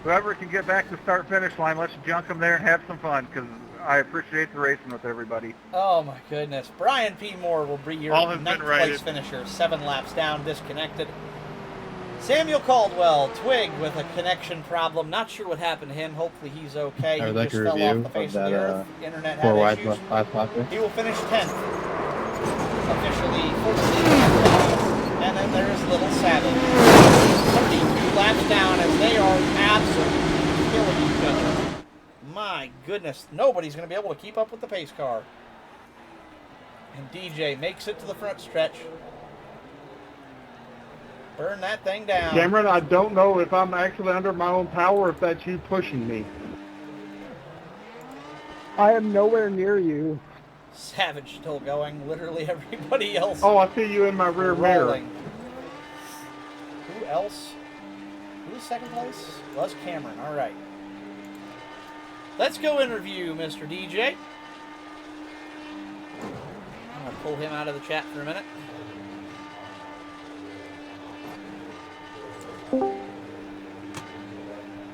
Whoever can get back to start-finish line, let's junk them there and have some fun, because I appreciate the racing with everybody. Oh my goodness. Brian P. Moore will be your All has been 9th place righted. finisher. 7 laps down, disconnected. Samuel Caldwell, Twig with a connection problem. Not sure what happened to him. Hopefully he's okay. I He would like just a fell review off the face of of the that, earth. Internet four had wide issues. five popper. He will finish 10th. Officially for the league. And then there's Little Savage. 32 laps down as they are absolutely killing each other. My goodness, nobody's going to be able to keep up with the pace car. And DJ makes it to the front stretch. Burn that thing down. Cameron, I don't know if I'm actually under my own power or if that's you pushing me. I am nowhere near you. Savage still going. Literally everybody else. Oh, I see you in my rear mirror. rolling. Who else? Who's second place? Was Cameron. All right. Let's go interview Mr. DJ. I'm going to pull him out of the chat for a minute.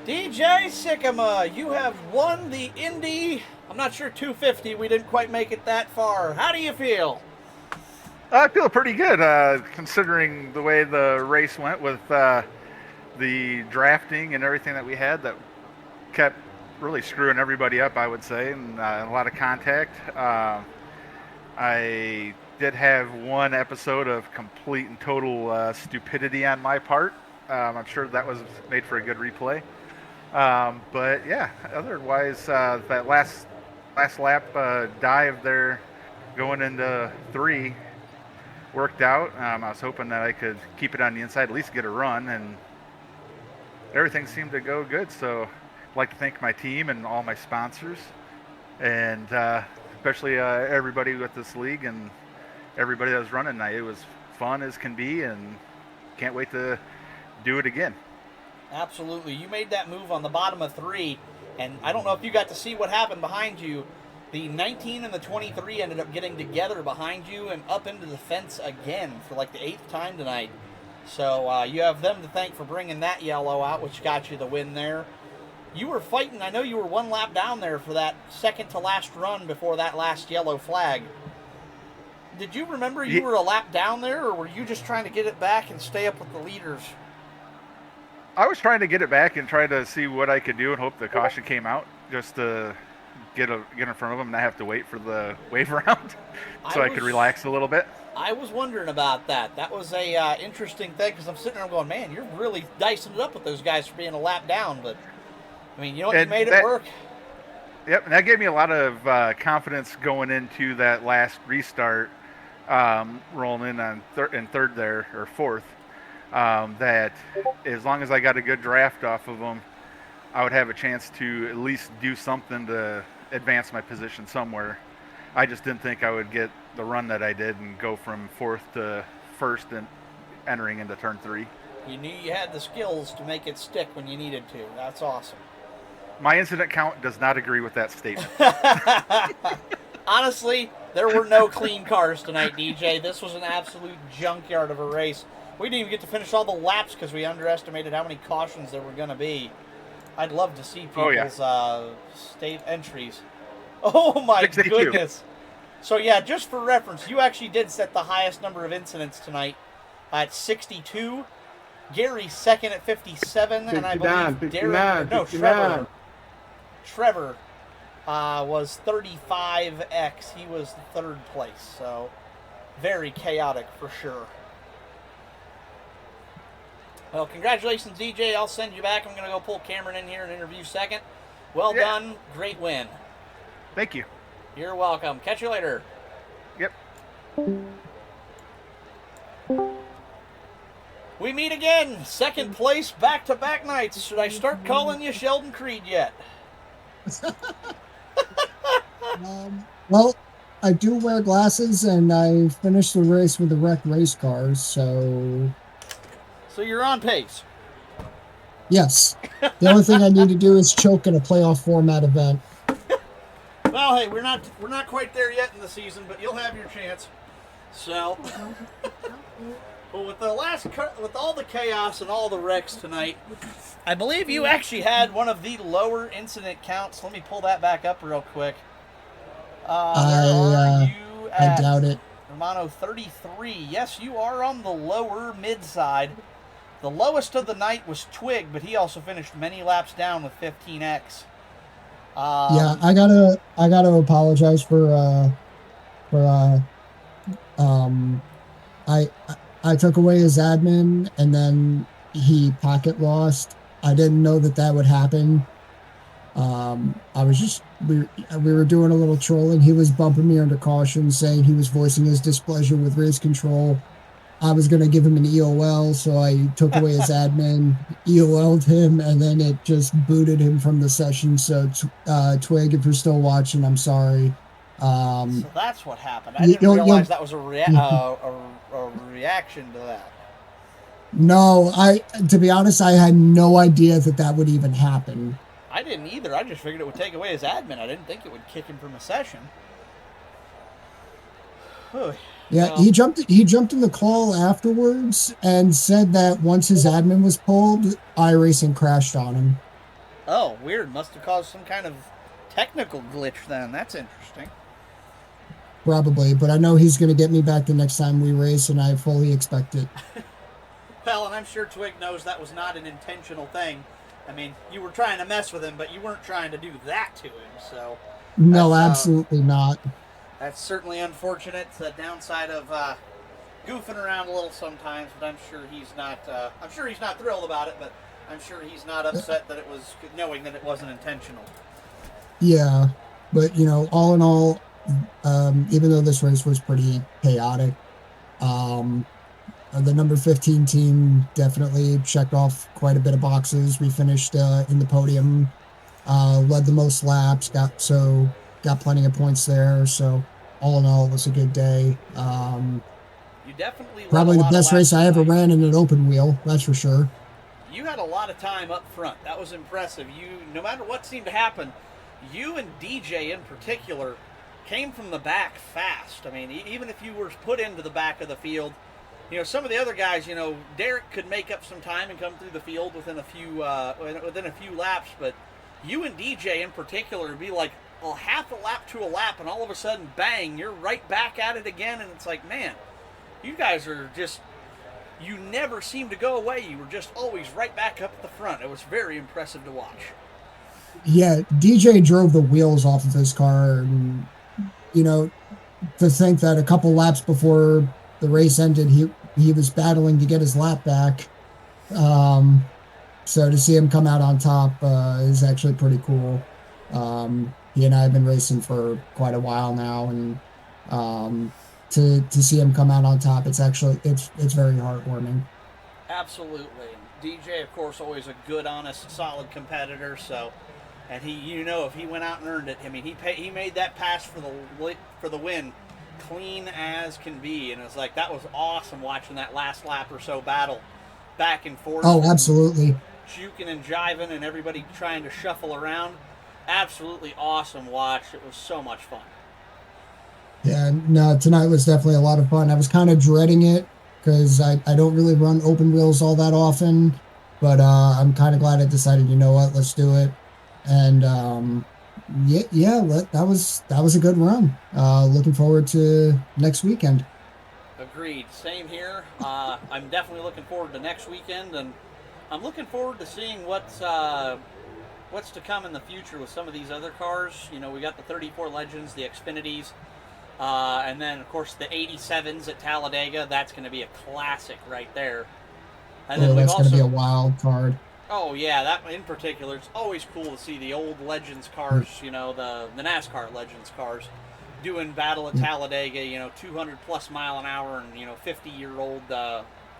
DJ Sycamore, you have won the Indy, I'm not sure 250, we didn't quite make it that far. How do you feel? I feel pretty good, considering the way the race went with the drafting and everything that we had that kept really screwing everybody up, I would say, and a lot of contact. I did have one episode of complete and total stupidity on my part. I'm sure that was made for a good replay. But yeah, otherwise, that last lap dive there going into 3 worked out. I was hoping that I could keep it on the inside, at least get a run, and everything seemed to go good. So I'd like to thank my team and all my sponsors, and especially everybody with this league and everybody that was running tonight. It was fun as can be, and can't wait to do it again. Absolutely. You made that move on the bottom of 3, and I don't know if you got to see what happened behind you. The 19 and the 23 ended up getting together behind you and up into the fence again for like the 8th time tonight. So you have them to thank for bringing that yellow out, which got you the win there. You were fighting. I know you were 1 lap down there for that second to last run before that last yellow flag. Did you remember you were a lap down there, or were you just trying to get it back and stay up with the leaders? I was trying to get it back and try to see what I could do and hope the caution came out, just to get in front of them and not have to wait for the wave round so I could relax a little bit. I was wondering about that. That was a interesting thing, because I'm sitting there going, man, you're really dicing it up with those guys for being a lap down. But, I mean, you know what? You made it work. Yep, and that gave me a lot of confidence going into that last restart, rolling in on third there, or fourth. That as long as I got a good draft off of them, I would have a chance to at least do something to advance my position somewhere. I just didn't think I would get the run that I did and go from 4th to 1st and entering into turn 3. You knew you had the skills to make it stick when you needed to. That's awesome. My incident count does not agree with that statement. Honestly, there were no clean cars tonight, DJ. This was an absolute junkyard of a race. We didn't even get to finish all the laps because we underestimated how many cautions there were going to be. I'd love to see people's state entries. Oh, my 62. goodness. So, yeah, just for reference, you actually did set the highest number of incidents tonight at 62. Gary second at 57. 69, and I believe 59, Derek, no, 59. Trevor was 35X. He was 3rd place. So, very chaotic for sure. Well, congratulations, DJ. I'll send you back. I'm going to go pull Cameron in here and interview second. Well done. Great win. Thank you. You're welcome. Catch you later. Yep. We meet again. Second place, back-to-back nights. Should I start calling you Sheldon Creed yet? Well, I do wear glasses, and I finished the race with the wrecked race cars, so... So you're on pace. Yes. The only thing I need to do is choke in a playoff format event. Well, hey, we're not quite there yet in the season, but you'll have your chance. So, well, with all the chaos and all the wrecks tonight, I believe you actually had one of the lower incident counts. Let me pull that back up real quick. I doubt it. Romano 33. Yes, you are on the lower mid side. The lowest of the night was Twig, but he also finished many laps down with 15x. Yeah, I gotta apologize for I took away his admin and then he pocket lost. I didn't know that would happen. We were doing a little trolling. He was bumping me under caution, saying he was voicing his displeasure with race control. I was going to give him an EOL, so I took away his admin, EOL'd him, and then it just booted him from the session. So, Twig, if you're still watching, I'm sorry. So that's what happened. I didn't realize that was a reaction to that. No, to be honest, I had no idea that would even happen. I didn't either. I just figured it would take away his admin. I didn't think it would kick him from a session. Yeah, he jumped in the call afterwards and said that once his admin was pulled, iRacing crashed on him. Oh, weird. Must have caused some kind of technical glitch then. That's interesting. Probably, but I know he's going to get me back the next time we race, and I fully expect it. Well, and I'm sure Twig knows that was not an intentional thing. I mean, you were trying to mess with him, but you weren't trying to do that to him, so... No, absolutely not. That's certainly unfortunate. It's the downside of goofing around a little sometimes, but I'm sure he's not thrilled about it, but I'm sure he's not upset that it was, knowing that it wasn't intentional. Yeah, but, all in all, even though this race was pretty chaotic, the number 15 team definitely checked off quite a bit of boxes. We finished in the podium, led the most laps, got plenty of points there. So all in all, it was a good day. You definitely probably the best race I ever ran in an open wheel, that's for sure. You had a lot of time up front. That was impressive. No matter what seemed to happen, you and DJ in particular came from the back fast. I mean, even if you were put into the back of the field, some of the other guys, Derek could make up some time and come through the field within a few laps, but you and DJ in particular would be like half a lap to a lap, and all of a sudden, bang, you're right back at it again, and it's like, man, you guys are just, you never seem to go away. You were just always right back up at the front. It was very impressive to watch. Yeah, DJ drove the wheels off of his car, and, to think that a couple laps before the race ended, he was battling to get his lap back. So to see him come out on top is actually pretty cool. He and I have been racing for quite a while now, and to see him come out on top, it's very heartwarming. Absolutely. DJ, of course, always a good, honest, solid competitor. So, and if he went out and earned it, I mean, he made that pass for the win clean as can be, and it's like that was awesome watching that last lap or so battle back and forth. Oh, absolutely. Juking and jiving and everybody trying to shuffle around. Absolutely awesome watch. It was so much fun. Yeah, no, tonight was definitely a lot of fun. I was kind of dreading it because I don't really run open wheels all that often, but I'm kind of glad I decided, let's do it. And that was a good run. Looking forward to next weekend. Agreed. Same here. I'm definitely looking forward to next weekend, and I'm looking forward to seeing what's to come in the future with some of these other cars. We got the 34 Legends, the Xfinities, and then of course the 87s at Talladega. That's going to be a classic right there. And then that's going to be a wild card. Oh yeah, that in particular. It's always cool to see the old Legends cars. The NASCAR Legends cars doing battle at Talladega, 200 plus mile an hour and 50-year-old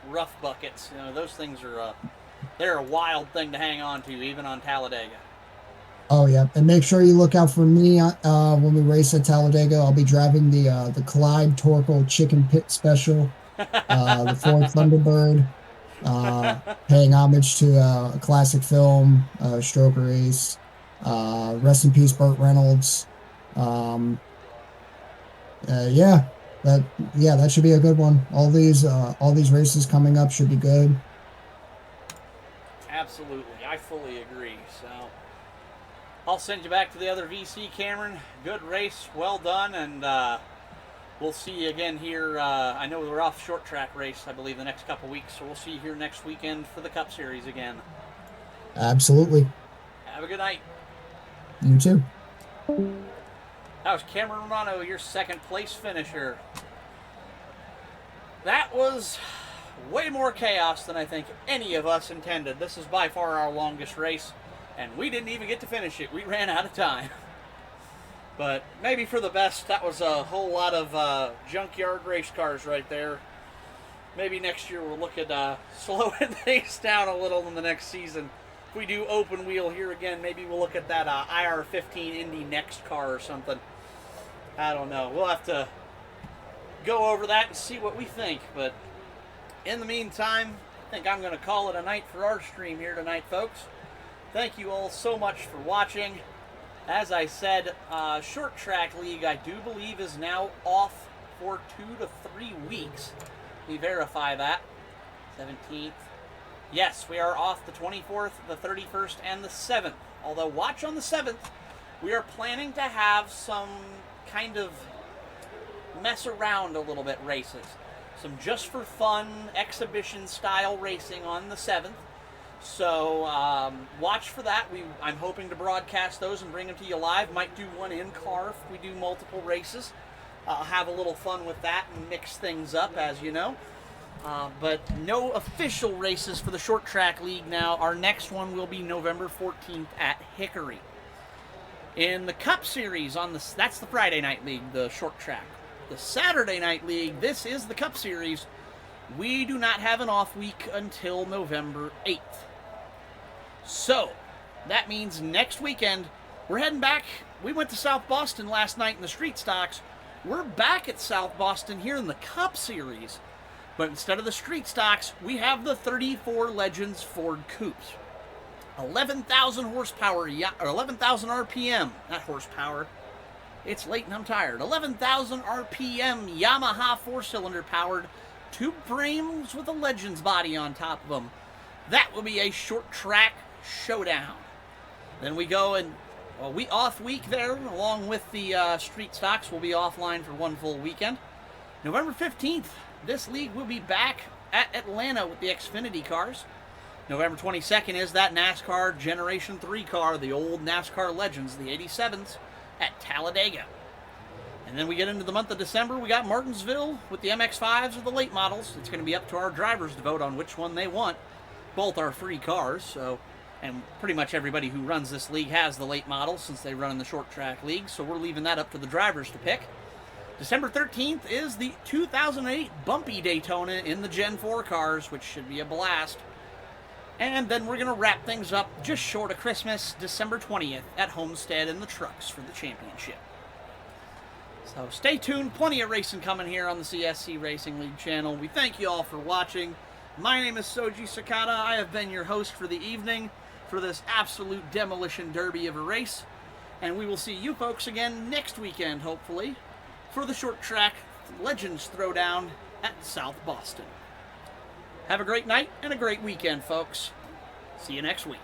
rough buckets. Those things are they're a wild thing to hang on to, even on Talladega. Oh yeah, and make sure you look out for me when we race at Talladega. I'll be driving the Clyde Torkel Chicken Pit Special, the Ford Thunderbird, paying homage to a classic film, Stroker Race. Rest in peace, Burt Reynolds. That should be a good one. All these races coming up should be good. Absolutely, I fully agree. So I'll send you back to the other VC, Cameron. Good race, well done, and we'll see you again here. I know we're off short track race, I believe, the next couple weeks, so we'll see you here next weekend for the Cup Series again. Absolutely. Have a good night. You too. That was Cameron Romano, your second place finisher. That was way more chaos than I think any of us intended. This is by far our longest race, and we didn't even get to finish it. We ran out of time. But maybe for the best. That was a whole lot of junkyard race cars right there. Maybe next year we'll look at slowing things down a little in the next season. If we do open wheel here again, maybe we'll look at that IR15 Indy Next car or something. I don't know. We'll have to go over that and see what we think. But in the meantime, I think I'm going to call it a night for our stream here tonight, folks. Thank you all so much for watching. As I said, Short Track League, I do believe, is now off for 2 to 3 weeks. Let me verify that. 17th. Yes, we are off the 24th, the 31st, and the 7th. Although, watch on the 7th, we are planning to have some kind of mess around a little bit races. Some just for fun exhibition style racing on the 7th. So watch for that. I'm hoping to broadcast those and bring them to you live. Might do one in car if we do multiple races. I'll have a little fun with that and mix things up, as you know. But no official races for the Short Track League now. Our next one will be November 14th at Hickory. In the Cup Series, that's the Friday Night League, the Short Track. The Saturday Night League, this is the Cup Series. We do not have an off week until November 8th. So, that means next weekend, we're heading back. We went to South Boston last night in the street stocks. We're back at South Boston here in the Cup Series. But instead of the street stocks, we have the 34 Legends Ford Coupes. 11,000 horsepower, or 11,000 RPM, not horsepower. It's late and I'm tired. 11,000 RPM Yamaha 4-cylinder powered tube frames with a Legends body on top of them. That will be a short track showdown. Then we go and we off week there, along with the street stocks. We'll be offline for one full weekend. November 15th, this league will be back at Atlanta with the Xfinity cars. November 22nd is that NASCAR Generation 3 car, the old NASCAR Legends, the 87s, at Talladega. And then we get into the month of December, we got Martinsville with the MX-5s or the late models. It's going to be up to our drivers to vote on which one they want. Both are free cars, so, and pretty much everybody who runs this league has the late models since they run in the short track league, so we're leaving that up to the drivers to pick. December 13th is the 2008 Bumpy Daytona in the Gen 4 cars, which should be a blast. And then we're going to wrap things up just short of Christmas, December 20th at Homestead in the trucks for the championship. So stay tuned. Plenty of racing coming here on the CSC Racing League channel. We thank you all for watching. My name is Soji Sakata. I have been your host for the evening for this absolute demolition derby of a race. And we will see you folks again next weekend, hopefully, for the short track Legends Throwdown at South Boston. Have a great night and a great weekend, folks. See you next week.